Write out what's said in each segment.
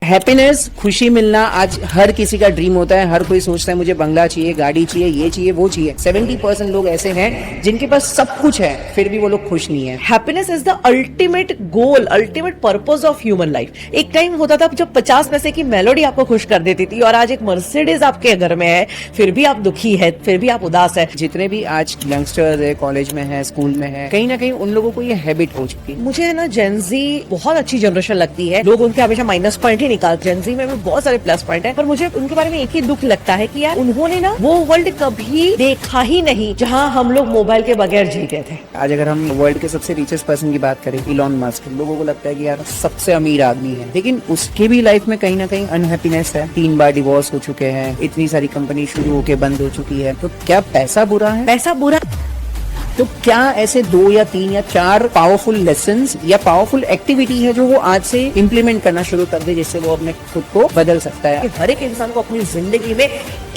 Happiness, खुशी मिलना आज हर किसी का ड्रीम होता है। हर कोई सोचता है मुझे बंगला चाहिए, गाड़ी चाहिए, ये चाहिए, वो चाहिए। 70% लोग ऐसे हैं जिनके पास सब कुछ है फिर भी वो लोग खुश नहीं है। Happiness is the ultimate goal, ultimate purpose of human life. एक टाइम होता था जब 50 पैसे की मेलोडी आपको खुश कर देती थी, और आज एक मर्सिडीज आपके घर में है फिर भी आप दुखी है, फिर भी आप उदास है। जितने भी आज यंगस्टर्स है, कॉलेज में है, स्कूल में है, कहीं ना कहीं उन लोगों को ये हैबिट हो चुकी है। मुझे है ना जेनजी बहुत अच्छी जनरेशन लगती है। लोग उनके हमेशा माइनस पॉइंट ही निकालते हैं। जेनजी में भी बहुत सारे प्लस पॉइंट है, पर मुझे उनके बारे में एक ही दुख लगता है कि यार उन्होंने ना वो वर्ल्ड कभी देखा ही नहीं जहाँ हम लोग मोबाइल के बगैर जीते थे। आज अगर हम वर्ल्ड के सबसे रिचेस्ट पर्सन की बात करें, इलॉन मस्क, लोगों को लगता है कि यार सबसे अमीर आदमी है, लेकिन उसके भी लाइफ में कहीं ना कहीं अनहैप्पीनेस है। 3 बार डिवोर्स हो चुके हैं, इतनी सारी कंपनी शुरू होके बंद हो चुकी है। तो क्या पैसा बुरा है? पैसा बुरा? तो क्या ऐसे 2 या 3 या 4 पावरफुल लेसन्स या पावरफुल एक्टिविटी है जो वो आज से इम्प्लीमेंट करना शुरू कर दे, जिससे वो अपने खुद को बदल सकता है? हर एक इंसान को अपनी जिंदगी में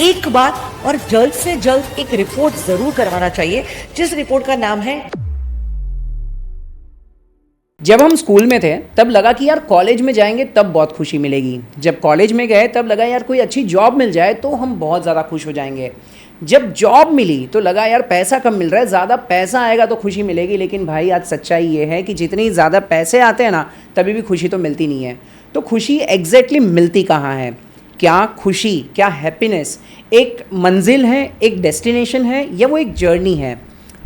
एक बार और जल्द से जल्द एक रिपोर्ट जरूर करवाना चाहिए, जिस रिपोर्ट का नाम है। जब हम स्कूल में थे तब लगा कि यार कॉलेज में जाएंगे तब बहुत खुशी मिलेगी। जब कॉलेज में गए तब लगा यार कोई अच्छी जॉब मिल जाए तो हम बहुत ज़्यादा खुश हो जाएंगे। जब जॉब मिली तो लगा यार पैसा कम मिल रहा है, ज़्यादा पैसा आएगा तो खुशी मिलेगी। लेकिन भाई आज सच्चाई ये है कि जितनी ज़्यादा पैसे आते हैं ना तभी भी खुशी तो मिलती नहीं है। तो खुशी एग्जैक्टली मिलती कहाँ है? क्या खुशी, क्या हैप्पीनेस एक मंजिल है, एक डेस्टिनेशन है, या वो एक जर्नी है?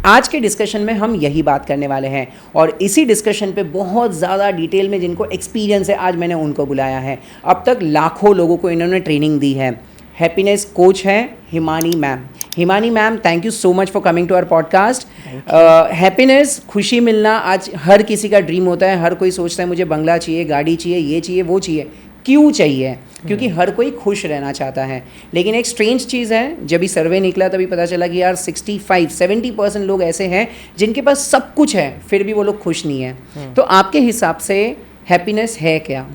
आज के डिस्कशन में हम यही बात करने वाले हैं, और इसी डिस्कशन पे बहुत ज़्यादा डिटेल में जिनको एक्सपीरियंस है आज मैंने उनको बुलाया है। अब तक लाखों लोगों को इन्होंने ट्रेनिंग दी है। हैप्पीनेस कोच है Himani ma'am. Himani ma'am, thank you so much for coming to our podcast. Happiness, खुशी मिलना आज हर किसी का ड्रीम होता है। हर कोई सोचता है मुझे बंगला चाहिए, गाड़ी चाहिए, ये चाहिए, वो चाहिए। क्यों चाहिए? क्योंकि हर कोई खुश रहना चाहता है। लेकिन एक स्ट्रेंज चीज़ है, जब भी सर्वे निकला तभी पता चला कि यार 65-70% लोग ऐसे हैं जिनके पास सब कुछ है फिर भी वो लोग खुश नहीं है। तो आपके हिसाब से हैप्पीनेस है क्या?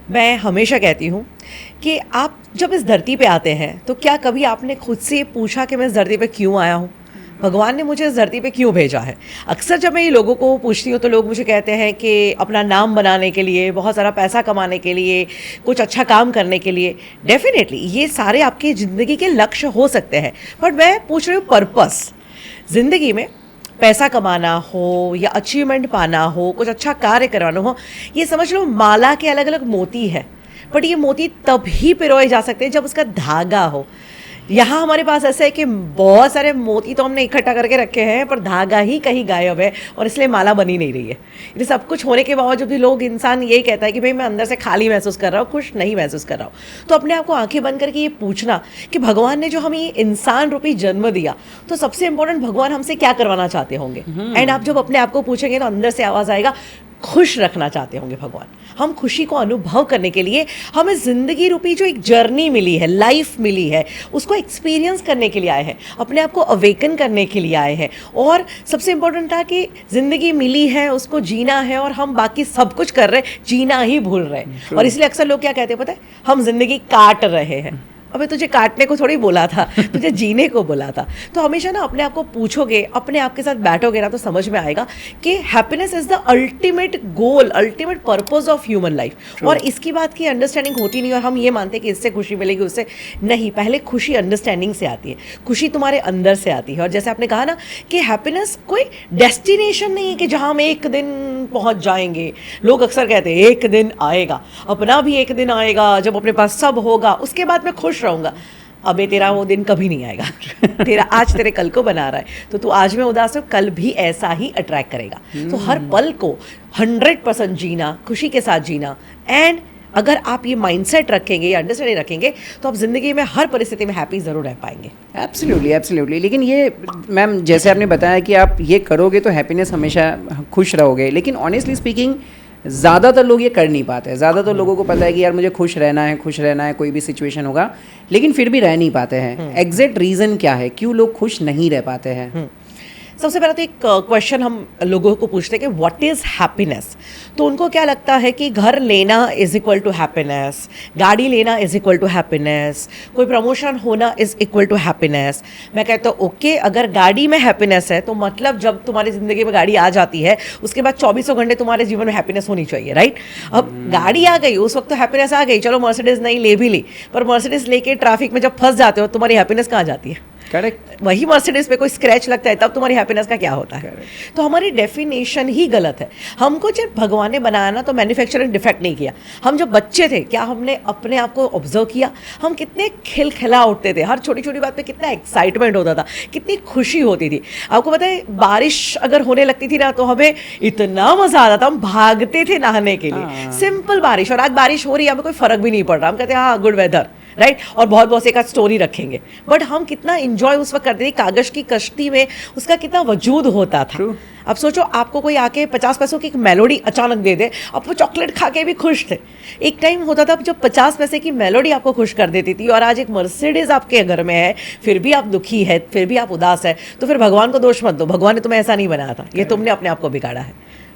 मैं हमेशा कहती हूँ कि आप जब इस धरती पे आते हैं तो क्या कभी आपने खुद से पूछा कि मैं इस धरती पे क्यों आया हूँ, भगवान ने मुझे इस धरती पे क्यों भेजा है? अक्सर जब मैं ये लोगों को पूछती हूँ तो लोग मुझे कहते हैं कि अपना नाम बनाने के लिए, बहुत सारा पैसा कमाने के लिए, कुछ अच्छा काम करने के लिए। डेफिनेटली ये सारे आपकी ज़िंदगी के लक्ष्य हो सकते हैं, बट मैं पूछ रही हूँ पर्पस। ज़िंदगी में पैसा कमाना हो या अचीवमेंट पाना हो, कुछ अच्छा कार्य करवाना हो, ये समझ लो माला के अलग अलग मोती है, बट ये मोती तभी पिरोए जा सकते हैं जब उसका धागा हो। यहाँ हमारे पास ऐसा है कि बहुत सारे मोती तो हमने इकट्ठा करके रखे हैं पर धागा ही कहीं गायब है, और इसलिए माला बनी नहीं रही है। ये सब कुछ होने के बावजूद भी लोग, इंसान यही कहता है कि भाई मैं अंदर से खाली महसूस कर रहा हूँ, खुश नहीं महसूस कर रहा हूँ। तो अपने आप को आंखें बंद करके ये पूछना कि भगवान ने जो हमें ये इंसान रूपी जन्म दिया, तो सबसे इंपॉर्टेंट भगवान हमसे क्या करवाना चाहते होंगे। एंड आप जब अपने आप को पूछेंगे तो अंदर से आवाज़ आएगा खुश रखना चाहते होंगे भगवान। हम खुशी को अनुभव करने के लिए हमें ज़िंदगी रूपी जो एक जर्नी मिली है, लाइफ मिली है, उसको एक्सपीरियंस करने के लिए आए हैं, अपने आप को अवेकन करने के लिए आए हैं। और सबसे इम्पोर्टेंट था कि ज़िंदगी मिली है, उसको जीना है, और हम बाकी सब कुछ कर रहे हैं, जीना ही भूल रहे हैं। और इसलिए अक्सर लोग क्या कहते हैं पता है, हम ज़िंदगी काट रहे हैं। अबे तुझे काटने को थोड़ी बोला था, तुझे जीने को बोला था। तो हमेशा ना अपने आप को पूछोगे, अपने आप के साथ बैठोगे ना, तो समझ में आएगा कि happiness is the ultimate goal, ultimate purpose of human life. और इसकी बात की अंडरस्टैंडिंग होती नहीं, और हम ये मानते हैं कि इससे खुशी मिलेगी, उससे नहीं। पहले खुशी अंडरस्टैंडिंग से आती है, खुशी तुम्हारे अंदर से आती है। और जैसे आपने कहा ना कि हैप्पीनेस कोई डेस्टिनेशन नहीं है कि जहाँ हम एक दिन पहुँच जाएंगे। लोग अक्सर कहते हैं एक दिन आएगा, अपना भी एक दिन आएगा जब अपने पास सब होगा, उसके बाद मैं खुश रहूंगा। अबे तेरा वो दिन कभी नहीं आएगा। तेरा आज तेरे कल को बना रहा है, तो तू आज में उदास हो, कल भी ऐसा ही अट्रैक्ट करेगा। तो हर पल को 100% जीना, खुशी के साथ जीना। एंड अगर आप ये माइंडसेट रखेंगे, ये अंडरस्टैंडिंग रखेंगे, तो आप जिंदगी में हर परिस्थिति में हैप्पी जरूर रह पाएंगे। Absolutely, absolutely. लेकिन ये मैम, जैसे आपने बताया कि आप ये करोगे तो हैप्पीनेस हमेशा खुश रहोगे, लेकिन ऑनेस्टली स्पीकिंग ज़्यादातर लोग ये कर नहीं पाते। ज़्यादातर लोगों को पता है कि यार मुझे खुश रहना है, खुश रहना है, कोई भी सिचुएशन होगा, लेकिन फिर भी रह नहीं पाते हैं। एग्जैक्ट रीज़न क्या है, क्यों लोग खुश नहीं रह पाते हैं? सबसे पहले तो एक क्वेश्चन हम लोगों को पूछते हैं कि व्हाट इज़ हैप्पीनेस। तो उनको क्या लगता है कि घर लेना इज इक्वल टू हैप्पीनेस, गाड़ी लेना इज इक्वल टू हैप्पीनेस, कोई प्रमोशन होना इज इक्वल टू हैप्पीनेस। मैं कहता हूँ ओके, अगर गाड़ी में हैप्पीनेस है तो मतलब जब तुम्हारी ज़िंदगी में गाड़ी आ जाती है उसके बाद 24 घंटे तुम्हारे जीवन में हैप्पीनेस होनी चाहिए, राइट। अब गाड़ी आ गई, उस वक्त तो हैप्पीनेस आ गई, चलो मर्सिडीज नहीं ले भी ली, पर मर्सिडीज लेके ट्रैफिक में जब फंस जाते हो तुम्हारी हैप्पीनेस कहाँ जाती है? करेक्ट। वही मर्सिडीज पे कोई स्क्रैच लगता है तब तुम्हारी हैप्पीनेस का क्या होता है? तो हमारी डेफिनेशन ही गलत है। हमको जब भगवान ने बनाया ना तो मैन्युफैक्चरिंग डिफेक्ट नहीं किया। हम जब बच्चे थे क्या हमने अपने आप को ऑब्जर्व किया? हम कितने खिलखिला उठते थे, हर छोटी छोटी बात पे कितना एक्साइटमेंट होता था, कितनी खुशी होती थी। आपको पता है बारिश अगर होने लगती थी ना तो हमें इतना मजा आता था, हम भागते थे नहाने के लिए। सिंपल बारिश, और आज बारिश हो रही है हमें कोई फर्क भी नहीं पड़ रहा, हम कहते हैं हाँ गुड वेदर, राइट। और बहुत बहुत से एक स्टोरी रखेंगे, बट हम कितना इंजॉय उस वक्त करते थे। कागज की कश्ती में उसका कितना वजूद होता था। True. अब सोचो आपको कोई आके 50 पैसों की एक मेलोडी अचानक दे दे, अब वो चॉकलेट खा के भी खुश थे। एक टाइम होता था जब 50 पैसे की मेलोडी आपको खुश कर देती थी, और आज एक मर्सिडीज आपके घर में है फिर भी आप दुखी है, फिर भी आप उदास है। तो फिर भगवान को दोष मत दो, भगवान ने तुम्हें ऐसा नहीं बनाया था, ये तुमने अपने आप को बिगाड़ा है,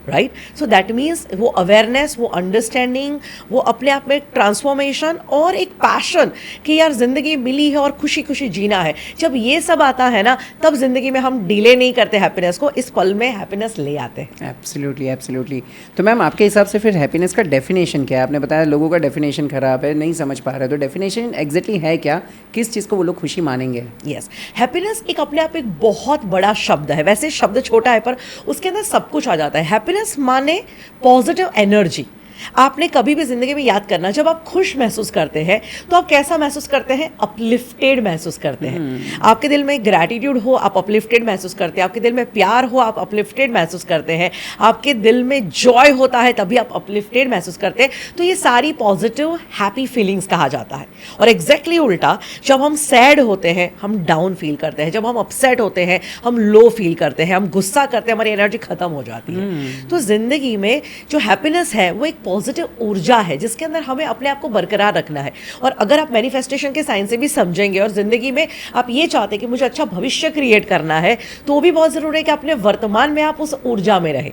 राइट। सो दैट मीन्स वो अवेयरनेस, वो अंडरस्टैंडिंग, वो अपने आप में एक ट्रांसफॉर्मेशन और एक पैशन कि यार ज़िंदगी मिली है और खुशी खुशी जीना है। जब ये सब आता है ना तब ज़िंदगी में हम डिले नहीं करते हैप्पीनेस को, इस पल में हैप्पीनेस ले आते हैं। Absolutely absolutely. तो मैम आपके हिसाब से फिर हैप्पीनेस का डेफिनेशन क्या है? आपने बताया लोगों का डेफिनेशन खराब है, नहीं समझ पा रहे, तो डेफिनेशन एग्जैक्टली है क्या? किस चीज़ को वो लोग खुशी मानेंगे? यस, हैप्पीनेस एक अपने आप एक बहुत बड़ा शब्द है। वैसे शब्द छोटा है पर उसके अंदर सब कुछ आ जाता है। हैप्पीनेस माने पॉजिटिव एनर्जी। आपने कभी भी जिंदगी में याद करना, जब आप खुश महसूस करते हैं तो आप कैसा महसूस करते हैं? अपलिफ्टेड महसूस करते हैं। आपके दिल में ग्रैटिट्यूड हो आप अपलिफ्टेड महसूस करते हैं, आपके दिल में प्यार हो आप अपलिफ्टेड महसूस करते हैं, आपके दिल में जॉय होता है तभी आप अपलिफ्टेड महसूस करते हैं। तो ये सारी पॉजिटिव हैप्पी फीलिंग्स कहा जाता है। और एग्जैक्टली उल्टा, जब हम सैड होते हैं हम डाउन फील करते हैं, जब हम अपसेट होते हैं हम लो फील करते हैं, हम गुस्सा करते हैं हमारी एनर्जी खत्म हो जाती है। तो जिंदगी में जो हैप्पीनेस है वो एक पॉजिटिव ऊर्जा है जिसके अंदर हमें अपने आप को बरकरार रखना है। और अगर आप मैनिफेस्टेशन के साइंस से भी समझेंगे और जिंदगी में आप ये चाहते हैं कि मुझे अच्छा भविष्य क्रिएट करना है, तो भी बहुत ज़रूरी है कि अपने वर्तमान में आप उस ऊर्जा में रहें।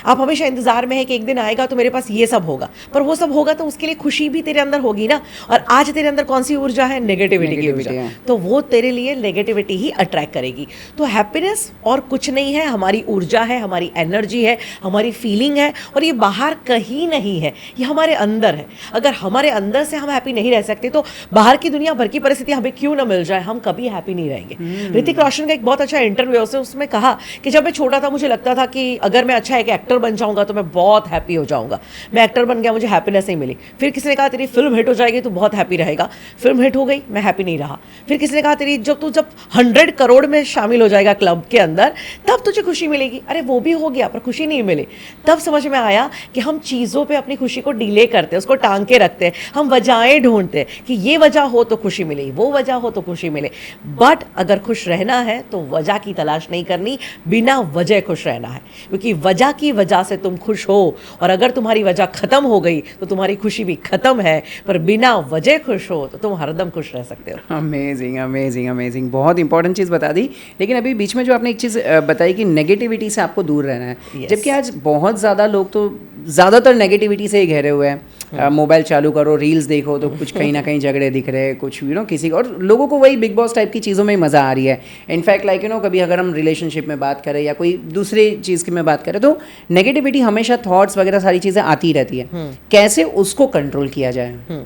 आप हमेशा इंतजार में है कि एक दिन आएगा तो मेरे पास ये सब होगा, पर वो सब होगा तो उसके लिए खुशी भी तेरे अंदर होगी ना। और आज तेरे अंदर कौन सी ऊर्जा है? नेगेटिविटी की ऊर्जा, तो वो तेरे लिए नेगेटिविटी ही अट्रैक्ट करेगी। तो हैप्पीनेस और कुछ नहीं है, हमारी ऊर्जा है, हमारी एनर्जी है, हमारी फीलिंग है, और ये बाहर कहीं नहीं है, ये हमारे अंदर है। अगर हमारे अंदर से हम हैप्पी नहीं रह सकते तो बाहर की दुनिया भर की परिस्थिति हमें क्यों ना मिल जाए, हम कभी हैप्पी नहीं रहेंगे। ऋतिक रोशन का एक बहुत अच्छा इंटरव्यू है, उसमें कहा कि जब मैं छोटा था मुझे लगता था कि अगर मैं अच्छा एक एक्टर बन जाऊंगा तो मैं बहुत हैप्पी हो जाऊंगा। मैं एक्टर बन गया, मुझे हैप्पीनेस नहीं मिली। फिर किसी ने कहा तेरी फिल्म हिट हो जाएगी तो बहुत हैप्पी रहेगा। फिल्म हिट हो गई, मैं हैप्पी नहीं रहा। फिर किसी ने कहा तेरी जब 100 करोड़ में शामिल हो जाएगा क्लब के अंदर तब तुझे खुशी मिलेगी। अरे वो भी हो गया पर खुशी नहीं मिली। तब समझ में आया कि हम चीज़ों पे अपनी खुशी को डिले करते हैं, उसको टांग के रखते हैं, हम वजहें ढूंढते हैं कि ये वजह हो तो खुशी मिले, वो वजह हो तो खुशी मिले। बट अगर खुश रहना है तो वजह की तलाश नहीं करनी, बिना वजह खुश रहना है, क्योंकि वजह की वजह से तुम खुश हो, और अगर तुम्हारी वजह खत्म हो गई तो तुम्हारी खुशी भी खत्म है। पर बिना वजह खुश हो तो तुम हरदम खुश रह सकते हो। अमेजिंग अमेजिंग अमेजिंग, बहुत इंपॉर्टेंट चीज़ बता दी। लेकिन अभी बीच में जो आपने एक चीज़ बताई कि नेगेटिविटी से आपको दूर रहना है, Yes. जबकि आज बहुत ज़्यादा लोग तो ज़्यादातर नेगेटिविटी से ही घिरे हुए हैं। मोबाइल चालू करो, रील्स देखो तो कुछ कहीं ना कहीं झगड़े दिख रहे हैं, कुछ किसी और लोगों को वही बिग बॉस टाइप की चीज़ों में मज़ा आ रही है। इनफैक्ट लाइक कभी अगर हम रिलेशनशिप में बात करें या कोई दूसरी चीज़ की में बात करें तो नेगेटिविटी हमेशा थॉट्स वगैरह सारी चीज़ें आती रहती है। कैसे उसको कंट्रोल किया जाए?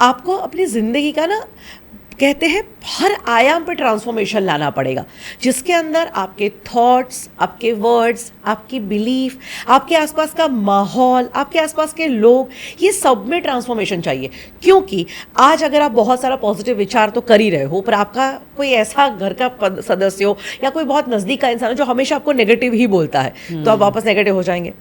आपको अपनी ज़िंदगी का ना कहते हैं हर आयाम पे ट्रांसफॉर्मेशन लाना पड़ेगा, जिसके अंदर आपके थॉट्स, आपके वर्ड्स, आपकी बिलीफ, आपके आसपास का माहौल, आपके आसपास के लोग, ये सब में ट्रांसफॉर्मेशन चाहिए। क्योंकि आज अगर आप बहुत सारा पॉजिटिव विचार तो कर ही रहे हो, पर आपका कोई ऐसा घर का सदस्य हो या कोई बहुत नज़दीक का इंसान हो जो हमेशा आपको नेगेटिव ही बोलता है, तो आप वापस नेगेटिव हो जाएंगे।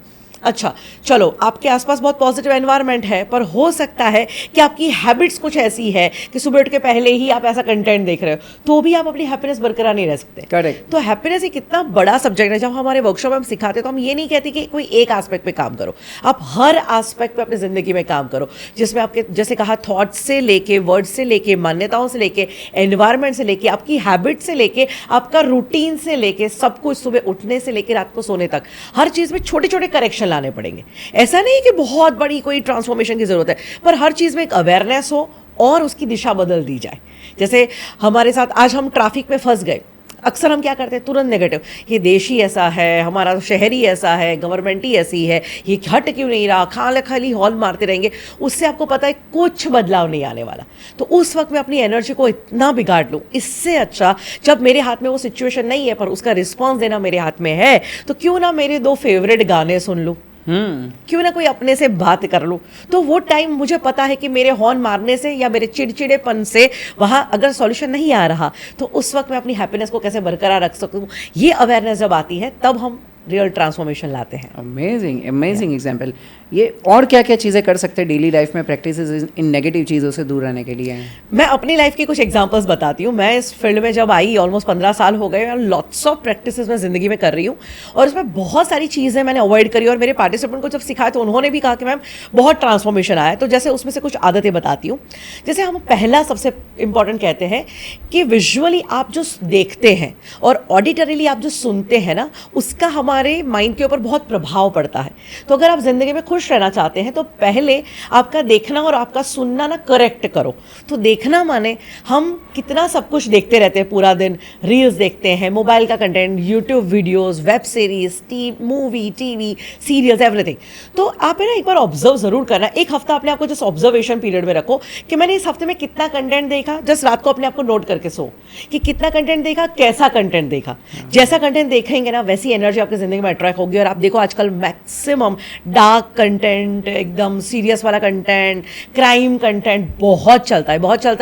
अच्छा, चलो आपके आसपास बहुत पॉजिटिव एनवायरनमेंट है, पर हो सकता है कि आपकी हैबिट्स कुछ ऐसी है कि सुबह उठ के पहले ही आप ऐसा कंटेंट देख रहे हो, तो भी आप अपनी हैप्पीनेस बरकरार नहीं रह सकते। करेक्ट। तो हैप्पीनेस एक इतना बड़ा सब्जेक्ट है। जब हमारे वर्कशॉप में हम सिखाते हैं तो हम ये नहीं कहते कि कोई एक एस्पेक्ट पे काम करो, आप हर एस्पेक्ट पे अपनी जिंदगी में काम करो, जिसमें आपके जैसे कहा थॉट्स से लेके, वर्ड्स से लेके, मान्यताओं से लेके, एनवायरनमेंट से लेके, आपकी हैबिट से लेके, आपका रूटीन से लेके, सब कुछ सुबह उठने से लेके रात को सोने तक, हर चीज़ में छोटे छोटे करेक्शन लाने पड़ेंगे। ऐसा नहीं कि बहुत बड़ी कोई ट्रांसफॉर्मेशन की जरूरत है, पर हर चीज़ में एक अवेयरनेस हो और उसकी दिशा बदल दी जाए। जैसे हमारे साथ आज हम ट्रैफिक में फंस गए, अक्सर हम क्या करते हैं, तुरंत नेगेटिव, ये देश ही ऐसा है, हमारा शहर ही ऐसा है, गवर्नमेंट ही ऐसी है, ये हट क्यों नहीं रहा, खाली हॉल मारते रहेंगे। उससे आपको पता है कुछ बदलाव नहीं आने वाला। तो उस वक्त मैं अपनी एनर्जी को इतना बिगाड़ लूँ, इससे अच्छा जब मेरे हाथ में वो सिचुएशन नहीं है पर उसका रिस्पॉन्स देना मेरे हाथ में है, तो क्यों ना मेरे 2 फेवरेट गाने सुन लूँ, क्यों ना कोई अपने से बात कर लूँ। तो वो टाइम मुझे पता है कि मेरे हॉर्न मारने से या मेरे चिड़चिड़ेपन से वहाँ अगर सॉल्यूशन नहीं आ रहा, तो उस वक्त मैं अपनी हैप्पीनेस को कैसे बरकरार रख सकूँ। ये अवेयरनेस जब आती है तब हम रियल ट्रांसफॉर्मेशन लाते हैं। Amazing example. ये और क्या क्या चीज़ें कर सकते हैं डेली लाइफ में, प्रैक्टिसेस इन नेगेटिव चीज़ों से दूर रहने के लिए? मैं अपनी लाइफ की कुछ एग्जांपल्स बताती हूँ। मैं इस फील्ड में जब आई ऑलमोस्ट 15 साल हो गए, लॉट्स ऑफ प्रैक्टिसेस मैं ज़िंदगी में कर रही हूँ और उसमें बहुत सारी चीज़ें मैंने अवॉइड करी और मेरे पार्टिसिपेंट को जब सिखाया तो उन्होंने भी कहा कि मैम बहुत ट्रांसफॉर्मेशन आया। तो जैसे उसमें से कुछ आदतें बताती हूँ। जैसे हम पहला सबसे इंपॉर्टेंट कहते हैं कि विजुअली आप जो देखते हैं और ऑडिटरीली आप जो सुनते हैं ना, उसका हमारे माइंड के ऊपर बहुत प्रभाव पड़ता है। तो अगर आप ज़िंदगी में खुश रहना चाहते हैं तो पहले आपका देखना और आपका सुनना ना करेक्ट करो। तो देखना माने हम कितना सब कुछ देखते रहते हैं पूरा दिन, रील्स देखते हैं, मोबाइल का content, YouTube videos, web series, movie, TV, serials, everything. तो आप है ना एक बार ऑब्जर्व जरूर करना। एक हफ्ता अपने आपको जस्ट ऑब्जर्वेशन पीरियड में रखो कि मैंने इस हफ्ते में कितना कंटेंट देखा। जस्ट रात को अपने आप को नोट करके सो कि कितना कंटेंट देखा, कैसा कंटेंट देखा। जैसा कंटेंट देखेंगे ना वैसी एनर्जी आपकी जिंदगी में अट्रैक्ट होगी। और आप देखो आजकल मैक्सिमम डार्क कंटेंट, एकदम सीरियस वाला कंटेंट, क्राइम कंटेंट बहुत चलता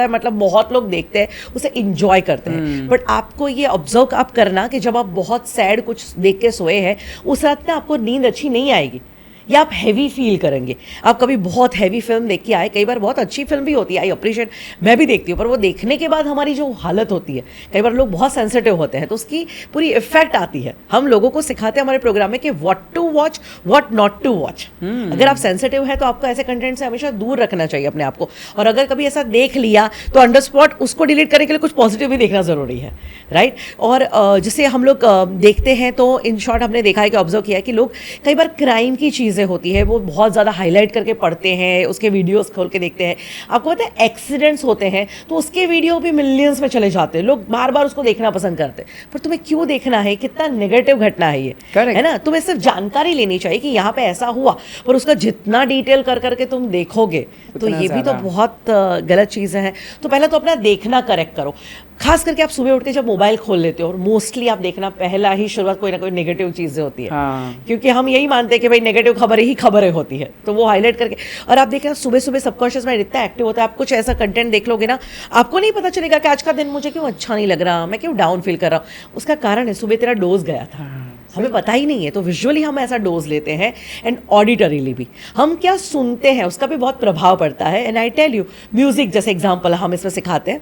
है, मतलब बहुत लोग देखते हैं, उसे इंजॉय करते हैं। बट आपको ये ऑब्जर्व आप करना कि जब आप बहुत सैड कुछ देख के सोए हैं, उस रात में आपको नींद अच्छी नहीं आएगी या आप हैवी फील करेंगे। आप कभी बहुत हैवी फिल्म देख के आए, कई बार बहुत अच्छी फिल्म भी होती है, आई अप्रिशिएट, मैं भी देखती हूँ, पर वो देखने के बाद हमारी जो हालत होती है, कई बार लोग बहुत सेंसिटिव होते हैं तो उसकी पूरी इफेक्ट आती है। हम लोगों को सिखाते हैं हमारे प्रोग्राम में कि what to watch, what not to watch. अगर आप सेंसिटिव है तो आपको ऐसे कंटेंट से हमेशा दूर रखना चाहिए अपने आप को। और अगर कभी ऐसा देख लिया तो अंडर स्पॉट उसको डिलीट करने के लिए कुछ पॉजिटिव भी देखना जरूरी है, राइट। और जैसे हम लोग देखते हैं तो इन शॉर्ट हमने देखा है कि ऑब्जर्व किया है कि लोग कई बार क्राइम की चीज़ें होती है वो बहुत ज़्यादा हाईलाइट करके पढ़ते हैं, उसके वीडियोस खोल के देखते हैं। आपको पता है एक्सीडेंट्स होते हैं तो उसके वीडियो भी मिलियंस में चले जाते हैं, लोग बार बार उसको देखना पसंद करते हैं। पर तुम्हें क्यों देखना है, कितना नेगेटिव घटना है ये, है ना। तुम्हें सिर्फ जानकारी लेनी चाहिए कि यहाँ पे ऐसा हुआ, पर उसका जितना डिटेल कर करके तुम देखोगे तो ये भी तो बहुत गलत चीज़ें हैं। तो पहले तो अपना देखना करेक्ट करो। खास करके आप सुबह उठ के जब मोबाइल खोल लेते हो और मोस्टली आप देखना पहला ही शुरुआत कोई ना कोई नेगेटिव चीज़ें होती है। क्योंकि हम यही मानते हैं कि भाई नेगेटिव खबरें ही खबरें होती है, तो वो हाईलाइट करके। और आप देखें सुबह सुबह सबकॉन्शियस माइंड इतना एक्टिव होता है, आप कुछ ऐसा कंटेंट देख लोगे ना, आपको नहीं पता चलेगा कि आज का दिन मुझे क्यों अच्छा नहीं लग रहा, मैं क्यों डाउन फील कर रहा हूँ। उसका कारण है सुबह तेरा डोज गया था, हमें पता ही नहीं है। तो विजुअली हम ऐसा डोज लेते हैं एंड ऑडिटरीली भी हम क्या सुनते हैं उसका भी बहुत प्रभाव पड़ता है। And I tell you, music जैसे एग्जाम्पल हम इसमें सिखाते हैं।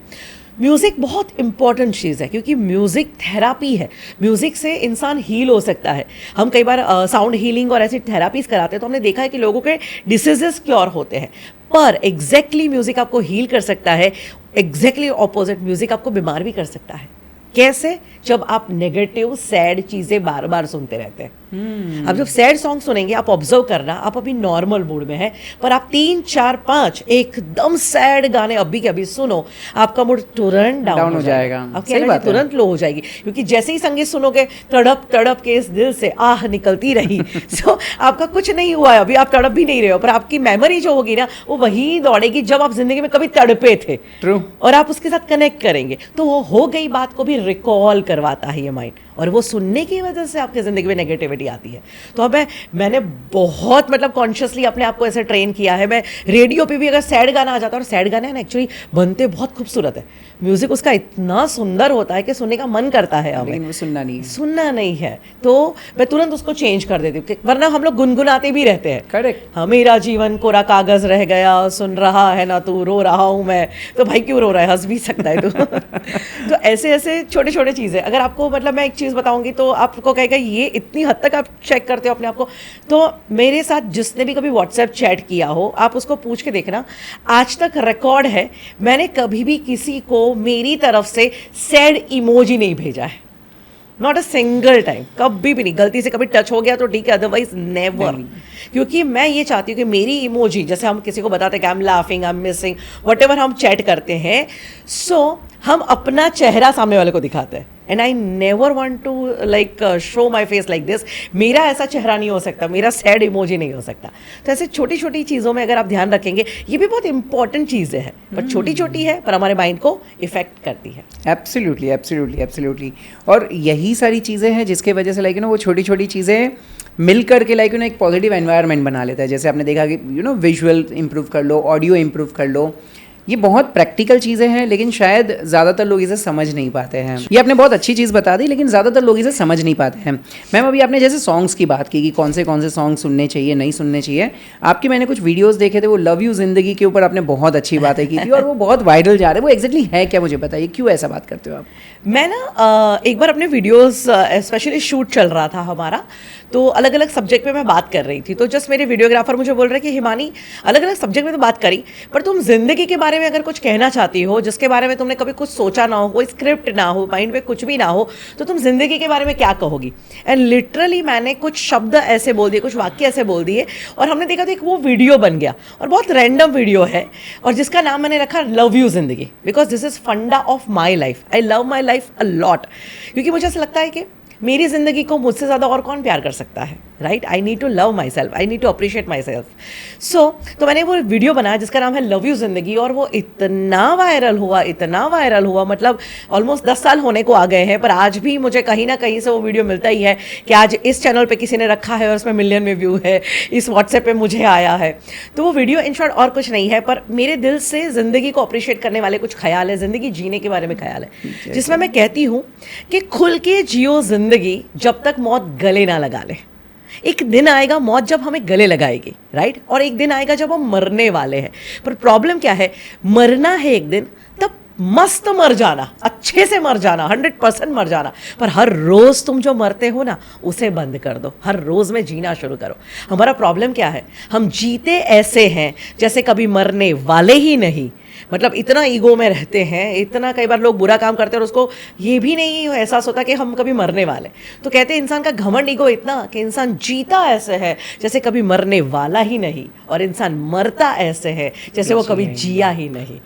म्यूज़िक बहुत इंपॉर्टेंट चीज़ है क्योंकि म्यूज़िक थेरापी है। म्यूज़िक से इंसान हील हो सकता है। हम कई बार साउंड हीलिंग और ऐसी थेरापीज कराते हैं तो हमने देखा है कि लोगों के डिसीजेस क्योर होते हैं। पर एग्जैक्टली म्यूज़िक आपको हील कर सकता है, एग्जैक्टली ऑपोजिट म्यूज़िक आपको बीमार भी कर सकता है। कैसे? जब आप नेगेटिव सैड चीज़ें बार बार सुनते रहते हैं। अब जब सैड सॉन्ग सुनेंगे आप ऑब्जर्व करना, आप अभी नॉर्मल मूड में हैं पर आप 3, 4, 5 एकदम सैड गाने अभी के अभी सुनो, आपका मूड तुरंत डाउन हो जाएगा, आपकी एनर्जी तुरंत लो हो जाएगी। क्योंकि जैसे ही संगीत सुनोगे तड़प तड़प के इस दिल से आह निकलती रही सो आपका कुछ नहीं हुआ है, अभी आप तड़प भी नहीं रहे हो, पर आपकी मेमोरी जो होगी ना वो वही दौड़ेगी जब आप जिंदगी में कभी तड़पे थे। ट्रू। और आप उसके साथ कनेक्ट करेंगे तो वो हो गई बात को भी रिकॉल करवाता है ये माइंड और वो सुनने की वजह से आपकी ज़िंदगी में नेगेटिविटी आती है। तो अब मैंने बहुत मतलब कॉन्शियसली अपने आप को ऐसे ट्रेन किया है। मैं रेडियो पे भी अगर सैड गाना आ जाता है, और सैड गाने ना एक्चुअली बनते बहुत खूबसूरत है, म्यूज़िक उसका इतना सुंदर होता है कि सुनने का मन करता है, लेकिन वो सुनना नहीं है, तो मैं तुरंत उसको चेंज कर देती हूँ, वरना हम लोग गुनगुनाते भी रहते हैं। करेक्ट। हाँ, मेरा जीवन कोरा कागज रह गया, सुन रहा है ना तू, रो रहा हूँ मैं, तो भाई क्यों रो रहा है, हंस भी सकता है तू। तो ऐसे ऐसे छोटे छोटे चीज़ें, अगर आपको मतलब मैं एक चीज़ बताऊंगी तो आपको कहेगा ये इतनी हद तक आप चेक करते हो अपने आप को। तो मेरे साथ जिसने भी कभी व्हाट्सएप चैट किया हो, आप उसको पूछ के देखना, आज तक रिकॉर्ड है, मैंने कभी भी किसी को मेरी तरफ से सैड इमोजी नहीं भेजा है, नॉट अ सिंगल टाइम, कभी भी नहीं। गलती से कभी टच हो गया तो ठीक है, अदरवाइज नेवर। क्योंकि मैं ये चाहती हूँ कि मेरी इमोजी, जैसे हम किसी को बताते हैं कि I am laughing, I am missing, whatever हम चैट करते हैं, सो हम अपना चेहरा सामने वाले को दिखाते हैं। And I never want to like show my face like this. मेरा ऐसा चेहरा नहीं हो सकता, मेरा सैड इमोजी नहीं हो सकता। तो ऐसे छोटी छोटी चीज़ों में अगर आप ध्यान रखेंगे, ये भी बहुत इंपॉर्टेंट चीज़ें हैं, पर छोटी छोटी है, पर हमारे माइंड को इफेक्ट करती है। Absolutely absolutely absolutely. और यही सारी चीज़ें हैं जिसके वजह से लाइक वो छोटी छोटी चीज़ें मिल करके लाइक एक पॉजिटिव एनवायरनमेंट बना लेता है। जैसे आपने देखा कि विजुअल इंप्रूव कर लो, ऑडियो इंप्रूव कर लो, ये बहुत प्रैक्टिकल चीज़ें हैं, लेकिन शायद ज़्यादातर लोग इसे समझ नहीं पाते हैं। ये आपने बहुत अच्छी चीज़ बता दी, लेकिन ज़्यादातर लोग इसे समझ नहीं पाते हैं। मैम, अभी आपने जैसे सॉन्ग्स की बात की कि कौन से सॉन्ग सुनने चाहिए, नहीं सुनने चाहिए, आपके मैंने कुछ वीडियोस देखे थे, वो लव यू जिंदगी के ऊपर आपने बहुत अच्छी बातें की थी और वो बहुत वायरल जा रहे हैं। वो एग्जैक्टली है क्या, मुझे बताइए, क्यों ऐसा बात करते हो आप? मैं ना एक बार अपने वीडियोस स्पेशली शूट चल रहा था हमारा, तो अलग अलग सब्जेक्ट पे मैं बात कर रही थी। तो जस्ट मेरे वीडियोग्राफर मुझे बोल रहे कि हिमानी, अलग अलग सब्जेक्ट में तो बात करी, पर तुम जिंदगी के बारे में अगर कुछ कहना चाहती हो, जिसके बारे में तुमने कभी कुछ सोचा ना हो, कोई स्क्रिप्ट ना हो, माइंड में कुछ भी ना हो, तो तुम जिंदगी के बारे में क्या कहोगी? एंड लिटरली मैंने कुछ शब्द ऐसे बोल दिए, कुछ वाक्य ऐसे बोल दिए, और हमने देखा तो एक वो वीडियो बन गया, और बहुत रैंडम वीडियो है, और जिसका नाम मैंने रखा लव यू जिंदगी, बिकॉज दिस इज फंडा of my life. I love my life a lot, क्योंकि मुझे ऐसा लगता है कि मेरी ज़िंदगी को मुझसे ज़्यादा और कौन प्यार कर सकता है, right? I need to love myself, I need to appreciate myself. So तो मैंने वो वीडियो बनाया जिसका नाम है लव यू जिंदगी, और वो इतना वायरल हुआ, मतलब ऑलमोस्ट 10 साल होने को आ गए हैं, पर आज भी मुझे कहीं ना कहीं से वो वीडियो मिलता ही है कि आज इस चैनल पे किसी ने रखा है और उसमें मिलियन में व्यू है, इस व्हाट्सएप पे मुझे आया है। तो वो वीडियो इन शॉर्ट और कुछ नहीं है, पर मेरे दिल से ज़िंदगी को अप्रिशिएट करने वाले कुछ ख्याल है, ज़िंदगी जीने के बारे में ख्याल है, जिसमें मैं कहती हूँ कि खुल के जियो ज़िंदगी, जब तक मौत गले ना लगा ले। एक दिन आएगा मौत जब हमें गले लगाएगी, राइट? और एक दिन आएगा जब हम मरने वाले हैं। पर प्रॉब्लम क्या है, मरना है एक दिन, तब मस्त मर जाना, अच्छे से मर जाना, 100% मर जाना। पर हर रोज़ तुम जो मरते हो ना, उसे बंद कर दो, हर रोज़ में जीना शुरू करो। हमारा प्रॉब्लम क्या है, हम जीते ऐसे हैं जैसे कभी मरने वाले ही नहीं। मतलब इतना ईगो में रहते हैं, इतना कई बार लोग बुरा काम करते हैं और उसको ये भी नहीं एहसास होता कि हम कभी मरने वाले। तो कहते हैं इंसान का घमंड ईगो इतना कि इंसान जीता ऐसे है जैसे कभी मरने वाला ही नहीं, और इंसान मरता ऐसे है जैसे वो कभी जिया ही नहीं।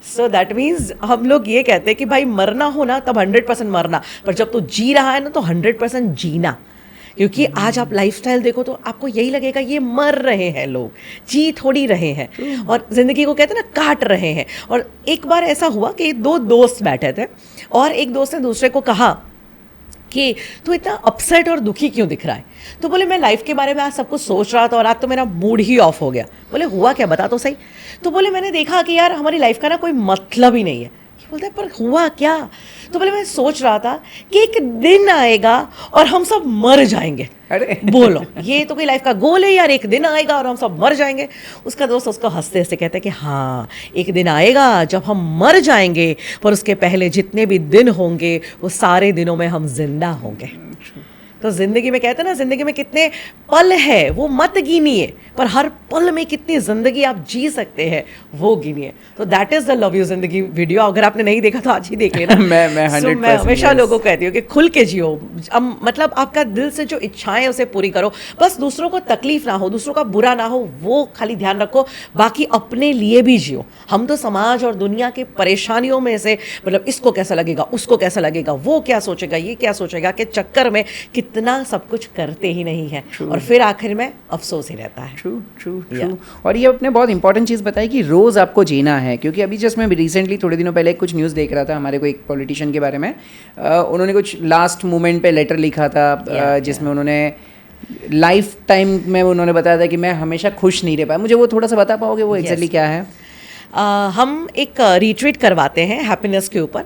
सो दैट मीन्स हम लोग ये कहते हैं कि भाई मरना हो ना तब 100% मरना, पर जब तू जी रहा है ना तो 100% जीना। क्योंकि आज आप लाइफस्टाइल देखो तो आपको यही लगेगा ये मर रहे हैं लोग, जी थोड़ी रहे हैं, और ज़िंदगी को कहते हैं ना काट रहे हैं। और एक बार ऐसा हुआ कि 2 दोस्त बैठे थे, और एक दोस्त ने दूसरे को कहा कि तू इतना अपसेट और दुखी क्यों दिख रहा है? तो बोले मैं लाइफ के बारे में आज सब कुछ सोच रहा था और आज तो मेरा मूड ही ऑफ हो गया। बोले हुआ क्या, बता तो सही। तो बोले मैंने देखा कि यार हमारी लाइफ का ना कोई मतलब ही नहीं है। बोलते हैं पर हुआ क्या? तो बोले मैं सोच रहा था कि एक दिन आएगा और हम सब मर जाएंगे। अरे बोलो, ये तो कोई लाइफ का गोल है यार, एक दिन आएगा और हम सब मर जाएंगे। उसका दोस्त उसको हंसते हंसते कहते हैं कि हाँ, एक दिन आएगा जब हम मर जाएंगे, पर उसके पहले जितने भी दिन होंगे वो सारे दिनों में हम जिंदा होंगे। तो जिंदगी में कहते हैं ना, जिंदगी में कितने पल है वो मत गिनिए, पर हर पल में कितनी जिंदगी आप जी सकते हैं वो गिनिए। तो that is the love you जिंदगी वीडियो। अगर आपने नहीं देखा तो आज ही देख लेना। मैं 100% मैं हमेशा लोगों को कहती हूँ कि खुल के जियो, मतलब आपका दिल से जो इच्छाएं उसे पूरी करो। बस दूसरों को तकलीफ ना हो, दूसरों का बुरा ना हो, वो खाली ध्यान रखो। बाकी अपने लिए भी जियो। हम तो समाज और दुनिया की परेशानियों में से, मतलब इसको कैसा लगेगा, उसको कैसा लगेगा, वो क्या सोचेगा, ये क्या सोचेगा के चक्कर में इतना सब कुछ करते ही नहीं हैं और फिर आखिर में अफसोस ही रहता है। ट्रू। और ये आपने बहुत इंपॉर्टेंट चीज़ बताई कि रोज़ आपको जीना है, क्योंकि अभी जस्ट मैं रिसेंटली थोड़े दिनों पहले कुछ न्यूज़ देख रहा था हमारे को एक पॉलिटिशियन के बारे में। उन्होंने कुछ लास्ट मोमेंट पे लेटर लिखा था जिसमें उन्होंने लाइफ टाइम में उन्होंने बताया था कि मैं हमेशा खुश नहीं रह पाया। मुझे वो थोड़ा सा बता पाओगे वो एग्जैक्टली क्या है? हम एक रिट्रीट करवाते हैं हैप्पीनेस के ऊपर।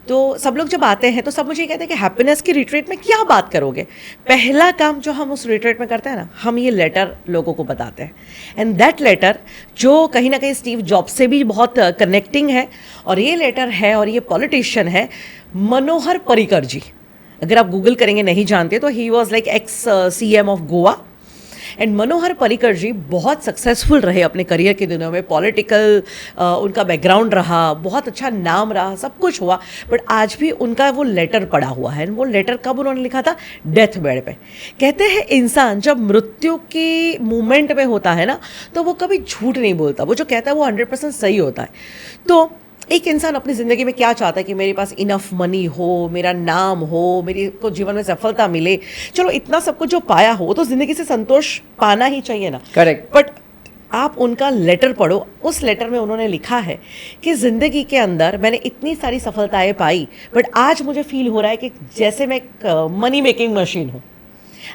तो सब लोग जब आते हैं तो सब मुझे कहते हैं कि हैप्पीनेस की रिट्रीट में क्या बात करोगे। पहला काम जो हम उस रिट्रीट में करते हैं ना, हम ये लेटर लोगों को बताते हैं। एंड दैट लेटर जो कहीं ना कहीं स्टीव जॉब्स से भी बहुत कनेक्टिंग है, और ये लेटर है और ये पॉलिटिशियन है मनोहर पर्रिकर जी। अगर आप गूगल करेंगे, नहीं जानते तो he was like ex CM of Goa. And Manohar Parrikar ji बहुत सक्सेसफुल रहे अपने करियर के दिनों में। पॉलिटिकल उनका बैकग्राउंड रहा, बहुत अच्छा नाम रहा, सब कुछ हुआ, बट आज भी उनका वो लेटर पड़ा हुआ है। वो लेटर कब उन्होंने लिखा था? डेथ बेड पे। कहते हैं इंसान जब मृत्यु की मूवमेंट में होता है ना, तो वो कभी झूठ नहीं बोलता, वो जो कहता है वो 100% सही होता है। तो एक इंसान अपनी ज़िंदगी में क्या चाहता है कि मेरे पास इनफ मनी हो, मेरा नाम हो, मेरी को जीवन में सफलता मिले। चलो इतना सब कुछ जो पाया हो तो ज़िंदगी से संतोष पाना ही चाहिए ना। करेक्ट। बट आप उनका लेटर पढ़ो, उस लेटर में उन्होंने लिखा है कि ज़िंदगी के अंदर मैंने इतनी सारी सफलताएं पाई, बट आज मुझे फील हो रहा है कि जैसे मैं एक मनी मेकिंग मशीन हूँ।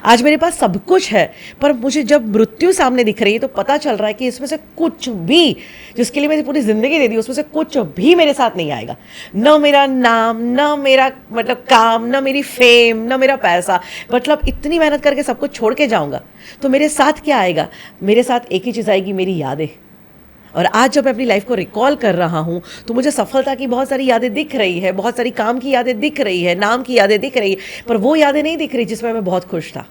आज मेरे पास सब कुछ है, पर मुझे जब मृत्यु सामने दिख रही है तो पता चल रहा है कि इसमें से कुछ भी, जिसके लिए मैंने पूरी ज़िंदगी दे दी, उसमें से कुछ भी मेरे साथ नहीं आएगा। न मेरा नाम, न मेरा मतलब काम, न मेरी फेम, न मेरा पैसा। मतलब इतनी मेहनत करके सब कुछ छोड़ के जाऊंगा तो मेरे साथ क्या आएगा? मेरे साथ एक ही चीज़ आएगी, मेरी यादें। और आज जब मैं अपनी लाइफ को रिकॉल कर रहा हूँ तो मुझे सफलता की बहुत सारी यादें दिख रही है, बहुत सारी काम की यादें दिख रही है, नाम की यादें दिख रही है, पर वो यादें नहीं दिख रही जिसमें मैं बहुत खुश था।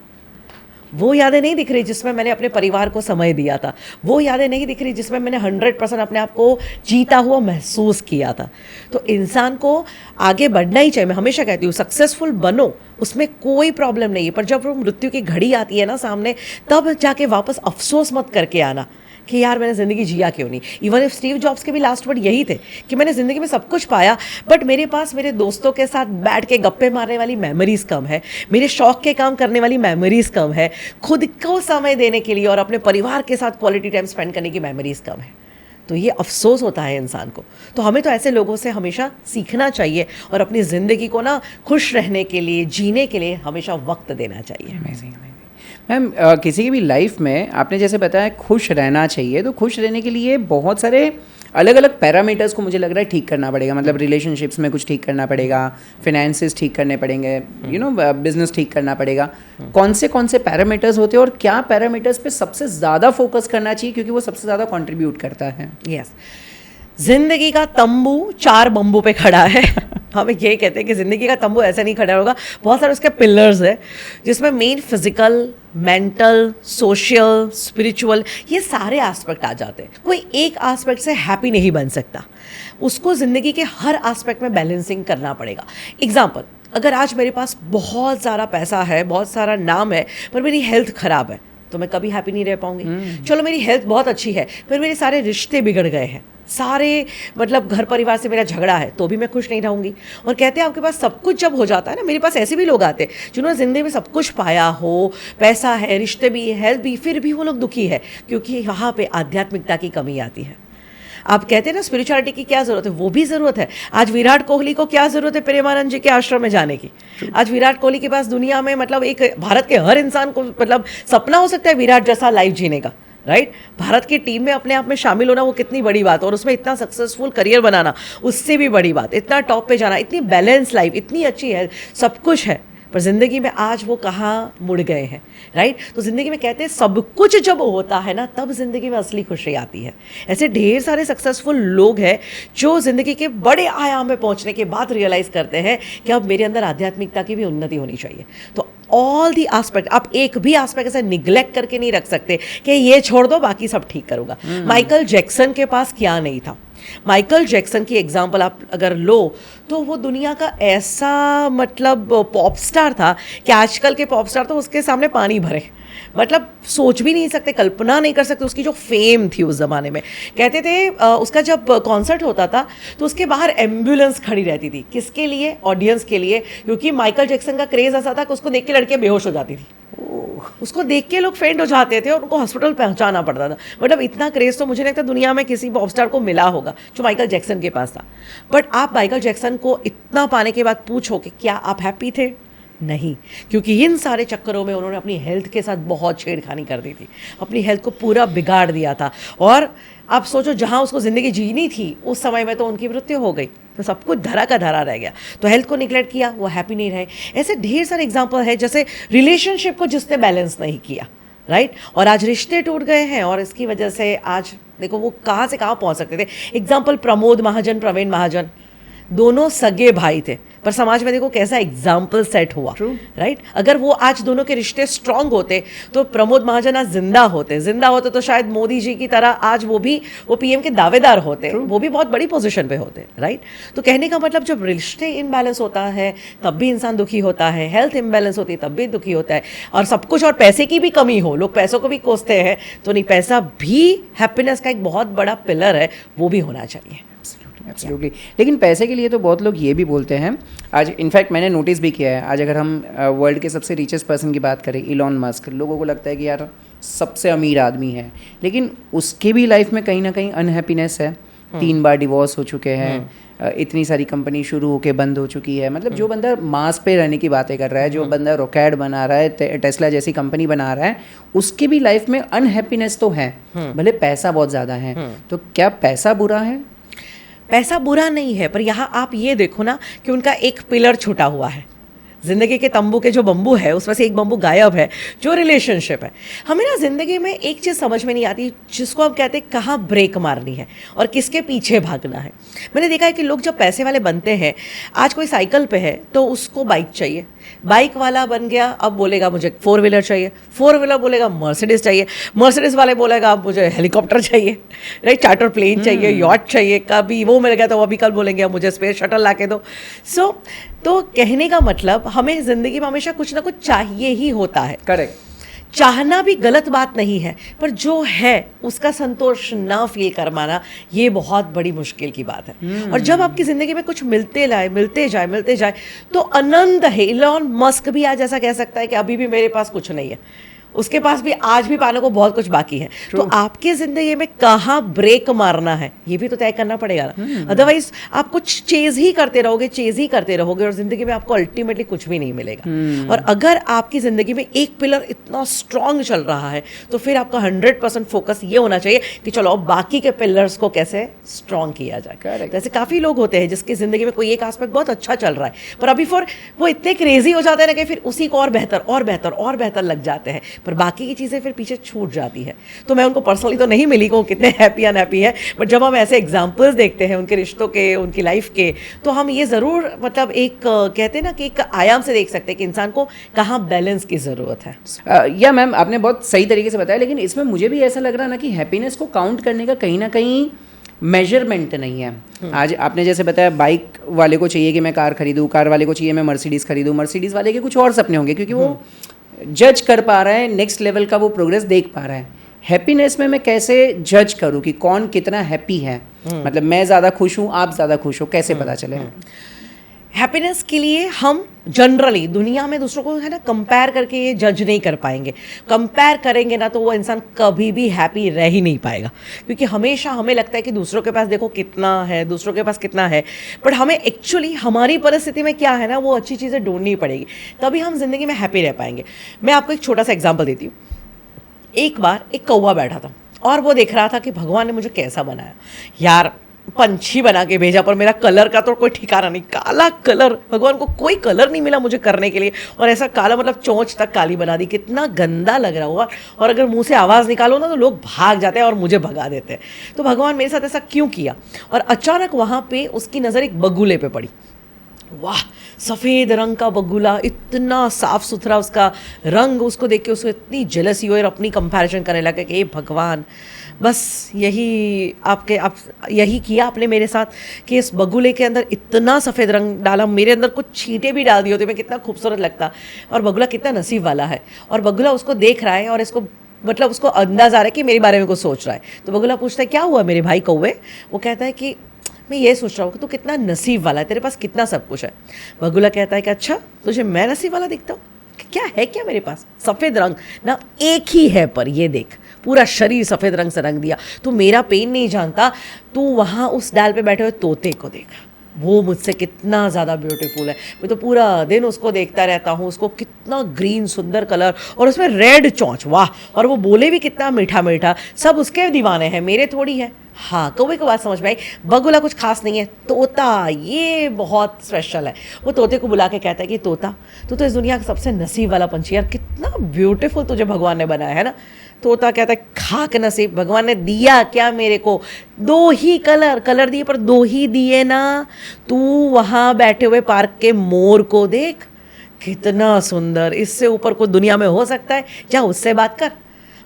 वो यादें नहीं दिख रही जिसमें मैंने अपने परिवार को समय दिया था। वो यादें नहीं दिख रही जिसमें मैंने 100% अपने आप को जीता हुआ महसूस किया था। तो इंसान को आगे बढ़ना ही चाहिए। मैं हमेशा कहती हूँ सक्सेसफुल बनो, उसमें कोई प्रॉब्लम नहीं है, पर जब वो मृत्यु की घड़ी आती है ना सामने, तब जाके वापस अफसोस मत करके आना कि यार मैंने ज़िंदगी जिया क्यों नहीं। इवन इफ स्टीव जॉब्स के भी लास्ट वर्ड यही थे कि मैंने ज़िंदगी में सब कुछ पाया, बट मेरे पास मेरे दोस्तों के साथ बैठ के गप्पे मारने वाली मेमोरीज़ कम है, मेरे शौक के काम करने वाली मेमोरीज़ कम है, खुद को समय देने के लिए और अपने परिवार के साथ क्वालिटी टाइम स्पेंड करने की मेमोरीज़ कम है। तो ये अफसोस होता है इंसान को। तो हमें तो ऐसे लोगों से हमेशा सीखना चाहिए और अपनी ज़िंदगी को ना खुश रहने के लिए, जीने के लिए हमेशा वक्त देना चाहिए। अमेजिंग। मैम, किसी की भी लाइफ में आपने जैसे बताया खुश रहना चाहिए, तो खुश रहने के लिए बहुत सारे अलग अलग पैरामीटर्स को मुझे लग रहा है ठीक करना पड़ेगा। मतलब रिलेशनशिप्स में कुछ ठीक करना पड़ेगा, फिनेंसेस ठीक करने पड़ेंगे, बिजनेस ठीक करना पड़ेगा। कौन से पैरामीटर्स होते हैं और क्या पैरामीटर्स पे सबसे ज़्यादा फोकस करना चाहिए, क्योंकि वो सबसे ज़्यादा कंट्रीब्यूट करता है? यस, जिंदगी का तंबू 4 बम्बू पे खड़ा है। हम यही कहते हैं कि जिंदगी का तंबू ऐसे नहीं खड़ा होगा, बहुत सारे उसके पिलर्स है, जिसमें main physical, mental, social, spiritual, ये सारे एस्पेक्ट आ जाते हैं। कोई एक एस्पेक्ट से हैप्पी नहीं बन सकता, उसको जिंदगी के हर एस्पेक्ट में बैलेंसिंग करना पड़ेगा। एग्जाम्पल, अगर आज मेरे पास बहुत सारा पैसा है, बहुत सारा नाम है, पर मेरी हेल्थ खराब है, तो मैं कभी हैप्पी नहीं रह पाऊंगी। चलो मेरी हेल्थ बहुत अच्छी है, पर मेरे सारे रिश्ते बिगड़ गए हैं, सारे मतलब घर परिवार से मेरा झगड़ा है, तो भी मैं खुश नहीं रहूँगी। और कहते हैं आपके पास सब कुछ जब हो जाता है ना, मेरे पास ऐसे भी लोग आते हैं जिन्होंने ज़िंदगी में सब कुछ पाया हो, पैसा है, रिश्ते भी, हेल्थ भी, फिर भी वो लोग दुखी है, क्योंकि यहाँ पे आध्यात्मिकता की कमी आती है। आप कहते हैं ना स्पिरिचुअलिटी की क्या ज़रूरत है, वो भी ज़रूरत है। आज विराट कोहली को क्या ज़रूरत है प्रेमानंद जी के आश्रम में जाने की? आज विराट कोहली के पास दुनिया में मतलब एक भारत के हर इंसान को मतलब सपना हो सकता है विराट जैसा लाइफ जीने का, राइट? भारत की टीम में अपने आप में शामिल होना वो कितनी बड़ी बात है, और उसमें इतना सक्सेसफुल करियर बनाना उससे भी बड़ी बात, इतना टॉप पे जाना, इतनी बैलेंस लाइफ, इतनी अच्छी है, सब कुछ है, पर ज़िंदगी में आज वो कहाँ मुड़ गए हैं, राइट? तो ज़िंदगी में कहते हैं सब कुछ जब होता है ना, तब ज़िंदगी में असली खुशी आती है। ऐसे ढेर सारे सक्सेसफुल लोग हैं जो ज़िंदगी के बड़े आयाम में पहुंचने के बाद रियलाइज़ करते हैं कि अब मेरे अंदर आध्यात्मिकता की भी उन्नति होनी चाहिए। तो ऑल दी एस्पेक्ट, आप एक भी एस्पेक्ट ऐसे निग्लेक्ट करके नहीं रख सकते कि ये छोड़ दो बाकी सब ठीक करूँगा। माइकल जैक्सन के पास क्या नहीं था, माइकल जैक्सन की एग्जांपल आप अगर लो तो वो दुनिया का ऐसा मतलब पॉप स्टार था कि आजकल के पॉप स्टार तो उसके सामने पानी भरे, मतलब सोच भी नहीं सकते, कल्पना नहीं कर सकते उसकी जो फेम थी उस ज़माने में। कहते थे उसका जब कॉन्सर्ट होता था तो उसके बाहर एम्बुलेंस खड़ी रहती थी, किसके लिए? ऑडियंस के लिए, क्योंकि माइकल जैक्सन का क्रेज़ ऐसा था कि उसको देख के लड़कियां बेहोश हो जाती थी, उसको देख के लोग फेंट हो जाते थे और उनको हॉस्पिटल पहुंचाना पड़ता था। मतलब इतना क्रेज़ तो मुझे नहीं लगता दुनिया में किसी पॉप स्टार को मिला होगा जो माइकल जैक्सन के पास था। बट आप माइकल जैक्सन को इतना पाने के बाद पूछो कि क्या आप हैप्पी थे? नहीं, क्योंकि इन सारे चक्करों में उन्होंने अपनी हेल्थ के साथ बहुत छेड़खानी कर दी थी, अपनी हेल्थ को पूरा बिगाड़ दिया था। और आप सोचो जहाँ उसको ज़िंदगी जीनी थी उस समय में तो उनकी मृत्यु हो गई, तो सब कुछ धरा का धरा रह गया। तो हेल्थ को निगलेक्ट किया, वो हैप्पी नहीं रहे। ऐसे ढेर सारे एग्जाम्पल है, जैसे रिलेशनशिप को जिसने बैलेंस नहीं किया, राइट, और आज रिश्ते टूट गए हैं और इसकी वजह से आज देखो वो कहाँ से कहाँ पहुँच सकते थे। एग्जाम्पल प्रमोद महाजन, प्रवीण महाजन, दोनों सगे भाई थे, पर समाज में देखो कैसा एग्जाम्पल सेट हुआ, राइट। अगर वो आज दोनों के रिश्ते स्ट्रांग होते तो प्रमोद महाजन आज जिंदा होते तो शायद मोदी जी की तरह आज वो पीएम के दावेदार होते, वो भी बहुत बड़ी पोजीशन पे होते, राइट। तो कहने का मतलब जब रिश्ते इम्बैलेंस होता है तब भी इंसान दुखी होता है, हेल्थ इम्बैलेंस होती है तब भी दुखी होता है, और सब कुछ, और पैसे की भी कमी हो, लोग पैसों को भी कोसते हैं, तो नहीं, पैसा भी हैप्पीनेस का एक बहुत बड़ा पिलर है, वो भी होना चाहिए। एब्सोल्युटली। लेकिन पैसे के लिए तो बहुत लोग ये भी बोलते हैं, आज इनफैक्ट मैंने नोटिस भी किया है, आज अगर हम वर्ल्ड के सबसे रिचेस्ट पर्सन की बात करें, इलॉन मस्क, लोगों को लगता है कि यार सबसे अमीर आदमी है, लेकिन उसके भी लाइफ में कहीं ना कहीं अनहैप्पीनेस है। 3 बार डिवोर्स हो चुके हैं, इतनी सारी कंपनी शुरू होके बंद हो चुकी है। मतलब जो बंदा मास पे रहने की बातें कर रहा है, जो बंदा रॉकेट बना रहा है, टेस्ला जैसी कंपनी बना रहा है, उसकी भी लाइफ में अनहैप्पीनेस तो है, भले पैसा बहुत ज़्यादा है। तो क्या पैसा बुरा है? पैसा बुरा नहीं है, पर यहाँ आप ये देखो ना कि उनका एक पिलर छूटा हुआ है। ज़िंदगी के तंबू के जो बम्बू है उसमें से एक बम्बू गायब है, जो रिलेशनशिप है। हमें ना ज़िंदगी में एक चीज़ समझ में नहीं आती, जिसको हम कहते हैं कहाँ ब्रेक मारनी है और किसके पीछे भागना है। मैंने देखा है कि लोग जब पैसे वाले बनते हैं, आज कोई साइकिल पे है तो उसको बाइक चाहिए, बाइक वाला बन गया अब बोलेगा मुझे 4 व्हीलर चाहिए, 4 व्हीलर बोलेगा मर्सिडीज़ चाहिए, मर्सिडीज़ वाले बोलेगा अब मुझे हेलीकॉप्टर चाहिए, राइट, चार्टर प्लेन चाहिए, यॉट चाहिए, कभी वो मिल गया तो अभी कल बोलेंगे अब मुझे स्पेस शटल ला के दो। तो कहने का मतलब हमें ज़िंदगी में हमेशा कुछ ना कुछ चाहिए ही होता है। करेक्ट। चाहना भी गलत बात नहीं है, पर जो है उसका संतोष ना फील कर पाना, ये बहुत बड़ी मुश्किल की बात है। और जब आपकी ज़िंदगी में कुछ मिलते जाए तो आनंद है। इलॉन मस्क भी आज ऐसा कह सकता है कि अभी भी मेरे पास कुछ नहीं है, उसके पास भी आज भी पाने को बहुत कुछ बाकी है। तो आपके ज़िंदगी में कहाँ ब्रेक मारना है ये भी तो तय करना पड़ेगा ना। अदरवाइज आप कुछ चेज़ ही करते रहोगे और ज़िंदगी में आपको अल्टीमेटली कुछ भी नहीं मिलेगा। और अगर आपकी ज़िंदगी में एक पिलर इतना स्ट्रांग चल रहा है तो फिर आपका 100% फोकस ये होना चाहिए कि चलो अब बाकी के पिलर्स को कैसे स्ट्रांग किया जाए। जैसे काफ़ी लोग होते हैं जिसकी ज़िंदगी में कोई एक एस्पेक्ट बहुत अच्छा चल रहा है, पर अभी वो इतने क्रेजी हो जाते हैं ना कि फिर उसी को और बेहतर लग जाते हैं, पर बाकी की चीज़ें फिर पीछे छूट जाती है। तो मैं उनको पर्सनली तो नहीं मिली कि वो कितने हैप्पी अनहैप्पी है, बट जब हम ऐसे एग्जांपल्स देखते हैं उनके रिश्तों के, उनकी लाइफ के, तो हम ये ज़रूर मतलब एक कहते हैं ना कि एक आयाम से देख सकते हैं कि इंसान को कहाँ बैलेंस की ज़रूरत है। या मैम आपने बहुत सही तरीके से बताया, लेकिन इसमें मुझे भी ऐसा लग रहा ना कि हैप्पीनेस को काउंट करने का कहीं ना कहीं मेजरमेंट नहीं है। आज आपने जैसे बताया बाइक वाले को चाहिए कि मैं कार खरीदूँ, कार वाले को चाहिए मैं मर्सिडीज़ खरीदूँ, मर्सिडीज़ वाले के कुछ और सपने होंगे क्योंकि वो जज कर पा रहा है, नेक्स्ट लेवल का वो प्रोग्रेस देख पा रहा है। हैप्पीनेस में मैं कैसे जज करूँ कि कौन कितना हैप्पी है? मतलब मैं ज़्यादा खुश हूँ, आप ज़्यादा खुश हो, कैसे पता चले? हैप्पीनेस के लिए हम जनरली दुनिया में दूसरों को है ना कंपेयर करके ये जज नहीं कर पाएंगे। कंपेयर करेंगे ना तो वो इंसान कभी भी हैप्पी रह ही नहीं पाएगा, क्योंकि हमेशा हमें लगता है कि दूसरों के पास देखो कितना है, दूसरों के पास कितना है, बट हमें एक्चुअली हमारी परिस्थिति में क्या है ना वो अच्छी चीज़ें ढूंढनी पड़ेगी, तभी हम जिंदगी में हैप्पी रह पाएंगे। मैं आपको एक छोटा सा एग्जाम्पल देती हूँ। एक बार एक कौवा बैठा था और वो देख रहा था कि भगवान ने मुझे कैसा बनाया, यार पंछी बना के भेजा पर मेरा कलर का तो कोई ठिकाना नहीं, काला कलर, भगवान को कोई कलर नहीं मिला मुझे करने के लिए, और ऐसा काला मतलब चोंच तक काली बना दी, कितना गंदा लग रहा हुआ, और अगर मुंह से आवाज़ निकालो ना तो लोग भाग जाते हैं और मुझे भगा देते हैं। तो भगवान मेरे साथ ऐसा क्यों किया? और अचानक वहाँ पे उसकी नज़र एक बगुले पे पड़ी। वाह, सफ़ेद रंग का बगुला, इतना साफ सुथरा उसका रंग, उसको देख के उसको इतनी जेलसी हुई और अपनी कंपैरिजन करने लगा कि भगवान बस आप यही किया आपने मेरे साथ कि इस बगुले के अंदर इतना सफ़ेद रंग डाला, मेरे अंदर कुछ छींटे भी डाल दिए होते मैं कितना खूबसूरत लगता। और बगुला कितना नसीब वाला है, और बगुला उसको देख रहा है और इसको मतलब उसको अंदाज आ रहा है कि मेरे बारे में कुछ सोच रहा है। तो बगुला पूछता है क्या हुआ मेरे भाई कौवे? वो कहता है कि मैं ये सोच रहा हूँ कि तू कितना नसीब वाला है, तेरे पास कितना सब कुछ है। बगुला कहता है कि अच्छा तुझे मैं नसीब वाला दिखता हूँ? क्या है क्या मेरे पास? सफ़ेद रंग ना एक ही है, पर ये देख पूरा शरीर सफ़ेद रंग से रंग दिया। तू मेरा पेन नहीं जानता, तू वहाँ उस डाल पे बैठे हुए तोते को देखा, वो मुझसे कितना ज़्यादा ब्यूटीफुल है। मैं तो पूरा दिन उसको देखता रहता हूँ, उसको कितना ग्रीन सुंदर कलर और उसमें रेड चोंच, वाह! और वो बोले भी कितना मीठा मीठा, सब उसके दीवाने हैं, मेरे थोड़ी है। हाँ, कौवे को बात समझ में आई, बगुला कुछ खास नहीं है, तोता ये बहुत स्पेशल है। वो तोते को बुला के कहता है कि तोता तू तो इस दुनिया का सबसे नसीब वाला पंछी, यार कितना ब्यूटीफुल तुझे भगवान ने बनाया है ना। तोता कहता है खाक नसीब, भगवान ने दिया क्या मेरे को? दो ही कलर दिए, पर दो ही दिए ना। तू वहाँ बैठे हुए पार्क के मोर को देख, कितना सुंदर, इससे ऊपर कोई दुनिया में हो सकता है? जा उससे बात कर।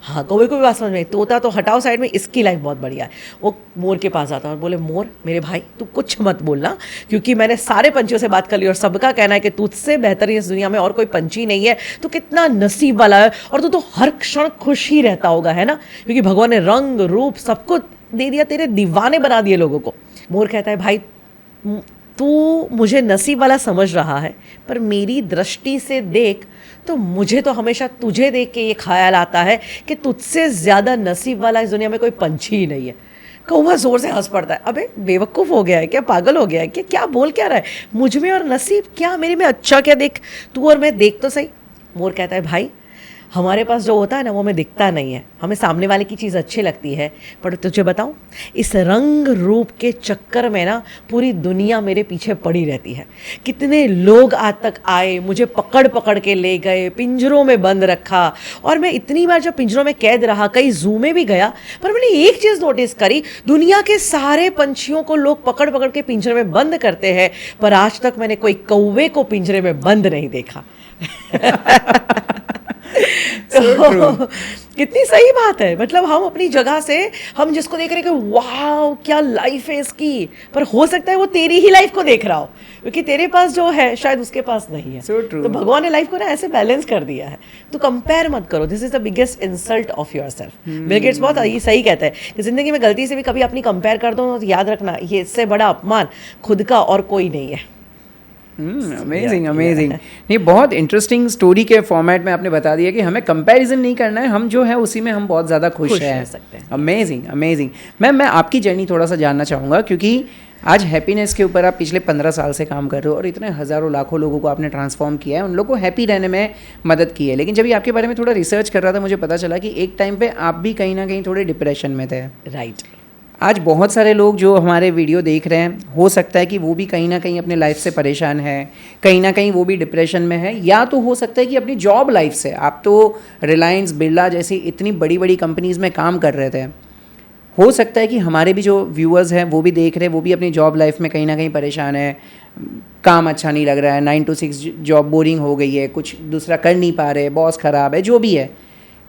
हाँ, कौवे को भी बात समझ में आई। तोता तो हटाओ साइड में, इसकी लाइफ बहुत बढ़िया है। वो मोर के पास आता है और बोले मोर मेरे भाई तू कुछ मत बोलना, क्योंकि मैंने सारे पंछियों से बात कर ली और सबका कहना है कि तुझसे बेहतर इस दुनिया में और कोई पंछी नहीं है। तू कितना नसीब वाला है, और तू तो हर क्षण खुश ही रहता होगा, है ना, क्योंकि भगवान ने रंग रूप सब कुछ दे दिया, तेरे दीवाने बना दिए लोगों को। मोर कहता है भाई तू मुझे नसीब वाला समझ रहा है, पर मेरी दृष्टि से देख तो मुझे तो हमेशा तुझे देख के ये ख्याल आता है कि तुझसे ज़्यादा नसीब वाला इस दुनिया में कोई पंछी ही नहीं है। कौवा जोर से हंस पड़ता है, अबे बेवकूफ़ हो गया है क्या, पागल हो गया है क्या, क्या बोल क्या रहा है? मुझ में और नसीब क्या, मेरे में अच्छा क्या, देख तू और मैं देख तो सही। मोर कहता है भाई हमारे पास जो होता है ना वो हमें दिखता नहीं है, हमें सामने वाले की चीज़ अच्छी लगती है, पर तुझे बताऊं इस रंग रूप के चक्कर में ना पूरी दुनिया मेरे पीछे पड़ी रहती है। कितने लोग आज तक आए, मुझे पकड़ पकड़ के ले गए, पिंजरों में बंद रखा, और मैं इतनी बार जब पिंजरों में कैद रहा, कई जू में भी गया, पर मैंने एक चीज़ नोटिस करी, दुनिया के सारे पंछियों को लोग पकड़ पकड़ के पिंजरे में बंद करते हैं, पर आज तक मैंने कोई कौवे को पिंजरे में बंद नहीं देखा। तो कितनी सही बात है, मतलब हम अपनी जगह से हम जिसको देख रहे हैं कि वाह क्या लाइफ है इसकी, पर हो सकता है वो तेरी ही लाइफ को देख रहा हो, क्योंकि तेरे पास जो है शायद उसके पास नहीं है। तो भगवान ने लाइफ को ना ऐसे बैलेंस कर दिया है। तो कंपेयर मत करो, this is the biggest insult of yourself. Bill Gates बहुत सही कहता है कि जिंदगी में गलती से भी कभी अपनी कंपेयर कर दो तो याद रखना ये इससे बड़ा अपमान खुद का और कोई नहीं है। Amazing amazing. नहीं, बहुत इंटरेस्टिंग स्टोरी के फॉर्मेट में आपने बता दिया कि हमें कंपैरिजन नहीं करना है, हम जो है उसी में हम बहुत ज़्यादा खुश रह सकते हैं। Amazing amazing. मैम मैं आपकी जर्नी थोड़ा सा जानना चाहूँगा, क्योंकि आज हैप्पीनेस के ऊपर आप पिछले 15 साल से काम कर रहे हो और इतने हज़ारों लाखों लोगों को आपने ट्रांसफॉर्म किया है, उन लोगों को हैप्पी रहने में मदद की है। लेकिन जब ये आपके बारे में थोड़ा रिसर्च कर रहा था मुझे पता चला कि एक टाइम पे आप भी कहीं ना कहीं थोड़े डिप्रेशन में थे। राइट। आज बहुत सारे लोग जो हमारे वीडियो देख रहे हैं, हो सकता है कि वो भी कहीं ना कहीं अपने लाइफ से परेशान है, कहीं ना कहीं वो भी डिप्रेशन में है, या तो हो सकता है कि अपनी जॉब लाइफ से, आप तो रिलायंस बिरला जैसी इतनी बड़ी बड़ी कंपनीज़ में काम कर रहे थे, हो सकता है कि हमारे भी जो व्यूअर्स हैं वो भी देख रहे हैं, वो भी अपनी जॉब लाइफ में कहीं ना कहीं परेशान है, काम अच्छा नहीं लग रहा है, 9 to 6 जॉब बोरिंग हो गई है, कुछ दूसरा कर नहीं पा रहे, बॉस ख़राब है, जो भी है।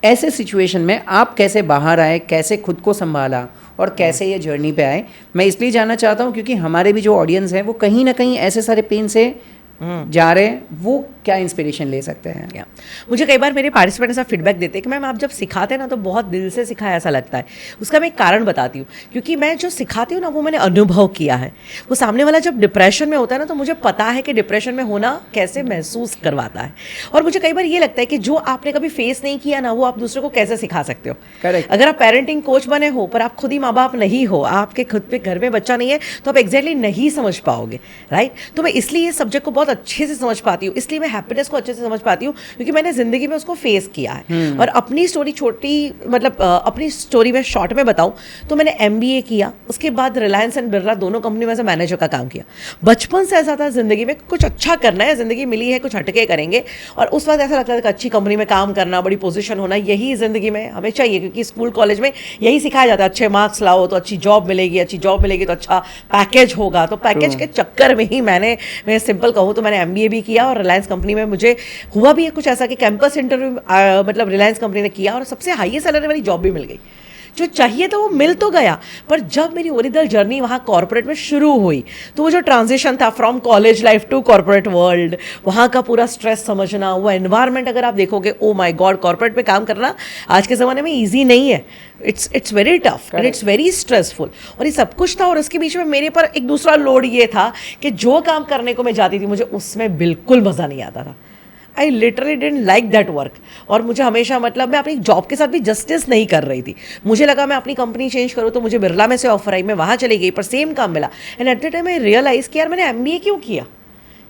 ऐसे सिचुएशन में आप कैसे बाहर आए, कैसे खुद को संभाला और कैसे ये जर्नी पे आए? मैं इसलिए जानना चाहता हूँ क्योंकि हमारे भी जो ऑडियंस है वो कहीं ना कहीं ऐसे सारे पेन से जा रहे हैं, वो क्या इंस्पिरेशन ले सकते हैं? मुझे कई बार मेरे पार्टिसिपेंट ऐसा फीडबैक देते हैं कि मैम आप जब सिखाते हैं ना तो बहुत दिल से सिखाया ऐसा लगता है। उसका मैं एक कारण बताती हूँ, क्योंकि मैं जो सिखाती हूँ ना वो मैंने अनुभव किया है। वो सामने वाला जब डिप्रेशन में होता है ना तो मुझे पता है कि डिप्रेशन में होना कैसे महसूस करवाता है, और मुझे कई बार ये लगता है कि जो आपने कभी फेस नहीं किया ना वो आप दूसरे को कैसे सिखा सकते हो। करेक्ट। अगर आप पेरेंटिंग कोच बने हो पर आप खुद ही माँ बाप नहीं हो, आपके खुद पे घर में बच्चा नहीं है, तो आप एग्जैक्टली नहीं समझ पाओगे। राइट। तो मैं इसलिए इस सब्जेक्ट को बहुत अच्छे से समझ पाती हूँ, इसलिए मैं हैप्पीनेस को अच्छे से समझ पाती हूँ, क्योंकि मैंने जिंदगी में उसको फेस किया है। और अपनी स्टोरी छोटी, मतलब अपनी स्टोरी में शॉर्ट में बताऊँ तो मैंने MBA किया, उसके बाद रिलायंस एंड बिरला दोनों कंपनी में से मैनेजर का काम किया। बचपन से ऐसा था जिंदगी में कुछ अच्छा करना है, जिंदगी मिली है कुछ हटके करेंगे, और उस वक्त ऐसा लगता था कि अच्छी कंपनी में काम करना, बड़ी पोजीशन होना, यही जिंदगी में हमें चाहिए, क्योंकि स्कूल कॉलेज में यही सिखाया जाता है, अच्छे मार्क्स लाओ तो अच्छी जॉब मिलेगी, अच्छी जॉब मिलेगी तो अच्छा पैकेज होगा। तो पैकेज के चक्कर में ही मैं सिंपल कहूँ तो मैंने MBA भी किया, और रिलायंस कंपनी में मुझे हुआ भी है कुछ ऐसा कि कैंपस इंटरव्यू मतलब रिलायंस कंपनी ने किया और सबसे हाईएस्ट सैलरी वाली जॉब भी मिल गई, जो चाहिए था वो मिल तो गया, पर जब मेरी ओरिजिनल जर्नी वहाँ कॉर्पोरेट में शुरू हुई तो वो जो ट्रांजिशन था from college life to corporate world, वहाँ का पूरा स्ट्रेस समझना, वो एनवायरनमेंट अगर आप देखोगे, ओ माय गॉड, कॉर्पोरेट में काम करना आज के ज़माने में ईजी नहीं है, it's very tough and it's very stressful. और ये सब कुछ था, और उसके बीच में मेरे पर एक दूसरा लोड ये था कि जो काम करने को मैं जाती थी मुझे उसमें बिल्कुल मज़ा नहीं आता था। I literally didn't like that work, और मुझे हमेशा, मतलब मैं अपनी जॉब के साथ भी जस्टिस नहीं कर रही थी। मुझे लगा मैं अपनी कंपनी चेंज करूँ, तो मुझे बिरला में से ऑफर आई, मैं वहाँ चली गई, पर सेम काम मिला। And at the time I realise कि यार मैंने MBA क्यों किया।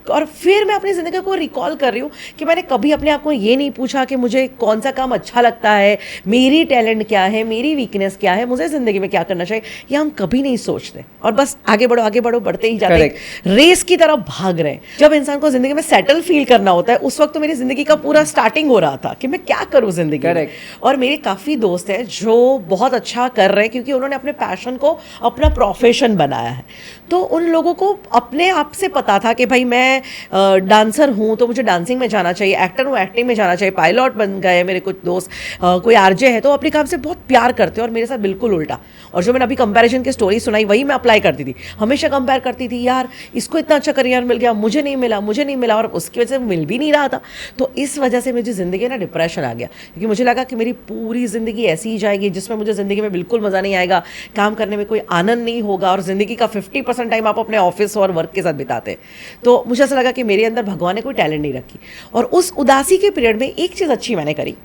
और फिर मैं अपनी ज़िंदगी को रिकॉल कर रही हूँ कि मैंने कभी अपने आप को ये नहीं पूछा कि मुझे कौन सा काम अच्छा लगता है, मेरी टैलेंट क्या है, मेरी वीकनेस क्या है, मुझे ज़िंदगी में क्या करना चाहिए, ये हम कभी नहीं सोचते। और बस आगे बढ़ो आगे बढ़ो, बढ़ते ही जाते हैं, रेस की तरफ भाग रहे हैं। जब इंसान को ज़िंदगी में सेटल फील करना होता है, उस वक्त तो मेरी ज़िंदगी का पूरा स्टार्टिंग हो रहा था कि मैं क्या करूँ ज़िंदगी में। और मेरे काफ़ी दोस्त हैं जो बहुत अच्छा कर रहे हैं क्योंकि उन्होंने अपने पैशन को अपना प्रोफेशन बनाया है। तो उन लोगों को अपने आप से पता था कि भाई मैं डांसर हूँ तो मुझे डांसिंग में जाना चाहिए, एक्टर हूँ एक्टिंग में जाना चाहिए, पायलट बन गए मेरे कुछ दोस्त, कोई आरजे है तो अपने काम से बहुत प्यार करते हैं। और मेरे साथ बिल्कुल उल्टा। और जो मैंने अभी कंपैरिजन की स्टोरी सुनाई वही मैं अप्लाई करती थी, हमेशा कंपेयर करती थी, यार इसको इतना अच्छा करियर मिल गया, मुझे नहीं मिला, मुझे नहीं मिला, और उसकी वजह से मिल भी नहीं रहा था। तो इस वजह से मुझे ज़िंदगी ना डिप्रेशन आ गया, क्योंकि मुझे लगा कि मेरी पूरी ज़िंदगी ऐसी ही जाएगी जिसमें मुझे ज़िंदगी में बिल्कुल मज़ा नहीं आएगा, काम करने में कोई आनंद नहीं होगा, और ज़िंदगी का 50% टाइम आप अपने ऑफिस और वर्क के साथ बिताते हैं। तो मुझे ऐसा लगा कि मेरे अंदर भगवान ने कोई टैलेंट नहीं रखी। और उस उदासी के पीरियड में एक चीज़ अच्छी मैंने करी,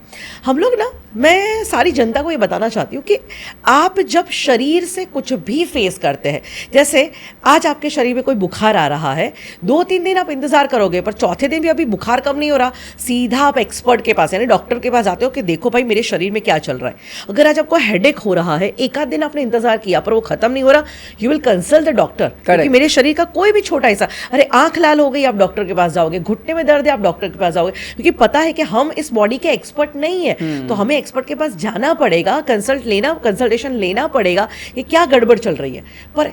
हम लोग ना, मैं सारी जनता को ये बताना चाहती हूँ कि आप जब शरीर से कुछ भी फेस करते हैं, जैसे आज आपके शरीर में कोई बुखार आ रहा है, 2-3 दिन आप इंतजार करोगे, पर चौथे दिन भी अभी बुखार कम नहीं हो रहा, सीधा आप एक्सपर्ट के पास यानी डॉक्टर के पास जाते हो कि देखो भाई मेरे शरीर में क्या चल रहा है। अगर आज आपको हेडेक हो रहा है, एक आध दिन आपने इंतजार किया पर वो खत्म नहीं हो रहा, you will consult the doctor, क्योंकि मेरे शरीर का कोई भी छोटा हिस्सा, अरे आंख लाल हो गई आप डॉक्टर के पास जाओगे, घुटने में दर्द है आप डॉक्टर के पास जाओगे, क्योंकि पता है कि हम इस बॉडी के एक्सपर्ट नहीं है। तो हमें एक्सपर्ट के पास जाना पड़ेगा, कंसल्टेशन लेना पड़ेगा कि क्या गड़बड़ चल रही है। पर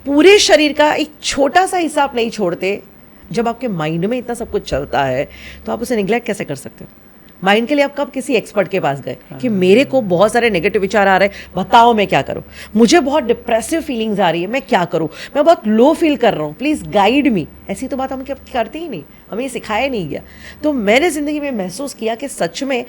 पूरे शरीर का एक छोटा सा हिस्सा आप नहीं छोड़ते। जब आपके माइंड में इतना सब कुछ चलता है तो आप उसे निग्लेक्ट कैसे कर सकते हो। माइंड के लिए आप कब किसी एक्सपर्ट के पास गए कि मेरे को बहुत सारे नेगेटिव विचार आ रहे हैं, बताओ मैं क्या करूं, मुझे बहुत डिप्रेसिव फीलिंग्स आ रही है, मैं क्या करूं, मैं बहुत लो फील कर रहा हूं, प्लीज़ गाइड मी। ऐसी तो बात हम करते ही नहीं, हमें ये सिखाया नहीं गया। तो मैंने ज़िंदगी में महसूस किया कि सच में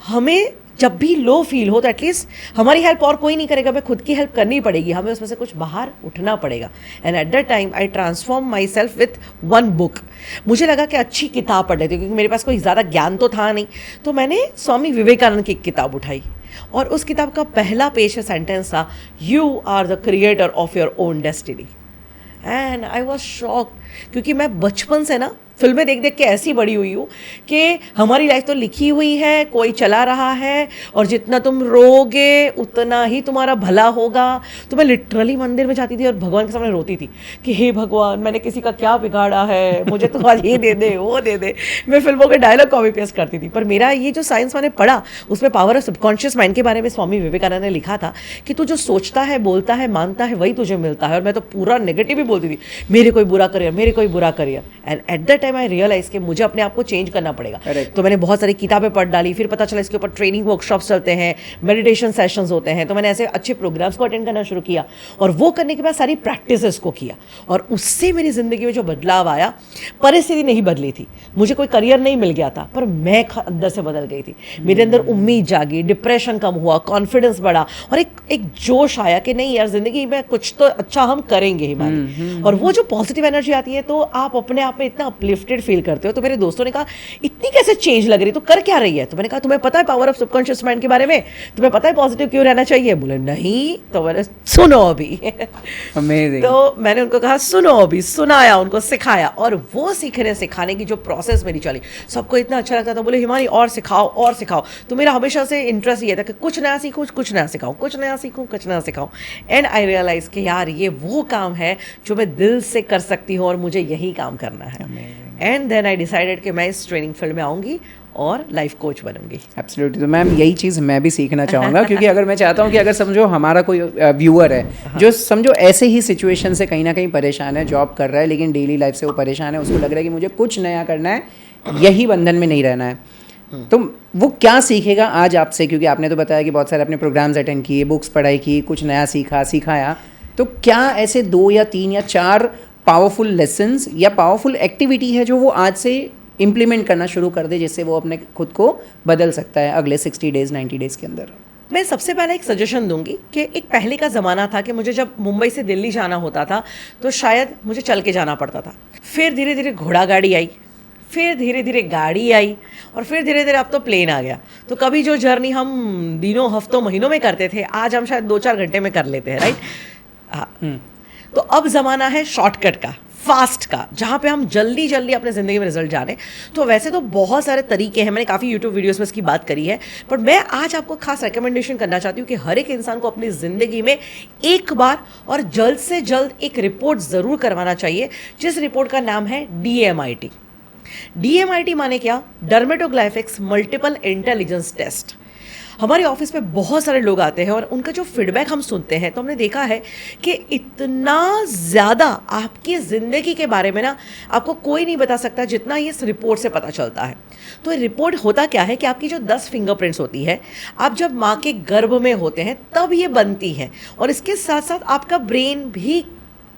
हमें जब भी लो फील हो तो एटलीस्ट हमारी हेल्प और कोई नहीं करेगा, हमें खुद की हेल्प करनी पड़ेगी, हमें उसमें से कुछ बाहर उठना पड़ेगा। And at that time I transform my self with one book. मुझे लगा कि अच्छी किताब पढ़ लेती हूँ, क्योंकि मेरे पास कोई ज़्यादा ज्ञान तो था नहीं। तो मैंने स्वामी विवेकानंद की एक किताब उठाई, और उस किताब का पहला पेज का सेंटेंस था, you are the creator of your own destiny. And I was shock, क्योंकि मैं बचपन से ना फिल्में देख देख के ऐसी बड़ी हुई हूँ कि हमारी लाइफ तो लिखी हुई है, कोई चला रहा है, और जितना तुम रोगे उतना ही तुम्हारा भला होगा। तो मैं लिटरली मंदिर में जाती थी और भगवान के सामने रोती थी कि हे भगवान, मैंने किसी का क्या बिगाड़ा है, मुझे तो आज ये दे दे वो दे दे। मैं फिल्मों के डायलॉग कॉपी पेस्ट करती थी। पर मेरा ये जो साइंस मैंने पढ़ा, उसमें पावर ऑफ सबकॉन्शियस माइंड के बारे में स्वामी विवेकानंद ने लिखा था कि तू जो सोचता है, बोलता है, मानता है, वही तुझे मिलता है। और मैं तो पूरा नेगेटिव ही बोलती थी, मेरे कोई बुरा करियर, मेरे कोई बुरा career. And at the time I realise कि मुझे अपने आप को चेंज करना पड़ेगा। तो मैंने बहुत सारी किताबें पढ़ डाली, फिर पता चला इसके ऊपर ट्रेनिंग वर्कशॉप्स चलते हैं, मेडिटेशन सेशंस होते हैं। तो मैंने ऐसे अच्छे प्रोग्राम्स को अटेंड करना शुरू किया, और वो करने के बाद सारी प्रैक्टिसेस को किया, और उससे मेरी ज़िंदगी में जो बदलाव आया, परिस्थिति नहीं बदली थी, मुझे कोई करियर नहीं मिल गया था, पर मैं अंदर से बदल गई थी। मेरे अंदर उम्मीद जागी, डिप्रेशन कम हुआ, कॉन्फिडेंस बढ़ा, और एक जोश आया कि नहीं यार, ज़िंदगी में कुछ तो अच्छा हम करेंगे ही हमारी। और वो जो पॉजिटिव एनर्जी आती है तो आप अपने आप में इतना अपलिफ्टेड फील करते हो। तो मेरे दोस्तों ने कहा, इतनी कैसे चेंज लग रही, तो कर क्या रही है? तो मैंने कहा, तुम्हें पता है पावर ऑफ सबकॉन्शियस माइंड के बारे में, तुम्हें पता है पॉजिटिव क्यों रहना चाहिए? बोले नहीं। तो मैंने सुनो अभी। Amazing. तो मैंने उनको कहा सुनो अभी, सुनाया, उनको सिखाया, और वो सीखने सिखाने की जो प्रोसेस मेरी चली, सबको इतना अच्छा लगता था। बोले हिमानी और सिखाओ और सिखाओ। तो मेरा हमेशा से इंटरेस्ट ये था कि कुछ नया सीखूं, कुछ नया सिखाऊं, कुछ नया सीखूं, कुछ नया सिखाऊं। एंड आई रियलाइज कि यार ये वो काम है जो मैं दिल से कर सकती हूँ, और मुझे यही काम करना है। एंड देन आई डिसाइडेड कि मैं इस ट्रेनिंग फील्ड में आऊँगी और लाइफ कोच बनूंगी। एब्सोल्युटली। तो मैम यही चीज़ मैं भी सीखना चाहूँगा, क्योंकि अगर मैं चाहता हूँ कि अगर समझो हमारा कोई व्यूअर है जो समझो ऐसे ही सिचुएशन से कहीं ना कहीं परेशान है, जॉब कर रहा है लेकिन डेली लाइफ से वो परेशान है, उसको लग रहा है कि मुझे कुछ नया करना है, यही बंधन में नहीं रहना है, तो वो क्या सीखेगा आज आपसे, क्योंकि आपने तो बताया कि बहुत सारे अपने प्रोग्राम्स अटेंड किए, बुक्स पढ़ाई की, कुछ नया सीखा सिखाया, तो क्या ऐसे 2 या 3 या 4 पावरफुल लेसन्स या पावरफुल एक्टिविटी है जो वो आज से इम्प्लीमेंट करना शुरू कर दे, जिससे वो अपने खुद को बदल सकता है अगले 60 डेज 90 डेज के अंदर? मैं सबसे पहले एक सजेशन दूंगी कि एक पहले का ज़माना था कि मुझे जब मुंबई से दिल्ली जाना होता था तो शायद मुझे चल के जाना पड़ता था, फिर धीरे धीरे घोड़ा गाड़ी आई, फिर धीरे धीरे गाड़ी आई, और फिर धीरे धीरे अब तो प्लेन आ गया। तो कभी जो जर्नी हम दिनों हफ्तों महीनों में करते थे, आज हम शायद 2-4 घंटे में कर लेते हैं, राइट? हाँ। तो अब ज़माना है शॉर्टकट का, फास्ट का, जहाँ पे हम जल्दी जल्दी अपने ज़िंदगी में रिजल्ट जाने। तो वैसे तो बहुत सारे तरीके हैं, मैंने काफ़ी यूट्यूब वीडियोस में इसकी बात करी है, पर मैं आज आपको खास रिकमेंडेशन करना चाहती हूँ कि हर एक इंसान को अपनी ज़िंदगी में एक बार और जल्द से जल्द एक रिपोर्ट ज़रूर करवाना चाहिए, जिस रिपोर्ट का नाम है DMIT। DMIT माने क्या? डर्मेटोग्लाइफिक्स मल्टीपल इंटेलिजेंस टेस्ट। हमारे ऑफिस में बहुत सारे लोग आते हैं और उनका जो फीडबैक हम सुनते हैं तो हमने देखा है कि इतना ज़्यादा आपकी ज़िंदगी के बारे में ना आपको कोई नहीं बता सकता जितना ये इस रिपोर्ट से पता चलता है। तो ये रिपोर्ट होता क्या है कि आपकी जो 10 फिंगरप्रिंट्स होती है, आप जब माँ के गर्भ में होते हैं तब ये बनती है, और इसके साथ साथ आपका ब्रेन भी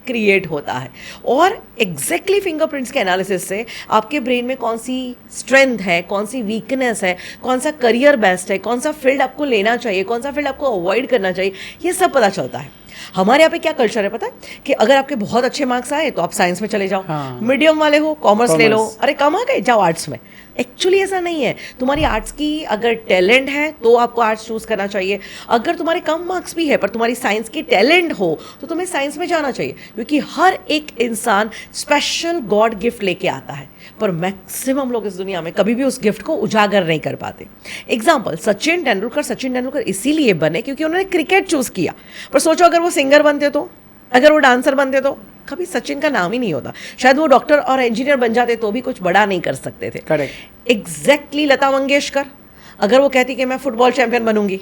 क्रिएट होता है, और एग्जैक्टली फिंगरप्रिंट्स के एनालिसिस से आपके ब्रेन में कौन सी स्ट्रेंथ है, कौन सी वीकनेस है, कौन सा करियर बेस्ट है, कौन सा फील्ड आपको लेना चाहिए, कौन सा फील्ड आपको अवॉइड करना चाहिए, ये सब पता चलता है। हमारे यहाँ पे क्या कल्चर है पता है कि अगर आपके बहुत अच्छे मार्क्स आए तो आप साइंस में चले जाओ, मीडियम वाले हो कॉमर्स ले लो, अरे कम आ गए जाओ आर्ट्स में। एक्चुअली ऐसा नहीं है। तुम्हारी आर्ट्स की अगर टैलेंट है तो आपको आर्ट्स चूज करना चाहिए, अगर तुम्हारे कम मार्क्स भी है पर तुम्हारी साइंस की टैलेंट हो तो तुम्हें साइंस में जाना चाहिए, क्योंकि हर एक इंसान स्पेशल गॉड गिफ्ट लेके आता है, पर मैक्सिमम लोग इस दुनिया में कभी भी उस गिफ्ट को उजागर नहीं कर पाते। एग्जाम्पल, सचिन तेंदुलकर इसीलिए बने क्योंकि उन्होंने क्रिकेट चूज किया, पर सोचो अगर वो सिंगर बनते तो, अगर वो डांसर बनते तो कभी सचिन का नाम ही नहीं होता, शायद वो डॉक्टर और इंजीनियर बन जाते तो भी कुछ बड़ा नहीं कर सकते थे। करेक्ट। एग्जैक्टली लता मंगेशकर अगर वो कहती कि मैं फुटबॉल चैंपियन बनूंगी,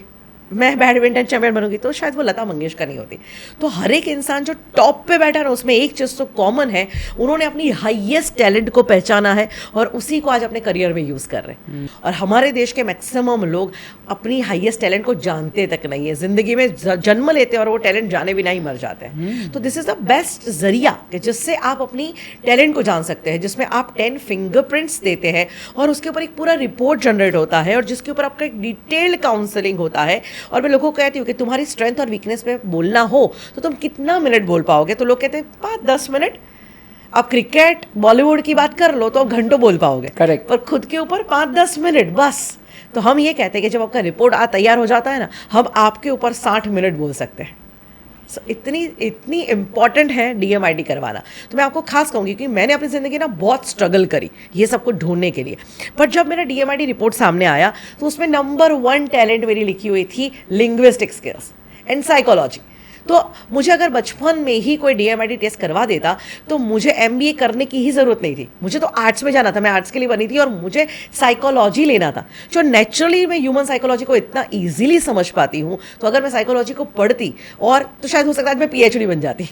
मैं बैडमिंटन चैंपियन बनूंगी, तो शायद वो लता मंगेशकर नहीं होती। तो हर एक इंसान जो टॉप पे बैठा है उसमें एक चीज़ तो कॉमन है, उन्होंने अपनी हाईएस्ट टैलेंट को पहचाना है और उसी को आज अपने करियर में यूज़ कर रहे हैं। और हमारे देश के मैक्सिमम लोग अपनी हाईएस्ट टैलेंट को जानते तक नहीं है, ज़िंदगी में जन्म लेते हैं और वो टैलेंट जाने बिना ही मर जाते हैं। तो दिस इज़ द बेस्ट जरिया कि जिससे आप अपनी टैलेंट को जान सकते हैं, जिसमें आप 10 फिंगरप्रिंट्स देते हैं और उसके ऊपर एक पूरा रिपोर्ट जनरेट होता है और जिसके ऊपर आपका एक डिटेल्ड काउंसलिंग होता है। और मैं लोगों को कहती हूँ कि तुम्हारी स्ट्रेंथ और वीकनेस पे बोलना हो तो तुम कितना मिनट बोल पाओगे, तो लोग कहते हैं 5-10 मिनट। आप क्रिकेट बॉलीवुड की बात कर लो तो आप घंटों बोल पाओगे, करेक्ट, पर खुद के ऊपर 5-10 मिनट बस। तो हम ये कहते हैं कि जब आपका रिपोर्ट तैयार हो जाता है ना, हम आपके ऊपर 60 मिनट बोल सकते हैं। इतनी इम्पॉर्टेंट है DMIT करवाना। तो मैं आपको खास कहूँगी कि मैंने अपनी ज़िंदगी ना बहुत स्ट्रगल करी ये सब कुछ ढूंढने के लिए, पर जब मेरा DMIT रिपोर्ट सामने आया तो उसमें नंबर 1 टैलेंट मेरी लिखी हुई थी लिंग्विस्टिक स्किल्स एंड साइकोलॉजी। तो मुझे अगर बचपन में ही कोई DMIT टेस्ट करवा देता तो मुझे MBA करने की ही ज़रूरत नहीं थी, मुझे तो आर्ट्स में जाना था, मैं आर्ट्स के लिए बनी थी और मुझे साइकोलॉजी लेना था। जो नेचुरली मैं ह्यूमन साइकोलॉजी को इतना ईजिली समझ पाती हूँ, तो अगर मैं साइकोलॉजी को पढ़ती और तो शायद हो सकता है मैं PhD बन जाती,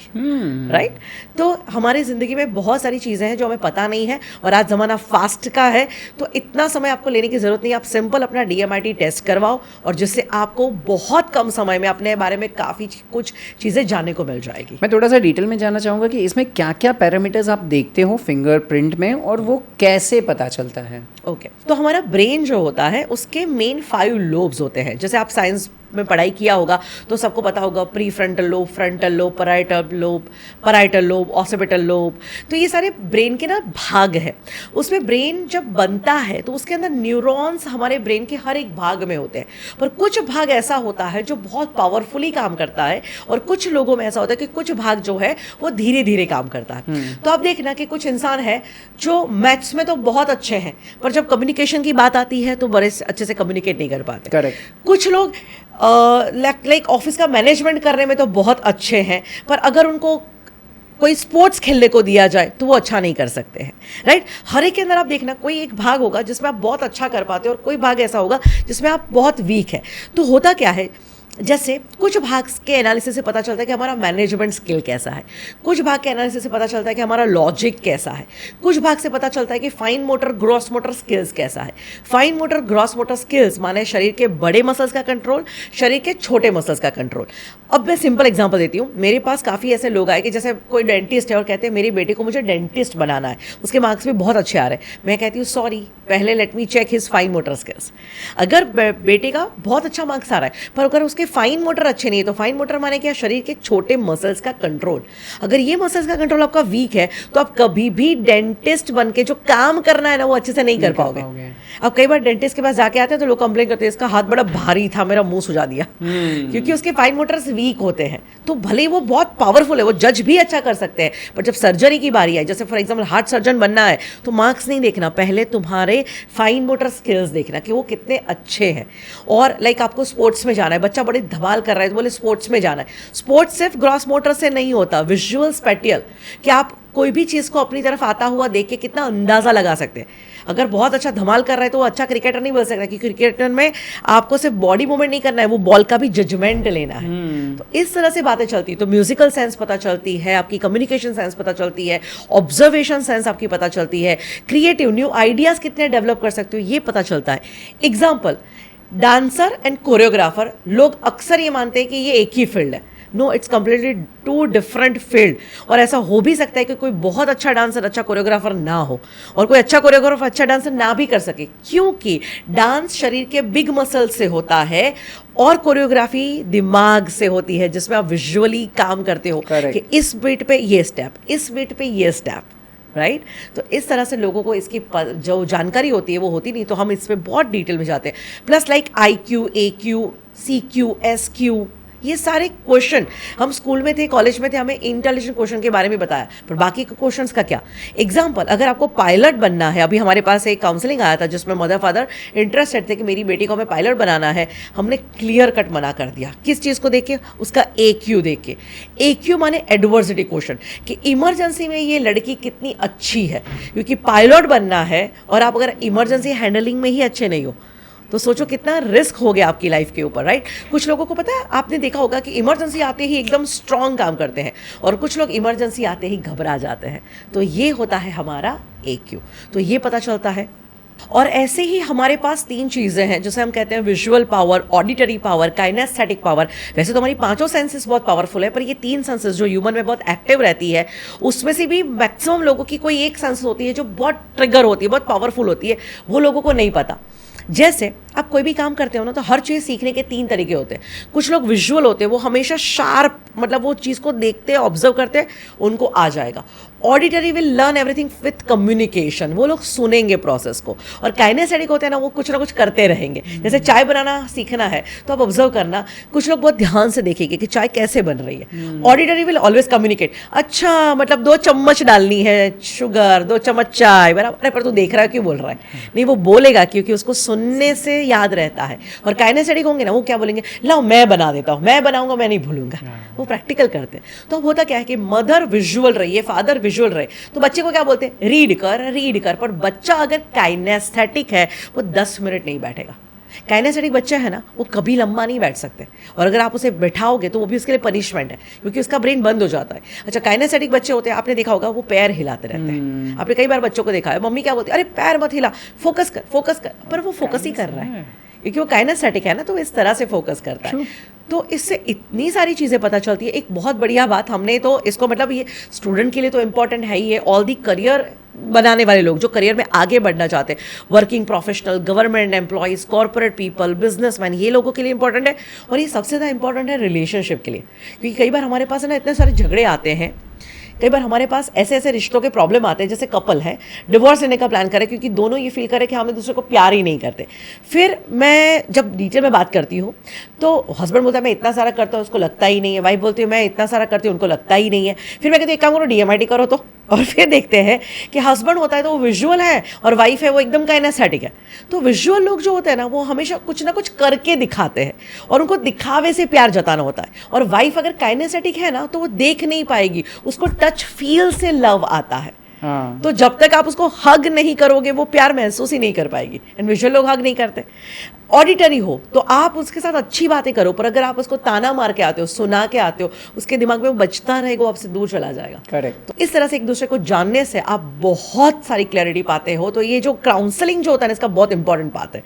राइट। तो हमारी ज़िंदगी में बहुत सारी चीज़ें हैं जो हमें पता नहीं है, और आज ज़माना फास्ट का है, तो इतना समय आपको लेने की ज़रूरत नहीं है। आप सिंपल अपना DMIT टेस्ट करवाओ और जिससे आपको बहुत कम समय में अपने बारे में काफ़ी कुछ चीज़ें जानने को मिल जाएगी। मैं थोड़ा सा डिटेल में जानना चाहूँगा कि इसमें क्या क्या पैरामीटर्स आप देखते हो फिंगरप्रिंट में और वो कैसे पता चलता है? ओके, तो हमारा ब्रेन जो होता है उसके मेन 5 लोब्स होते हैं। जैसे आप साइंस में पढ़ाई किया होगा तो सबको पता होगा pre frontal lobe, frontal lobe, parietal lobe, occipital lobe. तो ये सारे ब्रेन के ना भाग है। उसमें ब्रेन जब बनता है तो उसके अंदर न्यूरॉन्स हमारे ब्रेन के हर एक भाग में होते हैं, पर कुछ भाग ऐसा होता है जो बहुत पावरफुली काम करता है और कुछ लोगों में ऐसा होता है कि कुछ भाग जो है वो धीरे धीरे काम करता है। तो आप देखना कि कुछ इंसान है जो मैथ्स में तो बहुत अच्छे हैं पर जब कम्युनिकेशन की बात आती है तो बड़े अच्छे से कम्युनिकेट नहीं कर पाते। करेक्ट। कुछ लोग लाइक ऑफिस का मैनेजमेंट करने में तो बहुत अच्छे हैं, पर अगर उनको कोई स्पोर्ट्स खेलने को दिया जाए तो वो अच्छा नहीं कर सकते हैं, राइट। हर एक के अंदर आप देखना कोई एक भाग होगा जिसमें आप बहुत अच्छा कर पाते हो और कोई भाग ऐसा होगा जिसमें आप बहुत वीक है। तो होता क्या है, जैसे कुछ भाग के एनालिसिस से पता चलता है कि हमारा मैनेजमेंट स्किल कैसा है, कुछ भाग के एनालिसिस से पता चलता है कि हमारा लॉजिक कैसा है, कुछ भाग से पता चलता है कि fine motor gross motor skills कैसा है। Fine motor gross motor skills माने शरीर के बड़े मसल्स का कंट्रोल, शरीर के छोटे मसल्स का कंट्रोल। अब मैं सिंपल एग्जांपल देती हूँ। मेरे पास काफ़ी ऐसे लोग आए कि जैसे कोई डेंटिस्ट है और कहते हैं मेरी बेटी को मुझे डेंटिस्ट बनाना है, उसके मार्क्स भी बहुत अच्छे आ रहे हैं। मैं कहती हूँ सॉरी, पहले let me check his fine motor skills. अगर बेटे का बहुत अच्छा मार्क्स आ रहा है पर अगर उसके फाइन मोटर अच्छे नहीं है, तो फाइन मोटर माने क्या, शरीर के छोटे मसल्स का कंट्रोल। अगर ये मसल्स का कंट्रोल आपका वीक है तो आप कभी भी डेंटिस्ट बन के जो काम करना है ना वो अच्छे से नहीं कर पाओगे। अब कई बार डेंटिस्ट के पास जाके आते हैं तो लोग कंप्लेन करते हैं इसका हाथ बड़ा भारी था, मेरा मुंह सुजा दिया, क्योंकि उसके फाइन मोटर्स वीक होते हैं। तो भले ही वो बहुत पावरफुल है, वो जज भी अच्छा कर सकते हैं, पर जब सर्जरी की बारी है, जैसे फॉर एग्जाम्पल हार्ट सर्जन बनना है, तो मार्क्स नहीं देखना, पहले तुम्हारे फाइन मोटर स्किल्स देखना कि वो कितने अच्छे हैं। और लाइक आपको स्पोर्ट्स में जाना है, बच्चा बड़े धमाल कर रहा है तो बोले स्पोर्ट्स में जाना है। स्पोर्ट्स सिर्फ ग्रॉस मोटर से नहीं होता, विजुअल स्पेटियल, कि आप कोई भी चीज़ को अपनी तरफ आता हुआ देख के कितना अंदाज़ा लगा सकते हैं। अगर बहुत अच्छा धमाल कर रहा है तो वो अच्छा क्रिकेटर नहीं बन सकता, क्योंकि क्रिकेटर में आपको सिर्फ बॉडी मूवमेंट नहीं करना है, वो बॉल का भी जजमेंट लेना है। तो इस तरह से बातें चलती है। तो म्यूजिकल सेंस पता चलती है, आपकी कम्युनिकेशन सेंस पता चलती है, ऑब्जर्वेशन सेंस आपकी पता चलती है, क्रिएटिव न्यू आइडियाज़ कितने डेवलप कर सकते हो ये पता चलता है। एग्जाम्पल, डांसर एंड कोरियोग्राफर, लोग अक्सर ये मानते हैं कि ये एक ही फील्ड है। No, it's completely two different field. और ऐसा हो भी सकता है कि कोई बहुत अच्छा डांसर अच्छा कोरियोग्राफर ना हो, और कोई अच्छा कोरियोग्राफर अच्छा डांसर ना भी कर सके, क्योंकि डांस शरीर के बिग मसल से होता है और कोरियोग्राफी दिमाग से होती है, जिसमें आप विजुअली काम करते हो कि इस बीट पे ये स्टेप, इस बीट पे ये स्टेप, राइट। तो इस तरह से लोगों को इसकी जो जानकारी होती है वो होती नहीं, तो हम इस पर बहुत डिटेल में जाते हैं। Plus like IQ, AQ, CQ, SQ, ये सारे क्वेश्चन हम स्कूल में थे, कॉलेज में थे, हमें इंटेलिजेंट क्वेश्चन के बारे में बताया, पर बाकी के क्वेश्चंस का क्या। एग्जाम्पल, अगर आपको पायलट बनना है, अभी हमारे पास एक काउंसलिंग आया था जिसमें मदर फादर इंटरेस्टेड थे कि मेरी बेटी को हमें पायलट बनाना है। हमने क्लियर कट मना कर दिया। किस चीज़ को देख के? उसका AQ देख के। AQ माने एडवर्सिटी क्वेश्चन, कि इमरजेंसी में ये लड़की कितनी अच्छी है, क्योंकि पायलट बनना है और आप अगर इमरजेंसी हैंडलिंग में ही अच्छे नहीं हो तो सोचो कितना रिस्क हो गया आपकी लाइफ के ऊपर, राइट। कुछ लोगों को पता है, आपने देखा होगा कि इमरजेंसी आते ही एकदम स्ट्रांग काम करते हैं, और कुछ लोग इमरजेंसी आते ही घबरा जाते हैं। तो ये होता है हमारा AQ, तो ये पता चलता है। और ऐसे ही हमारे पास 3 चीज़ें हैं जिसे हम कहते हैं visual power, auditory power, kinaesthetic power. वैसे तो हमारी 5 सेंसेस बहुत पावरफुल है, पर ये 3 सेंसेस जो ह्यूमन में बहुत एक्टिव रहती है, उसमें से भी मैक्सिमम लोगों की कोई एक सेंस होती है जो बहुत ट्रिगर होती है, बहुत पावरफुल होती है, वो लोगों को नहीं पता। जैसे आप कोई भी काम करते हो ना, तो हर चीज़ सीखने के 3 तरीके होते हैं। कुछ लोग विजुअल होते हैं, वो हमेशा शार्प, मतलब वो चीज़ को देखते हैं, ऑब्जर्व करते हैं, उनको आ जाएगा। Auditory will learn everything with communication, वो लोग सुनेंगे प्रोसेस को। और काइनेस्थेटिक होते हैं ना, वो कुछ ना कुछ करते रहेंगे। जैसे चाय बनाना सीखना है तो आप ऑब्जर्व करना, कुछ लोग बहुत ध्यान से देखेंगे कि चाय कैसे बन रही है। ऑडिटरी विल ऑलवेज कम्युनिकेट, अच्छा मतलब 2 चम्मच डालनी है शुगर, 2 चम्मच चाय, बराबर। अरे पर तू देख रहा है क्यों बोल रहा है? नहीं, वो बोलेगा क्योंकि उसको सुनने से याद रहता है। और काइनेस्थेटिक होंगे ना, वो क्या बोलेंगे, लाओ मैं बना देता हूँ, मैं बनाऊंगा, मैं नहीं भूलूंगा। वो प्रैक्टिकल करते हैं। तो अब होता क्या है कि मदर विजुअल रही है, फादर विजुअल रहे, तो बच्चे को क्या बोलते हैं, रीड कर। पर बच्चा अगर काइनेस्थेटिक है वो 10 मिनट नहीं बैठेगा। काइनेस्थेटिक बच्चा है ना, वो कभी लंबा नहीं बैठ सकते, और अगर आप उसे बैठाओगे तो वो भी उसके लिए पनिशमेंट है, क्योंकि उसका ब्रेन बंद हो जाता है। अच्छा, काइनेस्थेटिक बच्चे होते हैं, आपने देखा होगा, वो पैर हिलाते रहते हैं। आपने कई बार बच्चों को देखा है, मम्मी क्या बोलती है, अरे पैर मत हिला, फोकस कर, पर वो फोकस ही कर रहा है क्योंकि वो काइनेस्थेटिक है ना, तो इस तरह से फोकस करता है। तो इससे इतनी सारी चीज़ें पता चलती है। एक बहुत बढ़िया बात, हमने तो इसको, मतलब ये स्टूडेंट के लिए तो इम्पॉर्टेंट है ही है, ऑल दी करियर बनाने वाले लोग जो करियर में आगे बढ़ना चाहते हैं, working professional, government employees, corporate people, businessman, ये लोगों के लिए इंपॉर्टेंट है। और ये सबसे ज़्यादा इंपॉर्टेंट है रिलेशनशिप के लिए, क्योंकि कई बार हमारे पास है ना इतने सारे झगड़े आते हैं, कई बार हमारे पास ऐसे ऐसे रिश्तों के प्रॉब्लम आते हैं, जैसे कपल है, डिवोर्स लेने का प्लान करे क्योंकि दोनों ये फील करें कि हम एक दूसरे को प्यार ही नहीं करते। फिर मैं जब डिटेल में बात करती हूँ तो हस्बैंड बोलता है मैं इतना सारा करता हूँ, उसको लगता ही नहीं है। वाइफ बोलती है मैं इतना सारा करती हूँ, उनको लगता ही नहीं है। फिर मैं कहती हूँ एक काम करो, DMIT करो तो। और फिर देखते हैं कि हस्बैंड होता है तो वो विजुअल है, और वाइफ है वो एकदम काइनेस्थेटिक है। तो विजुअल लोग जो होते हैं ना, वो हमेशा कुछ ना कुछ करके दिखाते हैं, और उनको दिखावे से प्यार जताना होता है। और वाइफ अगर काइनेस्थेटिक है ना, तो वो देख नहीं पाएगी, उसको टच फील से लव आता है। तो जब तक आप उसको हग नहीं करोगे वो प्यार महसूस ही नहीं कर पाएगी। एंड विजुअल लोग हग नहीं करते। ऑडिटरी हो तो आप उसके साथ अच्छी बातें करो, पर अगर आप उसको ताना मार के आते हो, सुना के आते हो, उसके दिमाग में वो बचता रहेगा, वो आपसे दूर चला जाएगा। करेक्ट। तो इस तरह से एक दूसरे को जानने से आप बहुत सारी क्लैरिटी पाते हो। तो ये जो काउंसलिंग जो होता है ना, इसका बहुत इंपॉर्टेंट बात है,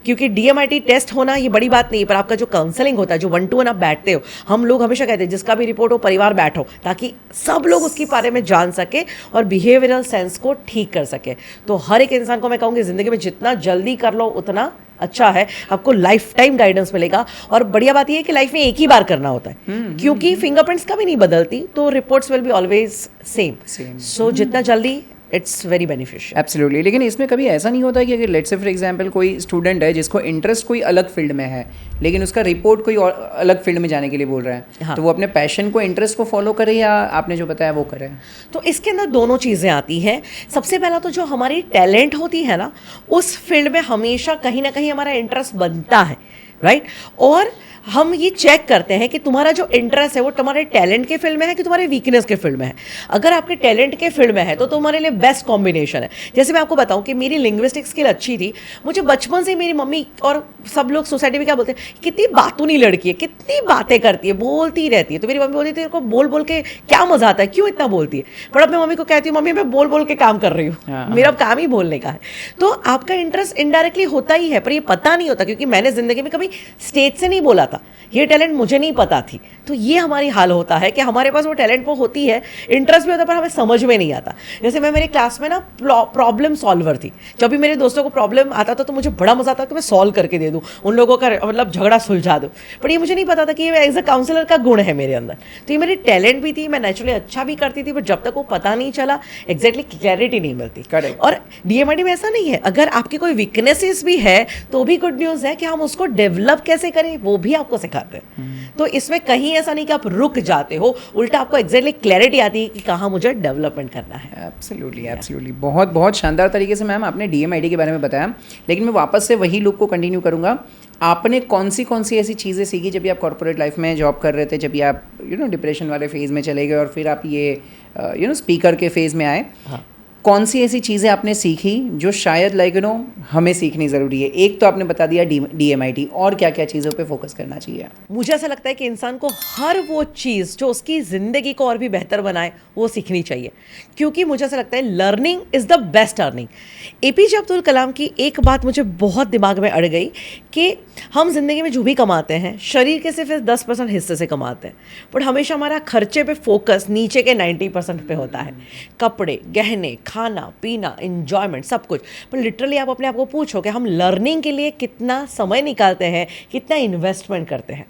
क्योंकि DMIT टेस्ट होना ये बड़ी बात नहीं है, पर आपका जो काउंसलिंग होता है, जो 1-to-1 आप बैठते हो, हम लोग हमेशा कहते हैं जिसका भी रिपोर्ट हो परिवार बैठो, ताकि सब लोग उसके बारे में जान सके और बिहेवियरल सेंस को ठीक कर सके। तो हर एक इंसान को मैं कहूँगी ज़िंदगी में जितना जल्दी कर लो उतना अच्छा है, आपको लाइफ टाइम गाइडेंस मिलेगा। और बढ़िया बात यह है कि लाइफ में एक ही बार करना होता है, क्योंकि फिंगरप्रिंट्स कभी नहीं बदलती, तो reports will be always same. So जितना जल्दी, इट्स वेरी बेनिफिशियल। एब्सोल्युटली। लेकिन इसमें कभी ऐसा नहीं होता कि अगर लेट्स से फॉर एग्जांपल कोई स्टूडेंट है जिसको इंटरेस्ट कोई अलग फील्ड में है, लेकिन उसका रिपोर्ट कोई और अलग फील्ड में जाने के लिए बोल रहा है, हाँ। तो वो अपने पैशन को, इंटरेस्ट को फॉलो करे या आपने जो बताया वो करे? तो इसके अंदर दोनों चीज़ें आती हैं। सबसे पहला तो जो हमारी टैलेंट होती है ना, उस फील्ड में हमेशा कहीं ना कहीं हमारा इंटरेस्ट बनता है, राइट। और हम ये चेक करते हैं कि तुम्हारा जो इंटरेस्ट है वो तुम्हारे टैलेंट के फील्ड में है कि तुम्हारे वीकनेस के फील्ड में है। अगर आपके टैलेंट के फील्ड में है तो तुम्हारे लिए बेस्ट कॉम्बिनेशन है। जैसे मैं आपको बताऊं कि मेरी लिंग्विस्टिक स्किल अच्छी थी, मुझे बचपन से मेरी मम्मी और सब लोग सोसाइटी में क्या बोलते हैं, कितनी बातूनी लड़की है, कितनी बातें करती है, बोलती रहती है। तो मेरी मम्मी बोलती थी तेरे को बोल बोल के क्या मजा आता है, क्यों इतना बोलती है। पर अब मैं मम्मी को कहती हूँ मम्मी मैं बोल बोल के काम कर रही हूँ, मेरा काम ही बोलने का है। तो आपका इंटरेस्ट इनडायरेक्टली होता ही है, पर ये पता नहीं होता, क्योंकि मैंने जिंदगी में कभी स्टेज से नहीं बोला था, ये टैलेंट मुझे नहीं पता थी। तो ये हमारी हाल होता है कि हमारे पास वो टैलेंट वो होती है, इंटरेस्ट भी होता है, पर हमें समझ में नहीं आता। जैसे मैं मेरे क्लास में ना प्रॉब्लम सॉल्वर थी। जब भी मेरे दोस्तों को प्रॉब्लम आता था तो मुझे बड़ा मजा आता कि मैं सॉल्व करके दे दूं, उन लोगों का मतलब झगड़ा सुलझा दूं। पर ये मुझे नहीं पता था कि ये एज अ काउंसलर का गुण है मेरे अंदर। तो ये मेरी टैलेंट भी थी, मैं नेचुरली अच्छा भी करती थी, पर जब तक वो पता नहीं चला, एग्जैक्टली क्लैरिटी नहीं मिलती। Correct. और DMIT में ऐसा नहीं है, अगर आपकी कोई वीकनेसेस भी है तो भी गुड न्यूज़ है कि हम उसको डेवलप कैसे करें वो भी आपको सिखाते हैं। तो इसमें कहीं ऐसा नहीं कि आप रुक जाते हो, उल्टा आपको एग्जैक्टली क्लैरिटी आती है कि कहाँ मुझे डेवलपमेंट करना है। Absolutely, absolutely. बहुत बहुत शानदार तरीके से मैम आपने DMIT के बारे में बताया। लेकिन मैं वापस से वही लूप को कंटिन्यू करूँगा। आपने कौन सी ऐसी चीज़ें सीखी जब भी आप कॉर्पोरेट लाइफ में जॉब कर रहे थे, जब भी आप डिप्रेशन वाले फेज़ में चले गए और फिर आप ये स्पीकर के फेज़ में आए? हाँ। कौन सी ऐसी चीज़ें आपने सीखी जो शायद हमें सीखनी ज़रूरी है? एक तो आपने बता दिया DMIT, और क्या क्या चीज़ों पे फोकस करना चाहिए? मुझे ऐसा लगता है कि इंसान को हर वो चीज़ जो उसकी ज़िंदगी को और भी बेहतर बनाए वो सीखनी चाहिए, क्योंकि मुझे ऐसा लगता है learning is the best earning. APJ Abdul Kalam की एक बात मुझे बहुत दिमाग में अड़ गई कि हम जिंदगी में जो भी कमाते हैं शरीर के सिर्फ 10% हिस्से से कमाते हैं, बट हमेशा हमारा खर्चे पे फोकस नीचे के 90% पे होता है। कपड़े, गहने, खाना पीना, एंजॉयमेंट, सब कुछ। पर लिटरली आप अपने आप को पूछो कि हम लर्निंग के लिए कितना समय निकालते हैं, कितना इन्वेस्टमेंट करते हैं।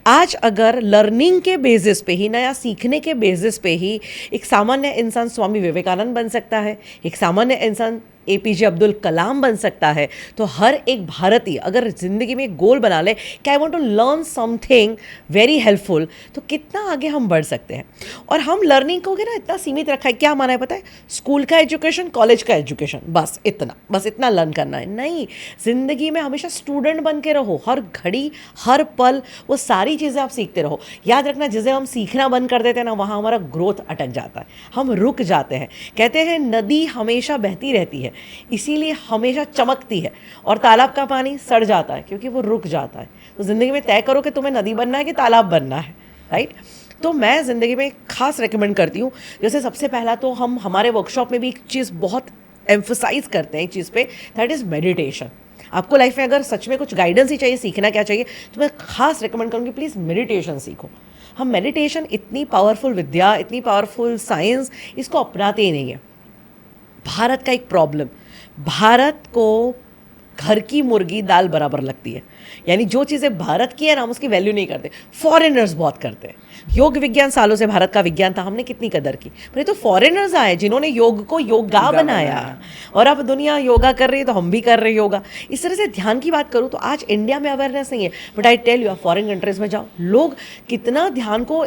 आज अगर लर्निंग के बेसिस पे ही, नया सीखने के बेसिस पे ही एक सामान्य इंसान स्वामी विवेकानंद बन सकता है, एक सामान्य इंसान APJ अब्दुल कलाम बन सकता है, तो हर एक भारतीय अगर ज़िंदगी में एक गोल बना ले कि I want to learn something very helpful, तो कितना आगे हम बढ़ सकते हैं। और हम लर्निंग को ना इतना सीमित रखा है, क्या माना है पता है, स्कूल का एजुकेशन, कॉलेज का एजुकेशन, बस इतना लर्न करना है। नहीं, ज़िंदगी में हमेशा स्टूडेंट बन के रहो, हर घड़ी हर पल वो सारी चीज़ें आप सीखते रहो। याद रखना, जिसे हम सीखना बंद कर देते हैं ना, वहाँ हमारा ग्रोथ अटक जाता है, हम रुक जाते हैं। कहते हैं नदी हमेशा बहती रहती है, इसीलिए हमेशा चमकती है, और तालाब का पानी सड़ जाता है क्योंकि वो रुक जाता है। तो ज़िंदगी में तय करो कि तुम्हें नदी बनना है कि तालाब बनना है, राइट। तो मैं ज़िंदगी में खास रेकमेंड करती हूँ, जैसे सबसे पहला तो हम हमारे वर्कशॉप में भी एक चीज़ बहुत एम्फसाइज करते हैं एक चीज़ पे, दैट इज़ मेडिटेशन। आपको लाइफ में अगर सच में कुछ गाइडेंस ही चाहिए, सीखना क्या चाहिए, तो मैं खास रिकमेंड करूँगी प्लीज़ मेडिटेशन सीखो। हम मेडिटेशन इतनी पावरफुल विद्या, इतनी पावरफुल साइंस, इसको अपनाते ही नहीं है। भारत का एक प्रॉब्लम, भारत को घर की मुर्गी दाल बराबर लगती है, यानी जो चीज़ें भारत की है ना हम उसकी वैल्यू नहीं करते, फॉरेनर्स बहुत करते हैं। योग विज्ञान सालों से भारत का विज्ञान था, हमने कितनी कदर की, पर ये तो फॉरेनर्स आए जिन्होंने योग को योगा बनाया, और अब दुनिया योगा कर रही है तो हम भी कर रहे हैं योगा। इस तरह से ध्यान की बात करूँ तो आज इंडिया में अवेयरनेस नहीं है, बट आई टेल यू, आप फॉरेन कंट्रीज में जाओ, लोग कितना ध्यान को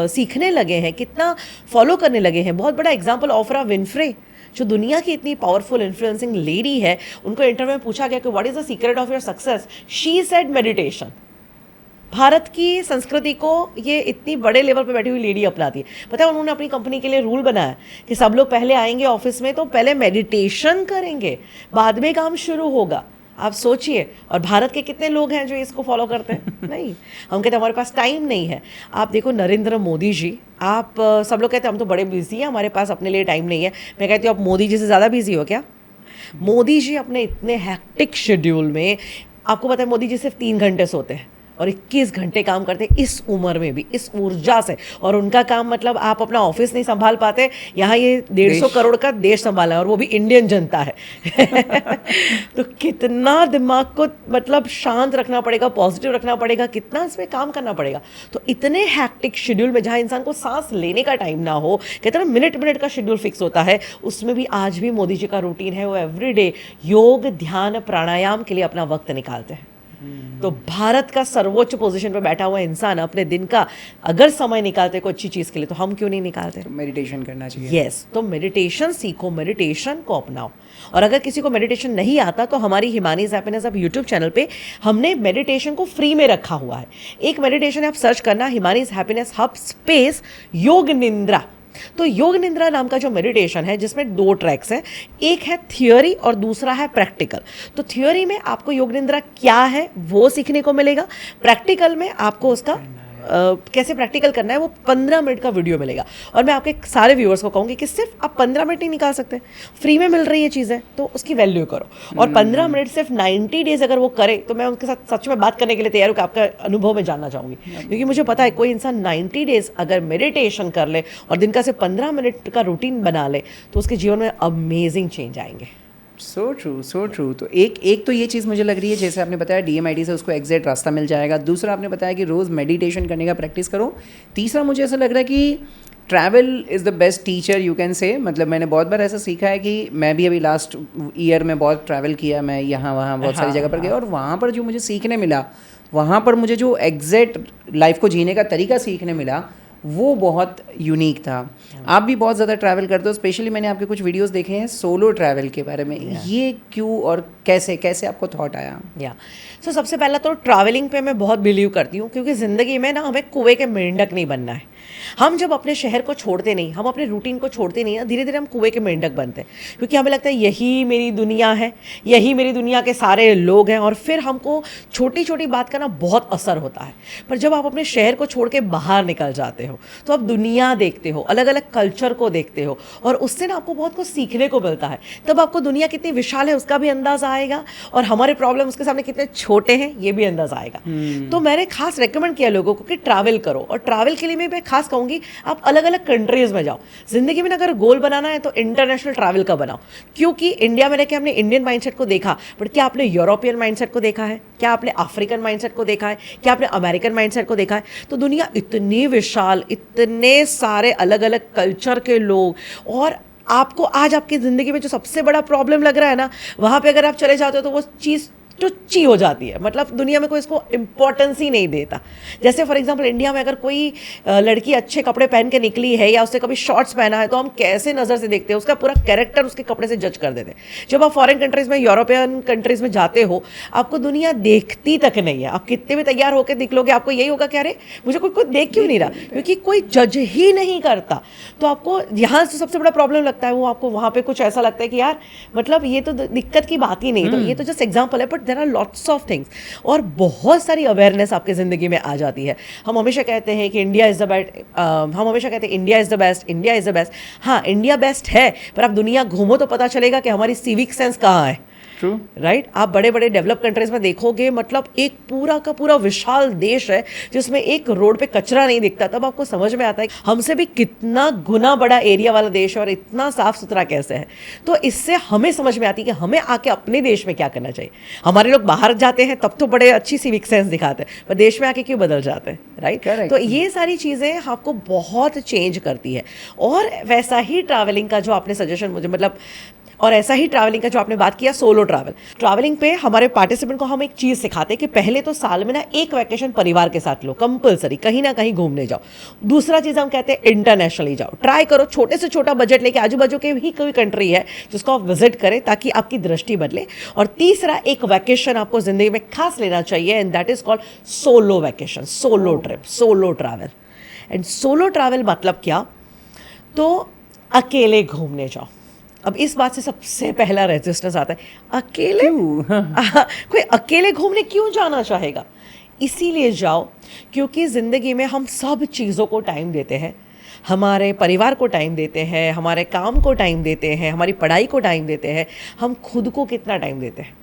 सीखने लगे हैं, कितना फॉलो करने लगे हैं। बहुत बड़ा एग्जाम्पल ओफ्रा विनफ्रे, जो दुनिया की इतनी पावरफुल इन्फ्लुएंसिंग लेडी है, उनको इंटरव्यू में पूछा गया कि what is the secret of your success, she said meditation. Bharat की संस्कृति को ये इतनी बड़े लेवल पे बैठी हुई लेडी अपनाती है। पता है उन्होंने अपनी कंपनी के लिए रूल बनाया कि सब लोग पहले आएंगे ऑफिस में तो पहले मेडिटेशन करेंगे, बाद में काम शुरू होगा। आप सोचिए, और भारत के कितने लोग हैं जो इसको फॉलो करते हैं? नहीं, हम कहते हैं हमारे पास टाइम नहीं है। आप देखो नरेंद्र मोदी जी, आप सब लोग कहते हैं हम तो बड़े बिजी हैं, हमारे पास अपने लिए टाइम नहीं है। मैं कहती हूँ आप मोदी जी से ज़्यादा बिजी हो क्या? मोदी जी अपने इतने हैक्टिक शेड्यूल में, आपको पता है मोदी जी सिर्फ 3 घंटे सोते हैं और 21 घंटे काम करते हैं, इस उम्र में भी, इस ऊर्जा से। और उनका काम मतलब आप अपना ऑफिस नहीं संभाल पाते, यहाँ ये 150 करोड़ का देश संभाला है, और वो भी इंडियन जनता है। तो कितना दिमाग को मतलब शांत रखना पड़ेगा, पॉजिटिव रखना पड़ेगा, कितना इसमें काम करना पड़ेगा। तो इतने हैक्टिक शेड्यूल में जहाँ इंसान को सांस लेने का टाइम ना हो, कहते हैं मिनट मिनट का शेड्यूल फिक्स होता है, उसमें भी आज भी मोदी जी का रूटीन है, वो एवरीडे योग, ध्यान, प्राणायाम के लिए अपना वक्त निकालते हैं। तो भारत का सर्वोच्च पोजीशन पे बैठा हुआ इंसान अपने दिन का अगर समय निकालते कोई अच्छी चीज़ के लिए, तो हम क्यों नहीं निकालते? तो मेडिटेशन करना चाहिए। यस, तो मेडिटेशन सीखो, मेडिटेशन को अपनाओ। और अगर किसी को मेडिटेशन नहीं आता तो हमारी हिमानीज हैप्पीनेस अब यूट्यूब चैनल पे हमने मेडिटेशन को फ्री में रखा हुआ है। एक मेडिटेशन आप सर्च करना, हिमानीज हैप्पीनेस हब स्पेस योग निंद्रा। तो योग निंद्रा नाम का जो मेडिटेशन है, जिसमें 2 ट्रैक्स हैं, एक है थियोरी और दूसरा है प्रैक्टिकल। तो थियोरी में आपको योग निंद्रा क्या है वो सीखने को मिलेगा, प्रैक्टिकल में आपको उसका कैसे प्रैक्टिकल करना है वो 15 मिनट का वीडियो मिलेगा। और मैं आपके सारे व्यूअर्स को कहूँगी कि सिर्फ आप 15 मिनट नहीं निकाल सकते, फ्री में मिल रही है चीज़ें, तो उसकी वैल्यू करो। और 15 मिनट सिर्फ 90 डेज अगर वो करे, तो मैं उनके साथ सच में बात करने के लिए तैयार हूँ कि आपका अनुभव में जानना चाहूँगी। क्योंकि मुझे पता है कोई इंसान 90 डेज अगर मेडिटेशन कर ले और दिन का सिर्फ 15 मिनट का रूटीन बना ले, तो उसके जीवन में अमेजिंग चेंज आएंगे। So true, so true. तो एक तो ये चीज़ मुझे लग रही है, जैसे आपने बताया DMIT से उसको एग्जैक्ट रास्ता मिल जाएगा। दूसरा आपने बताया कि रोज़ मेडिटेशन करने का प्रैक्टिस करो। तीसरा मुझे ऐसा लग रहा है कि travel is the best teacher you can say. मतलब मैंने बहुत बार ऐसा सीखा है कि मैं भी अभी लास्ट ईयर में बहुत ट्रैवल किया, मैं यहाँ वहाँ बहुत सारी जगह पर गया, और वहाँ पर जो मुझे सीखने मिला, वहाँ पर मुझे जो एग्जैक्ट लाइफ को जीने का तरीका सीखने मिला, वो बहुत यूनिक था। आप भी बहुत ज़्यादा ट्रैवल करते हो, स्पेशली मैंने आपके कुछ वीडियोस देखे हैं सोलो ट्रैवल के बारे में। ये क्यों और कैसे कैसे आपको थॉट आया? सो सबसे पहला तो ट्रैवलिंग पे मैं बहुत बिलीव करती हूँ, क्योंकि ज़िंदगी में ना हमें कुएं के मेंढक नहीं बनना है। हम जब अपने शहर को छोड़ते नहीं, हम अपने रूटीन को छोड़ते नहीं, धीरे धीरे हम कुएं के मेंढक बनते हैं, क्योंकि हमें लगता है यही मेरी दुनिया है, यही मेरी दुनिया के सारे लोग हैं, और फिर हमको छोटी छोटी बात का ना बहुत असर होता है। पर जब आप अपने शहर को छोड़ के बाहर निकल जाते हो, तो आप दुनिया देखते हो, अलग अलग कल्चर को देखते हो, और उससे ना आपको बहुत कुछ सीखने को मिलता है। तब आपको दुनिया कितनी विशाल है उसका भी अंदाज़ा आएगा, और हमारे प्रॉब्लम उसके सामने कितने छोटे हैं ये भी अंदाज़ा आएगा। तो मैंने खास रेकमेंड किया लोगों को कि ट्रैवल करो, और ट्रैवल के लिए मैं खास कहूँगी आप अलग अलग कंट्रीज़ में जाओ। ज़िंदगी में अगर गोल बनाना है तो इंटरनेशनल ट्रैवल का बनाओ, क्योंकि इंडिया में रह के हमने इंडियन माइंडसेट को देखा, बट क्या आपने यूरोपियन माइंडसेट को देखा है? क्या आपने अफ्रीकन माइंडसेट को देखा है? क्या आपने अमेरिकन माइंडसेट को देखा है? तो दुनिया इतनी विशाल, इतने सारे अलग अलग कल्चर के लोग, और आपको आज आपकी ज़िंदगी में जो सबसे बड़ा प्रॉब्लम लग रहा है ना, वहाँ पे अगर आप चले जाते हो तो वो चीज़ टुच्ची हो जाती है। मतलब दुनिया में कोई इसको इम्पोर्टेंस ही नहीं देता। जैसे फॉर एग्जांपल इंडिया में अगर कोई लड़की अच्छे कपड़े पहन के निकली है, या उसने कभी शॉर्ट्स पहना है, तो हम कैसे नज़र से देखते हैं, उसका पूरा कैरेक्टर उसके कपड़े से जज कर देते हैं। जब आप फॉरेन कंट्रीज़ में, यूरोपियन कंट्रीज़ में जाते हो, आपको दुनिया देखती तक नहीं है। आप कितने भी तैयार होकर निकलोगे, आपको यही होगा कि अरे मुझे कोई देख क्यों नहीं रहा, क्योंकि कोई जज ही नहीं करता। तो आपको यहाँ से सबसे बड़ा प्रॉब्लम लगता है, वो आपको वहाँ पर कुछ ऐसा लगता है कि यार मतलब ये तो दिक्कत की बात ही नहीं, तो ये तो जस्ट एग्जाम्पल है, but there are lots of things, और बहुत सारी अवेयरनेस आपकी ज़िंदगी में आ जाती है। हम हमेशा कहते हैं कि इंडिया इज़ द बेस्ट, हम हमेशा कहते हैं India is the best, India is the best. हाँ, इंडिया बेस्ट है, पर आप दुनिया घूमो तो पता चलेगा कि हमारी सिविक सेंस कहाँ है। True, right. आप बड़े बड़े डेवलप कंट्रीज में देखोगे, मतलब एक पूरा का पूरा विशाल देश है जिसमें एक रोड पे कचरा नहीं दिखता, तब आपको समझ में आता है हमसे भी कितना गुना बड़ा एरिया वाला देश है और इतना साफ सुथरा कैसे है। तो इससे हमें समझ में आती है कि हमें आके अपने देश में क्या करना चाहिए। हमारे लोग बाहर जाते हैं तब तो बड़े अच्छी सिविक सेंस दिखाते हैं, पर देश में आके क्यों बदल जाते हैं, राइट। तो ये सारी चीज़ें आपको बहुत चेंज करती है। और वैसा ही ट्रैवलिंग का जो आपने सजेशन मुझे मतलब, और ऐसा ही ट्रैवलिंग का जो आपने बात किया सोलो ट्रैवलिंग पे हमारे पार्टिसिपेंट को हम एक चीज़ सिखाते हैं कि पहले तो साल में ना एक वैकेशन परिवार के साथ लो, कंपलसरी कहीं ना कहीं घूमने जाओ। दूसरा चीज़ हम कहते हैं इंटरनेशनली जाओ, ट्राई करो छोटे से छोटा बजट लेके आजू बाजू के भी कोई कंट्री है जिसको आप विजिट करें ताकि आपकी दृष्टि बदले। और तीसरा एक वैकेशन आपको ज़िंदगी में खास लेना चाहिए, and that is called solo vacation, solo trip, solo travel. And solo travel मतलब क्या, तो अकेले घूमने जाओ। अब इस बात से सबसे पहला रेजिस्टेंस आता है, अकेले क्यों? कोई अकेले घूमने क्यों जाना चाहेगा? इसीलिए जाओ क्योंकि ज़िंदगी में हम सब चीज़ों को टाइम देते हैं, हमारे परिवार को टाइम देते हैं, हमारे काम को टाइम देते हैं, हमारी पढ़ाई को टाइम देते हैं, हम खुद को कितना टाइम देते हैं?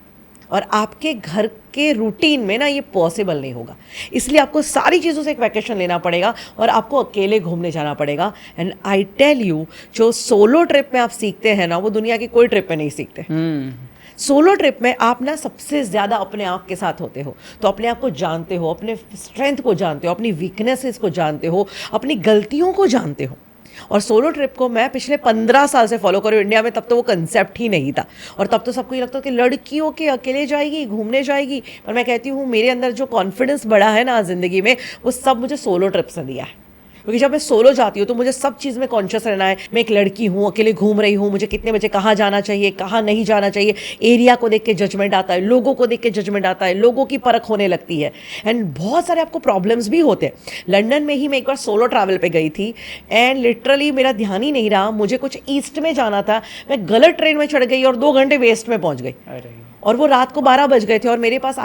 और आपके घर के रूटीन में ना ये पॉसिबल नहीं होगा, इसलिए आपको सारी चीज़ों से एक वैकेशन लेना पड़ेगा और आपको अकेले घूमने जाना पड़ेगा। एंड आई टेल यू, जो सोलो ट्रिप में आप सीखते हैं ना, वो दुनिया की कोई ट्रिप में नहीं सीखते। सोलो ट्रिप में आप ना सबसे ज़्यादा अपने आप के साथ होते हो, तो अपने आप को जानते हो, अपने स्ट्रेंथ को जानते हो, अपनी वीकनेसेस को जानते हो, अपनी गलतियों को जानते हो। और सोलो ट्रिप को मैं पिछले 15 साल से फॉलो करूँ इंडिया में, तब तो वो कंसेप्ट ही नहीं था, और तब तो सबको ये लगता था कि लड़कियों के अकेले जाएगी घूमने जाएगी। पर मैं कहती हूँ मेरे अंदर जो कॉन्फिडेंस बढ़ा है ना ज़िंदगी में, वो सब मुझे सोलो ट्रिप से दिया है। क्योंकि जब मैं सोलो जाती हूँ तो मुझे सब चीज़ में कॉन्शियस रहना है, मैं एक लड़की हूँ, अकेले घूम रही हूँ, मुझे कितने बजे कहाँ जाना चाहिए, कहाँ नहीं जाना चाहिए, एरिया को देख के जजमेंट आता है, लोगों को देख के जजमेंट आता है, लोगों की परख होने लगती है। एंड बहुत सारे आपको प्रॉब्लम्स भी होते हैं। लंदन में ही मैं एक बार सोलो ट्रैवल पे गई थी एंड लिटरली मेरा ध्यान ही नहीं रहा, मुझे कुछ ईस्ट में जाना था, मैं गलत ट्रेन में चढ़ गई और 2 घंटे वेस्ट में पहुँच गई। और वो रात को 12 बज गए थे और मेरे पास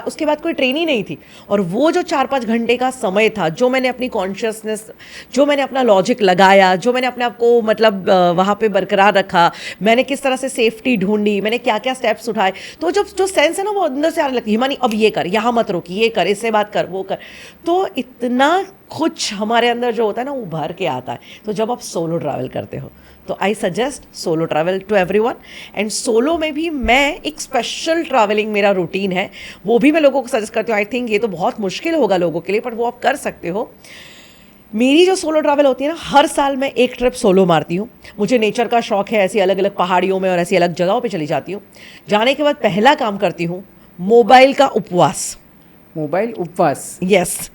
उसके बाद कोई ट्रेन ही नहीं थी। और वो जो 4-5 घंटे का समय था, जो मैंने अपनी कॉन्शियसनेस, जो मैंने अपना लॉजिक लगाया, जो मैंने अपने आप को मतलब वहाँ पे बरकरार रखा, मैंने किस तरह से सेफ्टी ढूंढी, मैंने क्या क्या स्टेप्स उठाए, तो जब जो सेंस है ना वो अंदर से आने लगती है, हिमानी अब ये कर, यहाँ मत रुक, ये कर, इससे बात कर, वो कर। तो इतना कुछ हमारे अंदर जो होता है ना वो भर के आता है। तो जब आप सोलो ट्रैवल करते हो तो I suggest solo travel to everyone. And solo में भी मैं एक स्पेशल ट्रैवलिंग मेरा रूटीन है, वो भी मैं लोगों को सजेस्ट करती हूँ। आई थिंक ये तो बहुत मुश्किल होगा लोगों के लिए, पर वो आप कर सकते हो। मेरी जो सोलो ट्रैवल होती है ना, हर साल मैं एक ट्रिप सोलो मारती हूँ। मुझे नेचर का शौक है, ऐसी अलग अलग पहाड़ियों में और ऐसी अलग जगहों पे चली जाती हूँ। जाने के बाद पहला काम करती हूँ मोबाइल का उपवास। मोबाइल उपवास? यस,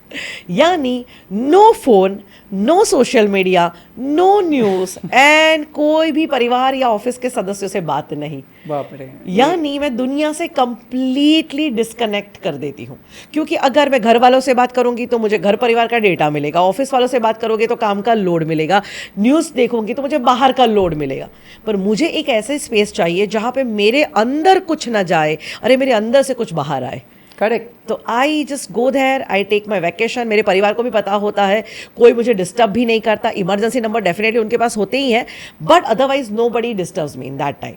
यानी no phone, no social media, no news and कोई भी परिवार या ऑफिस के सदस्यों से बात नहीं। बाप रे। यानी मैं दुनिया से कंप्लीटली डिस्कनेक्ट कर देती हूँ। क्योंकि अगर मैं घर वालों से बात करूंगी तो मुझे घर परिवार का डेटा मिलेगा, ऑफिस वालों से बात करोगे तो काम का लोड मिलेगा, न्यूज़ देखूंगी तो मुझे बाहर का लोड मिलेगा। पर मुझे एक ऐसे स्पेस चाहिए जहाँ पे मेरे अंदर कुछ ना जाए, अरे मेरे अंदर से कुछ बाहर आए। करेक्ट। तो I just go there, I take my vacation. मेरे परिवार को भी पता होता है, कोई मुझे डिस्टर्ब भी नहीं करता। इमरजेंसी नंबर डेफिनेटली उनके पास होते ही हैं, but otherwise nobody disturbs me in that time.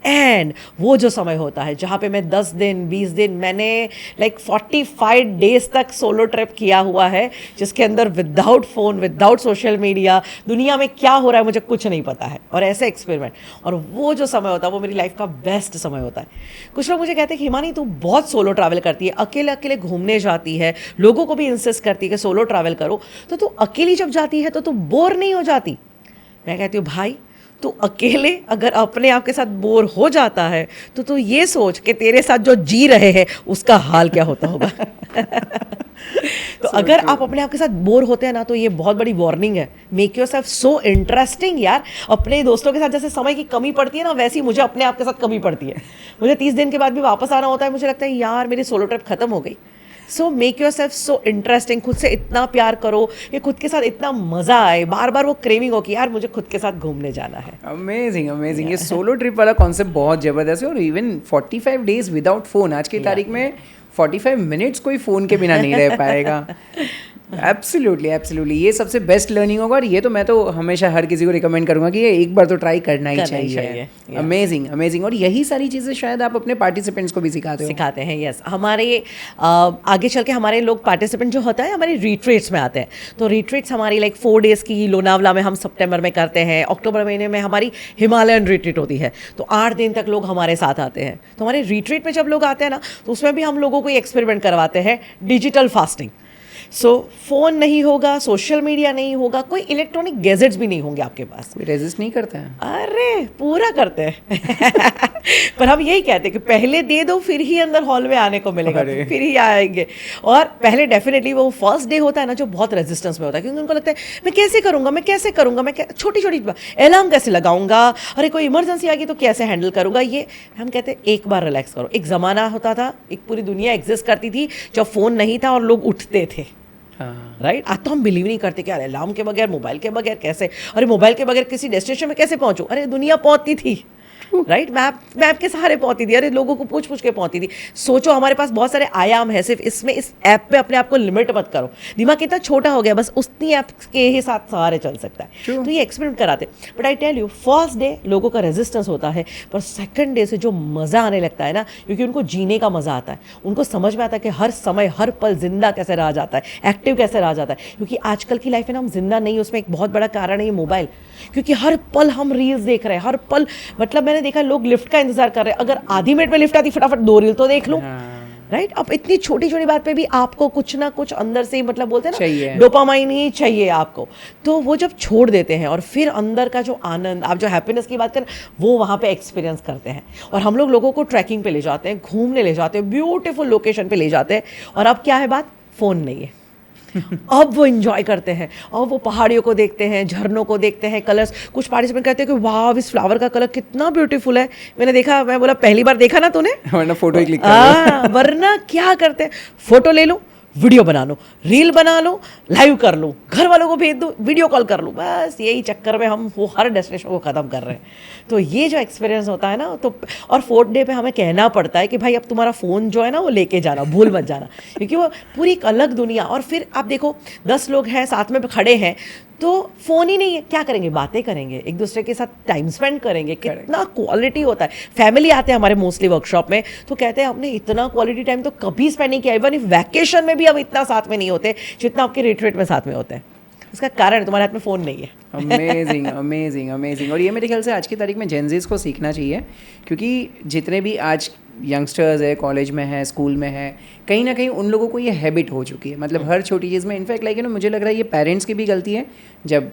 And वो जो समय होता है जहाँ पे मैं 10 दिन 20 दिन, मैंने लाइक 45 डेज तक सोलो ट्रिप किया हुआ है, जिसके अंदर without phone, without social media, दुनिया में क्या हो रहा है मुझे कुछ नहीं पता है, और ऐसे एक्सपेरिमेंट। और वो जो समय होता है वो मेरी लाइफ का बेस्ट समय होता है। कुछ लोग मुझे कहते हैं कि हिमानी तू बहुत सोलो ट्रैवल करती है, अकेले अकेले घूमने जाती है, लोगों को भी इंसिस्ट करती है कि सोलो ट्रैवल करो, तो तू अकेली जब जाती है तो तू बोर नहीं हो जाती? मैं कहती हूँ भाई, तो अकेले अगर अपने आप के साथ बोर हो जाता है तो तू ये सोच कि तेरे साथ जो जी रहे हैं उसका हाल क्या होता होगा। तो अगर आप अपने आप के साथ बोर होते हैं ना, तो ये बहुत बड़ी वार्निंग है। मेक योरसेल्फ सो इंटरेस्टिंग यार। अपने दोस्तों के साथ जैसे समय की कमी पड़ती है ना, वैसी मुझे अपने आप के साथ कमी पड़ती है। मुझे 30 दिन के बाद भी वापस आना होता है, मुझे लगता है यार मेरी सोलो ट्रिप खत्म हो गई। So make your self so interesting. खुद से इतना प्यार करो कि खुद के साथ इतना मज़ा आए, बार बार वो क्रेविंग हो कि यार मुझे खुद के साथ घूमने जाना है। Amazing amazing. ये सोलो ट्रिप वाला कॉन्सेप्ट बहुत ज़बरदस्त है। और इवन 45 डेज विदाउट फ़ोन, आज की तारीख में 45 मिनट्स कोई फ़ोन के बिना नहीं रह पाएगा। एब्सोल्युटली एब्सोल्युटली, ये सबसे बेस्ट लर्निंग होगा। और ये तो मैं तो हमेशा हर किसी को रिकमेंड करूंगा कि ये एक बार तो ट्राई करना ही चाहिए। Amazing amazing. और यही सारी चीज़ें शायद आप अपने पार्टिसिपेंट्स को भी सिखाते हैं। यस, हमारे आगे चल के हमारे लोग पार्टिसिपेंट जो होता है हमारे रिट्रीट्स में आते हैं। तो रिट्रीट्स हमारी लाइक 4 डेज़ की लोनावला में हम सितंबर में करते हैं। अक्टूबर महीने में हमारी हिमालयन रिट्रीट होती है, तो 8 दिन तक लोग हमारे साथ आते हैं। तो हमारे रिट्रीट में जब लोग आते हैं ना, तो उसमें भी हम लोगों को एक्सपेरिमेंट करवाते हैं, डिजिटल फास्टिंग। सो फ़ोन नहीं होगा, सोशल मीडिया नहीं होगा, कोई इलेक्ट्रॉनिक गैजेट्स भी नहीं होंगे आपके पास। कोई रेजिस्ट नहीं करता है? अरे पूरा करते हैं। पर हम यही कहते हैं कि पहले दे दो, फिर ही अंदर हॉल में आने को मिलेगा, फिर ही आएंगे। और पहले डेफिनेटली वो फर्स्ट डे होता है ना, जो बहुत रेजिस्टेंस में होता है, क्योंकि उनको लगता है मैं कैसे करूँगा, मैं कैसे करूँगा, मैं छोटी छोटी अलार्म कैसे लगाऊंगा, अरे कोई इमरजेंसी आ गई तो कैसे हैंडल करूँगा। ये हम कहते हैं एक बार रिलैक्स करो। एक ज़माना होता था, एक पूरी दुनिया एग्जिस्ट करती थी जब फ़ोन नहीं था और लोग उठते थे। राइट। आज तो हम बिलीव नहीं करते कि अरे अलार्म के बगैर, मोबाइल के बगैर कैसे, अरे मोबाइल के बगैर किसी डेस्टिनेशन में कैसे पहुंचूं, अरे दुनिया पहुंचती थी राइट, मैप के सहारे पहुंचती थी, अरे लोगों को पूछ पूछ के पहुंचती थी। सोचो हमारे पास बहुत सारे आयाम है, सिर्फ इसमें इस ऐप पे अपने आप को लिमिट मत करो, दिमाग कितना छोटा हो गया, बस उतनी ऐप के ही साथ सहारे चल सकता है। तो ये एक्सपेरिमेंट कराते, but I tell you first day लोगों का रेजिस्टेंस होता है, पर सेकंड डे से जो मज़ा आने लगता है ना, क्योंकि उनको जीने का मज़ा आता है, उनको समझ में आता है कि हर समय हर पल जिंदा कैसे रहा जाता है, एक्टिव कैसे रहा जाता है। क्योंकि आजकल की लाइफ में ना हम जिंदा नहीं, उसमें एक बहुत बड़ा कारण है ये मोबाइल, क्योंकि हर पल हम रील्स देख रहे हैं, हर पल, मतलब मैंने देखा लोग लिफ्ट का इंतजार कर रहे हैं, अगर आधी मिनट में लिफ्ट आती फटाफट 2 रील तो देख लूं, राइट। अब इतनी छोटी छोटी बात पे भी आपको कुछ ना कुछ अंदर से ही, मतलब बोलते हैं ना डोपामाइन ही चाहिए आपको, तो वो जब छोड़ देते हैं और फिर अंदर का जो आनंद, आप जो हैप्पीनेस की बात करें, वो वहाँ पे एक्सपीरियंस करते हैं। और हम लोगों को ट्रैकिंग पे ले जाते हैं, घूमने ले जाते हैं, ब्यूटीफुल लोकेशन पे ले जाते हैं, और अब क्या है बात, फ़ोन नहीं है अब वो इंजॉय करते हैं, और वो पहाड़ियों को देखते हैं, झरनों को देखते हैं, कलर्स, कुछ पार्टिसिपेंट कहते हैं कि वाह इस फ्लावर का कलर कितना ब्यूटीफुल है, मैंने देखा, मैं बोला पहली बार देखा ना तूने, वरना फोटो क्लिक कर लो। वरना क्या करते हैं, फोटो ले लो, वीडियो बना लो, रील बना लो, लाइव कर लो, घर वालों को भेज दो, वीडियो कॉल कर लो, बस यही चक्कर में हम वो हर डेस्टिनेशन को ख़त्म कर रहे हैं। तो ये जो एक्सपीरियंस होता है ना, तो और 4th डे पे हमें कहना पड़ता है कि भाई अब तुम्हारा फ़ोन जो है ना वो लेके जाना, भूल मत जाना, क्योंकि वो पूरी एक अलग दुनिया। और फिर आप देखो 10 लोग हैं साथ में खड़े हैं, तो फ़ोन ही नहीं है, क्या करेंगे, बातें करेंगे, एक दूसरे के साथ टाइम स्पेंड करेंगे, कितना क्वालिटी होता है। फैमिली आते हैं हमारे मोस्टली वर्कशॉप में, तो कहते हैं हमने इतना क्वालिटी टाइम तो कभी स्पेंड नहीं किया, इवन इफ वैकेशन में भी हम इतना साथ में नहीं होते जितना आपके रिट्रीट में साथ में होते हैं। उसका कारण तुम्हारे हाथ में फ़ोन नहीं है। Amazing amazing amazing. और ये मेरे ख्याल से आज की तारीख में जेनजीज को सीखना चाहिए, क्योंकि जितने भी आज यंगस्टर्स है, कॉलेज में है, स्कूल में है, कहीं ना कहीं उन लोगों को ये हैबिट हो चुकी है, मतलब हर छोटी चीज़ में। इनफैक्ट लाइक मुझे लग रहा है ये पेरेंट्स की भी गलती है, जब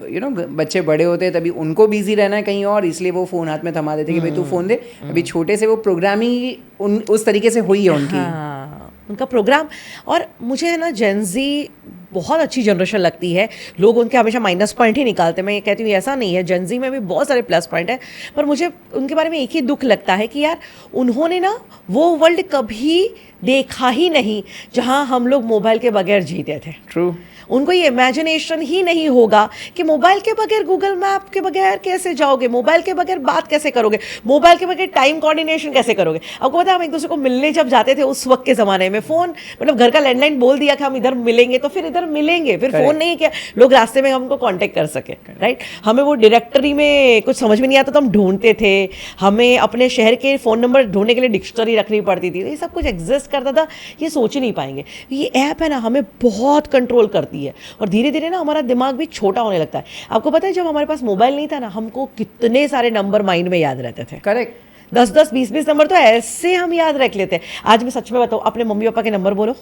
बच्चे बड़े होते हैं तभी उनको बिजी रहना है कहीं और, इसलिए वो फ़ोन हाथ में थमा देते कि भाई तू फ़ोन दे। अभी छोटे से वो प्रोग्रामिंग ही उस तरीके से हुई है उनकी। हाँ, उनका प्रोग्राम। और मुझे है ना जेनजी बहुत अच्छी जनरेशन लगती है, लोग उनके हमेशा माइनस पॉइंट ही निकालते हैं, मैं ये कहती हूँ ऐसा नहीं है, जेनजी में भी बहुत सारे प्लस पॉइंट है, पर मुझे उनके बारे में एक ही दुख लगता है कि यार उन्होंने ना वो वर्ल्ड कभी देखा ही नहीं जहाँ हम लोग मोबाइल के बगैर जीते थे। ट्रू। उनको ये इमेजिनेशन ही नहीं होगा कि मोबाइल के बगैर, गूगल मैप के बगैर कैसे जाओगे, मोबाइल के बगैर बात कैसे करोगे, मोबाइल के बगैर टाइम कोऑर्डिनेशन कैसे करोगे। आपको पता है हम एक दूसरे को मिलने जब जाते थे उस वक्त के ज़माने में, फ़ोन मतलब घर का लैंडलाइन बोल दिया कि हम इधर मिलेंगे तो फिर इधर मिलेंगे, फिर फ़ोन नहीं क्या लोग रास्ते में हमको कॉन्टेक्ट कर सके, राइट। हमें वो डायरेक्टरी में कुछ समझ में नहीं आता तो हम ढूंढते थे, हमें अपने शहर के फ़ोन नंबर ढूंढने के लिए डिक्शनरी रखनी पड़ती थी, ये सब कुछ एग्जिस्ट करता था, ये सोच ही नहीं पाएंगे। ये ऐप है ना हमें बहुत कंट्रोल करती है, और धीरे धीरे ना हमारा दिमाग भी छोटा होने लगता है। आपको पता है जब हमारे पास मोबाइल नहीं था ना, हमको कितने सारे नंबर माइंड में याद रहते थे। करेक्ट। 10-10, 20-20 नंबर तो ऐसे हम याद रख लेते हैं। आज मैं सच में बताऊँ, अपने मम्मी पापा के नंबर बोलो,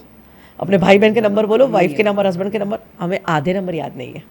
अपने भाई बहन के नंबर बोलो, वाइफ के नंबर, हस्बैंड के नंबर, हमें आधे नंबर याद नहीं है।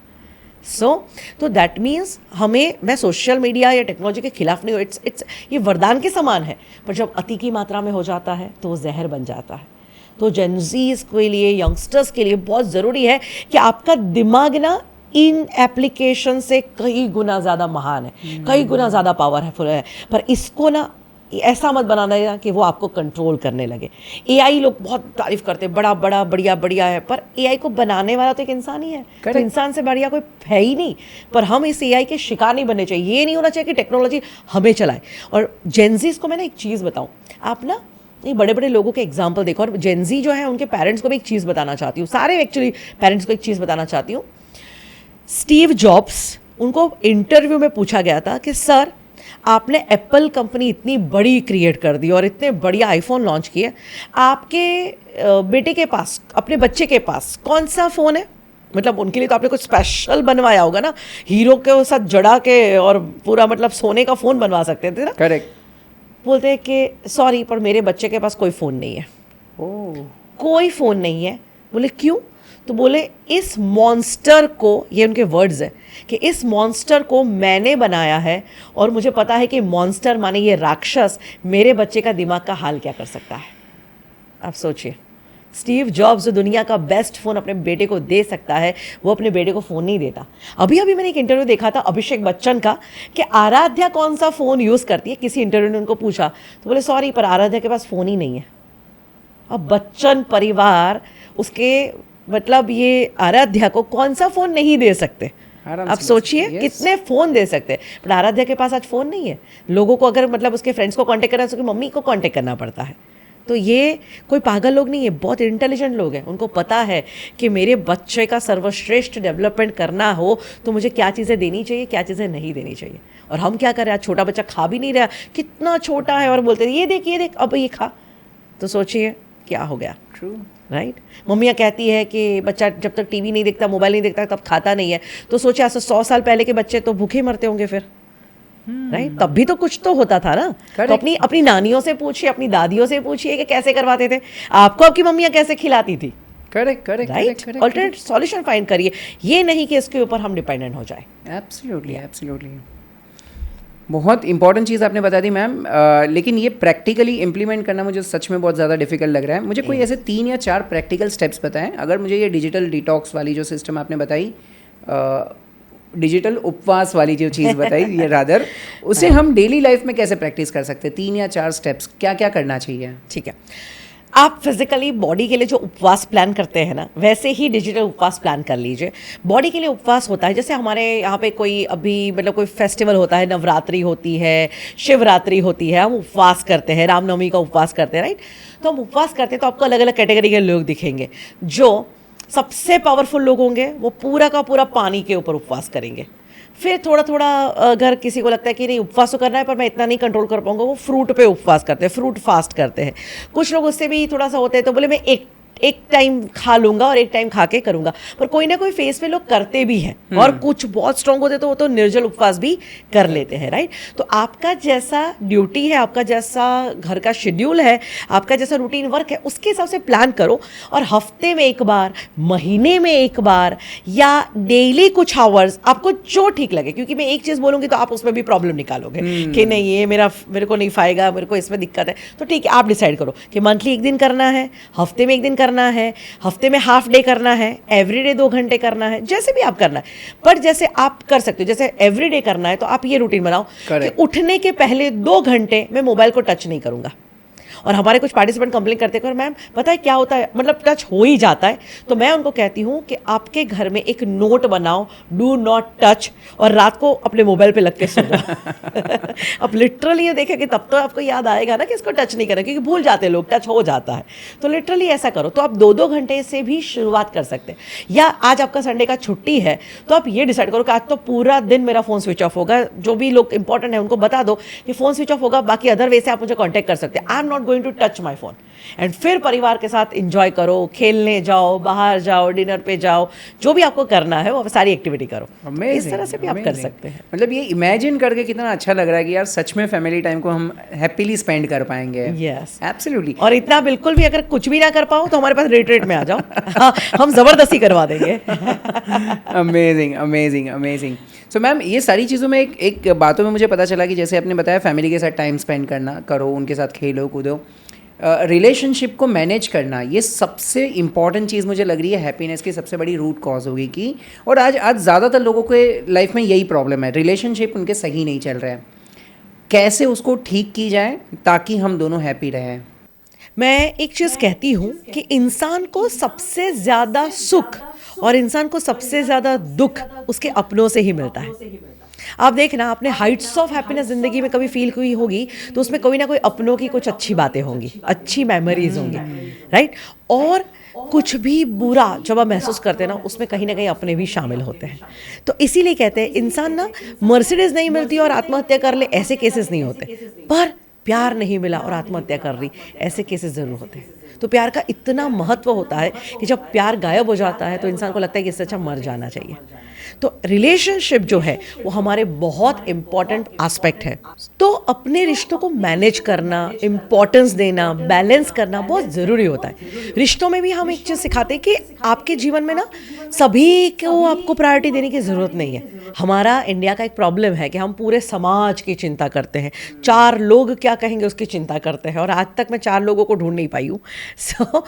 तो दैट मीन्स हमें, मैं सोशल मीडिया या टेक्नोलॉजी के खिलाफ नहीं हूँ, इट्स ये वरदान के समान है, पर जब अति की मात्रा में हो जाता है तो वो जहर बन जाता है। तो जेनजीज के लिए, यंगस्टर्स के लिए बहुत ज़रूरी है कि आपका दिमाग ना इन एप्लीकेशन से कई गुना ज़्यादा महान है, कई गुना ज़्यादा पावरफुल है, पर इसको ना ऐसा मत बनाना है कि वो आपको कंट्रोल करने लगे। एआई लोग बहुत तारीफ करते हैं, बड़ा बड़ा बढ़िया बढ़िया है, पर एआई को बनाने वाला तो एक इंसान ही है, तो इंसान से बढ़िया कोई है ही नहीं। पर हम इस एआई के शिकार नहीं बनने चाहिए, ये नहीं होना चाहिए कि टेक्नोलॉजी हमें चलाए। और जेनजीज को मैं ना एक चीज़ बताऊँ, आप ना ये बड़े बड़े लोगों के एग्जाम्पल देखो, और जेनजी जो है उनके पेरेंट्स को भी एक चीज़ बताना चाहती हूँ, सारे एक्चुअली पेरेंट्स को एक चीज़ बताना चाहती हूँ। स्टीव जॉब्स, उनको इंटरव्यू में पूछा गया था कि सर आपने एप्पल कंपनी इतनी बड़ी क्रिएट कर दी और इतने बढ़िया आईफोन लॉन्च किए, आपके बेटे के पास, अपने बच्चे के पास कौन सा फ़ोन है? मतलब उनके लिए तो आपने कुछ स्पेशल बनवाया होगा ना, हीरो के साथ जड़ा के और पूरा मतलब सोने का फ़ोन बनवा सकते थे ना। करेक्ट। बोलते हैं कि सॉरी पर मेरे बच्चे के पास कोई फ़ोन नहीं है। ओह, कोई फ़ोन नहीं है। बोले क्यों? तो बोले इस मॉन्स्टर को, ये उनके वर्ड्स हैं कि इस मॉन्स्टर को मैंने बनाया है, और मुझे पता है कि मॉन्स्टर माने ये राक्षस मेरे बच्चे का दिमाग का हाल क्या कर सकता है। आप सोचिए, स्टीव जॉब्स जो दुनिया का बेस्ट फ़ोन अपने बेटे को दे सकता है, वो अपने बेटे को फ़ोन नहीं देता। अभी अभी मैंने एक इंटरव्यू देखा था अभिषेक बच्चन का कि आराध्या कौन सा फ़ोन यूज़ करती है, किसी इंटरव्यू ने उनको पूछा तो बोले सॉरी पर आराध्या के पास फ़ोन ही नहीं है। अब बच्चन परिवार उसके मतलब ये आराध्या को कौन सा फ़ोन नहीं दे सकते? आराम आप से सोचिए yes. कितने फ़ोन दे सकते हैं, पर आराध्या के पास आज फ़ोन नहीं है। लोगों को अगर मतलब उसके फ्रेंड्स को कांटेक्ट करना है तो उसकी मम्मी को कांटेक्ट करना पड़ता है। तो ये कोई पागल लोग नहीं है, बहुत इंटेलिजेंट लोग हैं। उनको पता है कि मेरे बच्चे का सर्वश्रेष्ठ डेवलपमेंट करना हो तो मुझे क्या चीज़ें देनी चाहिए, क्या चीज़ें नहीं देनी चाहिए। और हम क्या कर रहे हैं, छोटा बच्चा खा भी नहीं रहा, कितना छोटा है, और बोलते हैं ये देख अब ये खा। तो सोचिए क्या हो गया। ट्रू राइट मम्मियाँ कहती है कि बच्चा जब तक टीवी नहीं देखता, मोबाइल नहीं देखता, तब खाता नहीं है। तो सोचे आज से 100 साल पहले के बच्चे तो भूखे मरते होंगे फिर। राइट तब भी तो कुछ तो होता था ना। तो अपनी नानियों से पूछिए, अपनी दादियों से पूछिए कि कैसे करवाते थे, आपको आपकी मम्मियाँ कैसे खिलाती थी। Correct right alternate solution find करिए, ये नहीं कि इसके ऊपर हम डिपेंडेंट हो जाए। एब्सोल्युटली बहुत इंपॉर्टेंट चीज़ आपने बता दी मैम। लेकिन ये प्रैक्टिकली इम्प्लीमेंट करना मुझे सच में बहुत ज़्यादा डिफिकल्ट लग रहा है। मुझे कोई ऐसे 3 या 4 प्रैक्टिकल स्टेप्स बताएं। अगर मुझे ये डिजिटल डिटॉक्स वाली जो सिस्टम आपने बताई, डिजिटल उपवास वाली जो चीज़ बताई ये रादर, उसे हम डेली लाइफ में कैसे प्रैक्टिस कर सकते हैं? 3 या 4 स्टेप्स क्या क्या करना चाहिए? ठीक है, आप फिजिकली बॉडी के लिए जो उपवास प्लान करते हैं ना, वैसे ही डिजिटल उपवास प्लान कर लीजिए। बॉडी के लिए उपवास होता है, जैसे हमारे यहाँ पे कोई अभी मतलब कोई फेस्टिवल होता है, नवरात्रि होती है, शिवरात्रि होती है, हम उपवास करते हैं, रामनवमी का उपवास करते हैं। राइट तो हम उपवास करते हैं तो आपको अलग अलग कैटेगरी के लोग दिखेंगे। जो सबसे पावरफुल लोग होंगे वो पूरा का पूरा पानी के ऊपर उपवास करेंगे। फिर थोड़ा थोड़ा अगर किसी को लगता है कि नहीं उपवास तो करना है पर मैं इतना नहीं कंट्रोल कर पाऊंगा, वो फ्रूट पे उपवास करते हैं, फ्रूट फास्ट करते हैं। कुछ लोग उससे भी थोड़ा सा होते हैं तो बोले मैं एक टाइम खा लूंगा और एक टाइम खा के करूंगा। पर कोई ना कोई फेस पे लोग करते भी हैं और कुछ बहुत स्ट्रांग होते तो वो तो निर्जल उपवास भी कर लेते हैं। राइट तो आपका जैसा ड्यूटी है, आपका जैसा घर का शेड्यूल है, आपका जैसा रूटीन वर्क है, उसके हिसाब से प्लान करो। और हफ्ते में एक बार, महीने में एक बार या डेली कुछ आवर्स, आपको जो ठीक लगे। क्योंकि मैं एक चीज़ बोलूँगी तो आप उसमें भी प्रॉब्लम निकालोगे कि नहीं ये मेरे को नहीं फाएगा, मेरे को इसमें दिक्कत है। तो ठीक है, आप डिसाइड करो कि मंथली 1 दिन करना है, हफ्ते में 1 दिन करना है, हफ्ते में हाफ डे करना है, एवरीडे 2 घंटे करना है, जैसे भी आप करना है। पर जैसे आप कर सकते हो, जैसे एवरीडे करना है तो आप ये रूटीन बनाओ कि उठने के पहले 2 घंटे मैं मोबाइल को टच नहीं करूंगा। और हमारे कुछ पार्टिसिपेंट कंप्लेन करते हैं मैम पता है क्या होता है, मतलब टच हो ही जाता है। तो मैं उनको कहती हूँ कि आपके घर में एक नोट बनाओ, डू नॉट टच, और रात को अपने मोबाइल पे लग के सो जाओ। अब लिटरली ये देखेंगे तब तो आपको याद आएगा ना कि इसको टच नहीं करना, क्योंकि भूल जाते लोग, टच हो जाता है। तो लिटरली ऐसा करो। तो आप 2-2 घंटे से भी शुरुआत कर सकते हैं। या आज आपका संडे का छुट्टी है तो आप ये डिसाइड करो कि आज तो पूरा दिन मेरा फ़ोन स्विच ऑफ होगा। जो भी लोग इंपॉर्टेंट है उनको बता दो कि फ़ोन स्विच ऑफ होगा, बाकी अदर वे से आप मुझे कॉन्टैक्ट कर सकते हैं। I am not going to touch my phone. And फिर परिवार के साथ इंजॉय करो, खेलने जाओ, बाहर जाओ, डिनर पे जाओ, जो भी आपको करना है वो सारी एक्टिविटी करो। इस तरह से भी आप कर सकते हैं। मतलब ये इमेजिन करके कितना अच्छा लग रहा है कि यार सच में फैमिली टाइम को हम हैप्पीली स्पेंड कर पाएंगे। Yes absolutely. और इतना बिल्कुल भी अगर कुछ भी ना कर पाओ तो हमारे पास रिट्रीट में आ जाओ। हाँ, हम जबरदस्ती करवा देंगे। Amazing amazing amazing. So ma'am ये सारी चीज़ों में एक बातों में मुझे पता चला कि जैसे आपने बताया फैमिली के साथ टाइम स्पेंड करना करो, उनके साथ खेलो कूदो, रिलेशनशिप को मैनेज करना, ये सबसे इम्पॉर्टेंट चीज़ मुझे लग रही है। हैप्पीनेस की सबसे बड़ी रूट कॉज होगी कि, और आज ज़्यादातर लोगों के लाइफ में यही प्रॉब्लम है, रिलेशनशिप उनके सही नहीं चल रहा है। कैसे उसको ठीक की जाए ताकि हम दोनों हैप्पी रहें? मैं एक चीज़ कहती हूँ कि इंसान को सबसे ज़्यादा सुख और इंसान को सबसे ज़्यादा दुख उसके अपनों से ही मिलता है। आप देखना, आपने हाइट्स ऑफ हैप्पीनेस ज़िंदगी में कभी फील हुई होगी तो उसमें कोई ना कोई अपनों की कुछ अच्छी बातें होंगी, अच्छी मेमोरीज होंगी। राइट और कुछ भी बुरा जब आप महसूस करते हैं ना, उसमें कहीं ना कहीं अपने भी शामिल होते हैं। तो इसीलिए कहते हैं इंसान ना मर्सिडीज नहीं मिलती और आत्महत्या कर ले, ऐसे केसेस नहीं होते। पर प्यार नहीं मिला और आत्महत्या कर रही, ऐसे केसेस ज़रूर होते हैं। तो प्यार का इतना महत्व होता है कि जब प्यार गायब हो जाता है तो इंसान को लगता है कि इससे अच्छा मर जाना चाहिए। तो रिलेशनशिप जो है वो हमारे बहुत इम्पॉर्टेंट एस्पेक्ट है। तो अपने रिश्तों को मैनेज करना, इम्पोर्टेंस देना, बैलेंस करना बहुत ज़रूरी होता है। रिश्तों में भी हम एक चीज़ सिखाते हैं कि आपके जीवन में ना सभी को आपको प्रायोरिटी देने की ज़रूरत नहीं है। हमारा इंडिया का एक प्रॉब्लम है कि हम पूरे समाज की चिंता करते हैं, 4 लोग क्या कहेंगे उसकी चिंता करते हैं, और आज तक मैं 4 लोगों को ढूंढ नहीं पाई हूँ। सो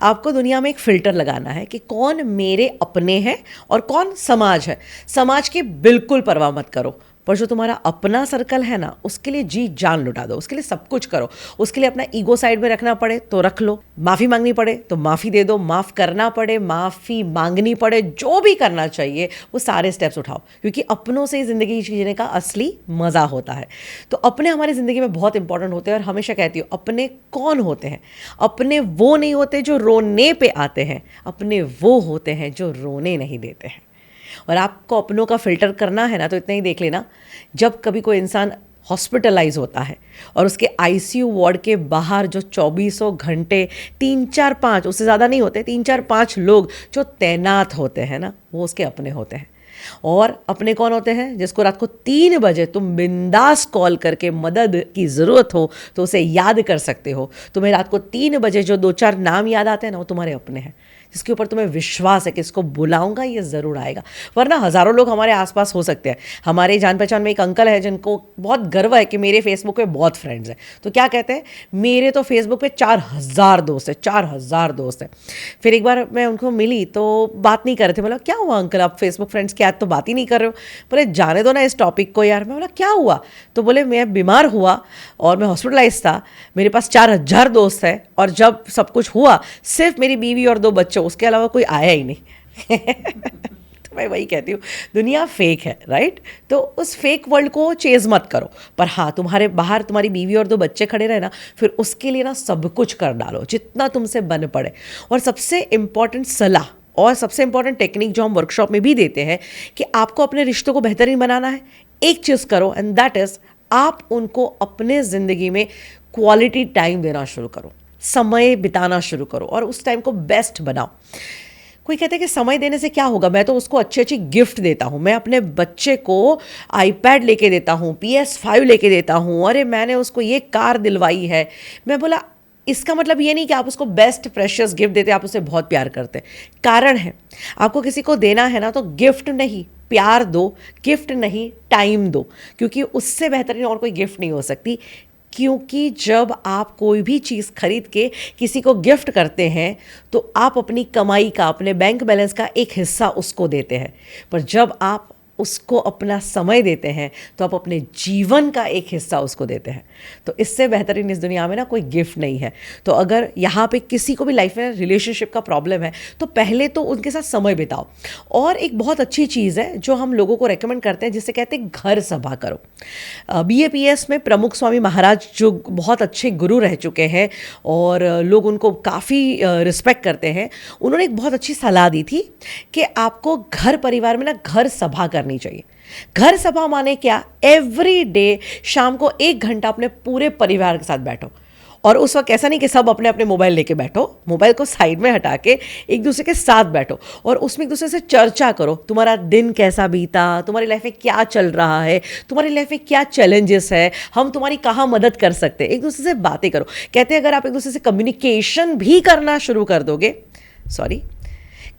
आपको दुनिया में एक फ़िल्टर लगाना है कि कौन मेरे अपने हैं और कौन समाज है। समाज की बिल्कुल परवाह मत करो, पर जो तुम्हारा अपना सर्कल है ना, उसके लिए जी जान लुटा दो, उसके लिए सब कुछ करो। उसके लिए अपना ईगो साइड में रखना पड़े तो रख लो, माफ़ी मांगनी पड़े तो माफ़ी दे दो, माफ़ करना पड़े, माफ़ी मांगनी पड़े, जो भी करना चाहिए वो सारे स्टेप्स उठाओ, क्योंकि अपनों से ही ज़िंदगी जीने का असली मज़ा होता है। तो अपने हमारी ज़िंदगी में बहुत इंपॉर्टेंट होते हैं, और हमेशा कहती हूँ, अपने कौन होते हैं? अपने वो नहीं होते जो रोने पे आते हैं, अपने वो होते हैं जो रोने नहीं देते हैं। और आपको अपनों का फ़िल्टर करना है ना, तो इतना ही देख लेना, जब कभी कोई इंसान हॉस्पिटलाइज होता है और उसके आईसीयू वार्ड के बाहर जो 24 घंटे 3-4-5, उससे ज़्यादा नहीं होते, 3-4-5 लोग जो तैनात होते हैं ना, वो उसके अपने होते हैं। और अपने कौन होते हैं? जिसको रात को 3 बजे तुम बिंदास कॉल करके मदद की ज़रूरत हो तो उसे याद कर सकते हो। तुम्हें रात को 3 बजे जो 2-4 नाम याद आते हैं ना, वो तुम्हारे अपने हैं, जिसके ऊपर तुम्हें विश्वास है कि इसको बुलाऊंगा ये ज़रूर आएगा। वरना हज़ारों लोग हमारे आसपास हो सकते हैं। हमारे जान पहचान में एक अंकल है जिनको बहुत गर्व है कि मेरे फेसबुक पे बहुत फ्रेंड्स हैं। तो क्या कहते हैं, मेरे तो फेसबुक पे 4000 दोस्त हैं, 4000 दोस्त हैं। फिर एक बार मैं उनको मिली तो बात नहीं कर रहे थे। बोला, क्या हुआ अंकल, आप फेसबुक फ्रेंड्स के आज तो बात ही नहीं कर रहे हो? बोले, जाने दो ना इस टॉपिक को यार। मैं बोला, क्या हुआ? तो बोले, मैं बीमार हुआ और मैं हॉस्पिटलाइज था, मेरे पास 4000 दोस्त हैं, और जब सब कुछ हुआ सिर्फ मेरी बीवी और 2 बच्चे, उसके अलावा कोई आया ही नहीं। तो मैं वही कहती हूँ, दुनिया फेक है, राइट? तो उस फेक वर्ल्ड को चेज मत करो, पर हाँ, तुम्हारे बाहर तुम्हारी बीवी और 2 बच्चे खड़े रहे ना, फिर उसके लिए ना सब कुछ कर डालो जितना तुमसे बन पड़े। और सबसे इम्पॉर्टेंट सलाह और सबसे इम्पॉर्टेंट टेक्निक जो हम वर्कशॉप में भी देते हैं कि आपको अपने रिश्तों को बेहतरीन बनाना है, एक चीज़ करो, एंड दैट इज़ आप उनको अपने ज़िंदगी में क्वालिटी टाइम देना शुरू करो, समय बिताना शुरू करो, और उस टाइम को बेस्ट बनाओ। कोई कहते हैं कि समय देने से क्या होगा, मैं तो उसको अच्छी अच्छी गिफ्ट देता हूँ, मैं अपने बच्चे को आईपैड लेके देता हूँ, PS5 लेके देता हूँ, अरे मैंने उसको ये कार दिलवाई है। मैं बोला, इसका मतलब ये नहीं कि आप उसको बेस्ट प्रेशियस गिफ्ट देते, आप उसे बहुत प्यार करते हैं। कारण है, आपको किसी को देना है ना, तो गिफ्ट नहीं प्यार दो, गिफ्ट नहीं टाइम दो, क्योंकि उससे बेहतरीन और कोई गिफ्ट नहीं हो सकती। क्योंकि जब आप कोई भी चीज़ खरीद के किसी को गिफ्ट करते हैं तो आप अपनी कमाई का, अपने बैंक बैलेंस का एक हिस्सा उसको देते हैं, पर जब आप उसको अपना समय देते हैं तो आप अपने जीवन का एक हिस्सा उसको देते हैं। तो इससे बेहतरीन इस दुनिया में ना कोई गिफ्ट नहीं है। तो अगर यहाँ पे किसी को भी लाइफ में रिलेशनशिप का प्रॉब्लम है तो पहले तो उनके साथ समय बिताओ। और एक बहुत अच्छी चीज़ है जो हम लोगों को रेकमेंड करते हैं, जिसे कहते हैं घर सभा करो। BAPS में प्रमुख स्वामी महाराज जो बहुत अच्छे गुरु रह चुके हैं और लोग उनको काफ़ी रिस्पेक्ट करते हैं, उन्होंने एक बहुत अच्छी सलाह दी थी कि आपको घर परिवार में ना घर सभा करनी चाहिए। घर सभा माने क्या, एवरी डे शाम को 1 घंटा अपने पूरे परिवार के साथ बैठो। और उस वक्त ऐसा नहीं कि सब अपने अपने मोबाइल लेके बैठो, मोबाइल को साइड में हटा के एक दूसरे के साथ बैठो और उसमें एक दूसरे से चर्चा करो। तुम्हारा दिन कैसा बीता, तुम्हारी लाइफ में क्या चल रहा है, तुम्हारी लाइफ में क्या चैलेंजेस है, हम तुम्हारी कहाँ मदद कर सकते हैं, एक दूसरे से बातें करो। कहते हैं अगर आप एक दूसरे से कम्युनिकेशन भी करना शुरू कर दोगे,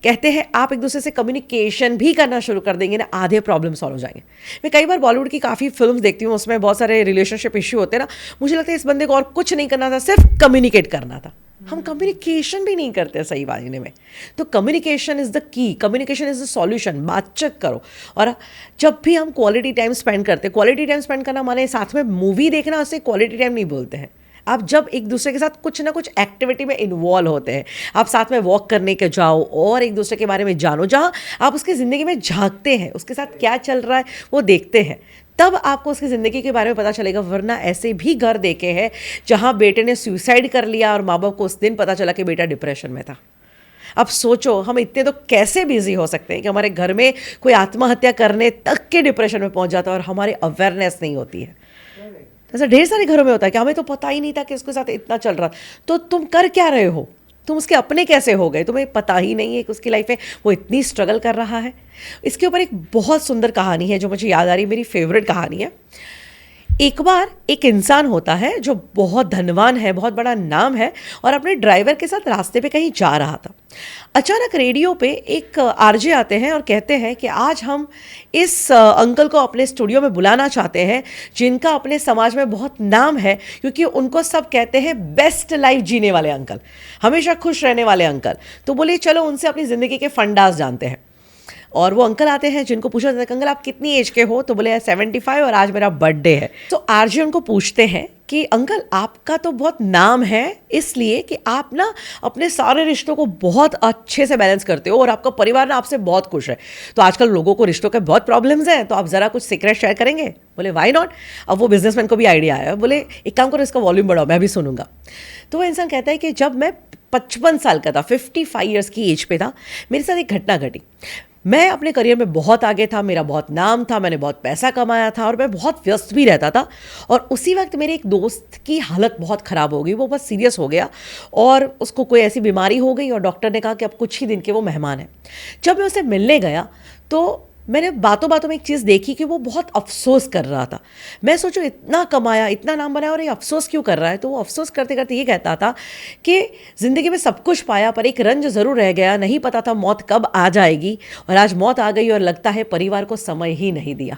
कहते हैं आप एक दूसरे से कम्युनिकेशन भी करना शुरू कर देंगे ना, आधे प्रॉब्लम सॉल्व हो जाएंगे। मैं कई बार बॉलीवुड की काफ़ी फिल्म्स देखती हूँ, उसमें बहुत सारे रिलेशनशिप इश्यू होते हैं ना, मुझे लगता है इस बंदे को और कुछ नहीं करना था, सिर्फ कम्युनिकेट करना था। हम कम्युनिकेशन भी नहीं करते सही मायने में। तो communication is the key, communication is the solution. बातचीत करो। और जब भी हम क्वालिटी टाइम स्पेंड करते हैं, क्वालिटी टाइम स्पेंड करना माने साथ में मूवी देखना, उसे क्वालिटी टाइम नहीं बोलते हैं। आप जब एक दूसरे के साथ कुछ ना कुछ एक्टिविटी में इन्वॉल्व होते हैं, आप साथ में वॉक करने के जाओ और एक दूसरे के बारे में जानो, जहाँ आप उसकी ज़िंदगी में झांकते हैं, उसके साथ क्या चल रहा है वो देखते हैं, तब आपको उसकी ज़िंदगी के बारे में पता चलेगा। वरना ऐसे भी घर देखे हैं जहाँ बेटे ने सुसाइड कर लिया और माँ बाप को उस दिन पता चला कि बेटा डिप्रेशन में था। अब सोचो, हम इतने तो कैसे बिजी हो सकते हैं कि हमारे घर में कोई आत्महत्या करने तक के डिप्रेशन में पहुँच जाता है और हमारी अवेयरनेस नहीं होती है। ऐसा ढेर सारे घरों में होता है कि हमें तो पता ही नहीं था कि उसके साथ इतना चल रहा। तो तुम कर क्या रहे हो, तुम उसके अपने कैसे हो गए, तुम्हें पता ही नहीं है कि उसकी लाइफ में वो इतनी स्ट्रगल कर रहा है। इसके ऊपर एक बहुत सुंदर कहानी है जो मुझे याद आ रही है, मेरी फेवरेट कहानी है। एक बार एक इंसान होता है जो बहुत धनवान है, बहुत बड़ा नाम है, और अपने ड्राइवर के साथ रास्ते पे कहीं जा रहा था। अचानक रेडियो पे एक आरजे आते हैं और कहते हैं कि आज हम इस अंकल को अपने स्टूडियो में बुलाना चाहते हैं, जिनका अपने समाज में बहुत नाम है, क्योंकि उनको सब कहते हैं बेस्ट लाइफ जीने वाले अंकल, हमेशा खुश रहने वाले अंकल। तो बोले चलो उनसे अपनी ज़िंदगी के फंडास जानते हैं। और वो अंकल आते हैं जिनको पूछा जाता है अंकल आप कितनी एज के हो, तो बोले 75 और आज मेरा बर्थडे है। तो आरजे उनको पूछते हैं कि अंकल आपका तो बहुत नाम है इसलिए कि आप ना अपने सारे रिश्तों को बहुत अच्छे से बैलेंस करते हो और आपका परिवार ना आपसे बहुत खुश है, तो आजकल लोगों को रिश्तों के बहुत प्रॉब्लम्स हैं, तो आप ज़रा कुछ सीक्रेट शेयर करेंगे? बोले वाई नॉट। अब वो बिजनेसमैन को भी आइडिया आया, बोले एक काम करो इसका वॉल्यूम बढ़ाओ मैं भी सुनूंगा। तो वो इंसान कहता है कि जब मैं 55 साल का था, 55 ईयर्स की एज पे था, मेरे साथ एक घटना घटी। मैं अपने करियर में बहुत आगे था, मेरा बहुत नाम था, मैंने बहुत पैसा कमाया था और मैं बहुत व्यस्त भी रहता था। और उसी वक्त मेरे एक दोस्त की हालत बहुत ख़राब हो गई, वो बहुत सीरियस हो गया और उसको कोई ऐसी बीमारी हो गई और डॉक्टर ने कहा कि अब कुछ ही दिन के वो मेहमान हैं। जब मैं उसे मिलने गया तो मैंने बातों बातों में एक चीज़ देखी कि वो बहुत अफसोस कर रहा था। मैं सोचूं इतना कमाया, इतना नाम बनाया और ये अफसोस क्यों कर रहा है? तो वो अफसोस करते करते ये कहता था कि ज़िंदगी में सब कुछ पाया पर एक रंज ज़रूर रह गया, नहीं पता था मौत कब आ जाएगी और आज मौत आ गई और लगता है परिवार को समय ही नहीं दिया।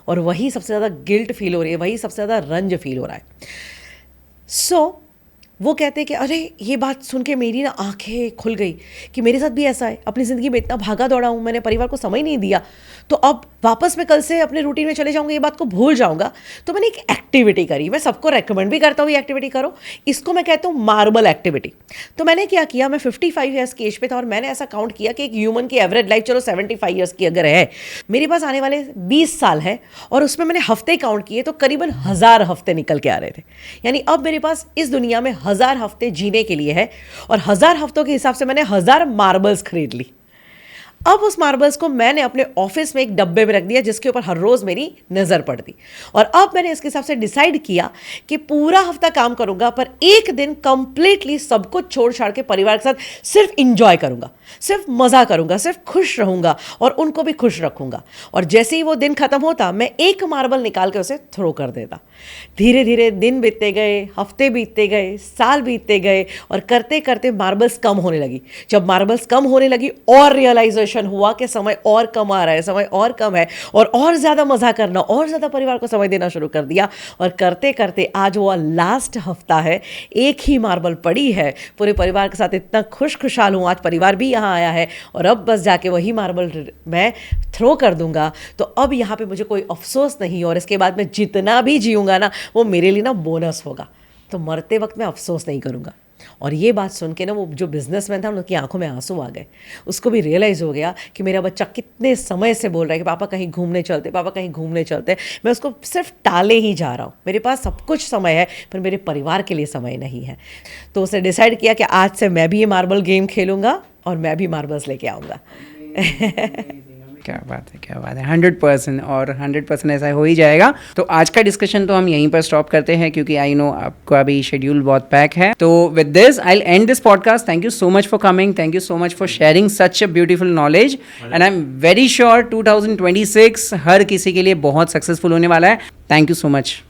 और वही सबसे ज़्यादा गिल्ट फील हो रही है, वही सबसे ज़्यादा रंज फील हो रहा है। सो वो कहते हैं कि अरे ये बात सुन के मेरी ना आंखें खुल गई कि मेरे साथ भी ऐसा है, अपनी ज़िंदगी में इतना भागा दौड़ा हूँ, मैंने परिवार को समय नहीं दिया, तो अब वापस मैं कल से अपने रूटीन में चले जाऊँगा, ये बात को भूल जाऊँगा। तो मैंने एक एक्टिविटी करी, मैं सबको रेकमेंड भी करता हूँ ये एक्टिविटी करो, इसको मैं कहता हूँ मार्बल एक्टिविटी। तो मैंने क्या किया, मैं 55 ईयर्स की एज पे था और मैंने ऐसा काउंट किया कि एक ह्यूमन की एवरेज लाइफ चलो 75 ईयर्स की अगर है, मेरे पास आने वाले 20 साल है और उसमें मैंने हफ्ते काउंट किए तो करीबन 1000 हफ्ते निकल के आ रहे थे। यानी अब मेरे पास इस दुनिया में 1000 हफ्ते जीने के लिए है और 1000 हफ्तों के हिसाब से मैंने 1000 मार्बल्स खरीद ली। अब उस मार्बल्स को मैंने अपने ऑफिस में एक डब्बे में रख दिया जिसके ऊपर हर रोज़ मेरी नज़र पड़ती। और अब मैंने इसके हिसाब से डिसाइड किया कि पूरा हफ्ता काम करूंगा पर एक दिन कंप्लीटली सब कुछ छोड़ छाड़ के परिवार के साथ सिर्फ इंजॉय करूंगा, सिर्फ मज़ा करूंगा, सिर्फ खुश रहूंगा और उनको भी खुश रखूंगा। और जैसे ही वो दिन खत्म होता मैं एक मार्बल निकाल के उसे थ्रो कर देता। धीरे धीरे दिन बीतते गए, हफ्ते बीतते गए, साल बीतते गए और करते करते मार्बल्स कम होने लगी। जब मार्बल्स कम होने लगी और रियलाइजेशन हुआ कि समय और कम आ रहा है, समय और कम है और ज़्यादा मज़ा करना, और ज़्यादा परिवार को समय देना शुरू कर दिया। और करते करते आज वो लास्ट हफ्ता है, एक ही मार्बल पड़ी है, पूरे परिवार के साथ इतना खुशहाल हूँ। आज परिवार भी यहाँ आया है और अब बस जाके वही मार्बल मैं थ्रो कर दूंगा। तो अब यहाँ पे मुझे कोई अफसोस नहीं और इसके बाद मैं जितना भी जीऊँगा ना वो मेरे लिए ना बोनस होगा। तो मरते वक्त मैं अफसोस नहीं करूँगा। और ये बात सुन के ना वो जो बिजनेसमैन था उनकी आंखों में आंसू आ गए। उसको भी रियलाइज़ हो गया कि मेरा बच्चा कितने समय से बोल रहा है कि पापा कहीं घूमने चलते, पापा कहीं घूमने चलते। मैं उसको सिर्फ टाले ही जा रहा हूँ। मेरे पास सब कुछ समय है पर मेरे परिवार के लिए समय नहीं है। तो उसने डिसाइड किया कि आज से मैं भी ये मार्बल गेम खेलूँगा और मैं भी मार्बल्स लेके आऊँगा। क्या बात है, क्या बात है। 100% और 100% ऐसा हो ही जाएगा। तो आज का डिस्कशन तो हम यहीं पर स्टॉप करते हैं क्योंकि आई नो आपका भी शेड्यूल बहुत पैक है। तो with this I will and this podcast. Thank you so much for coming, thank you so much for sharing such a beautiful knowledge and I am very sure 2026 हर किसी के लिए बहुत successful होने वाला है। Thank you so much.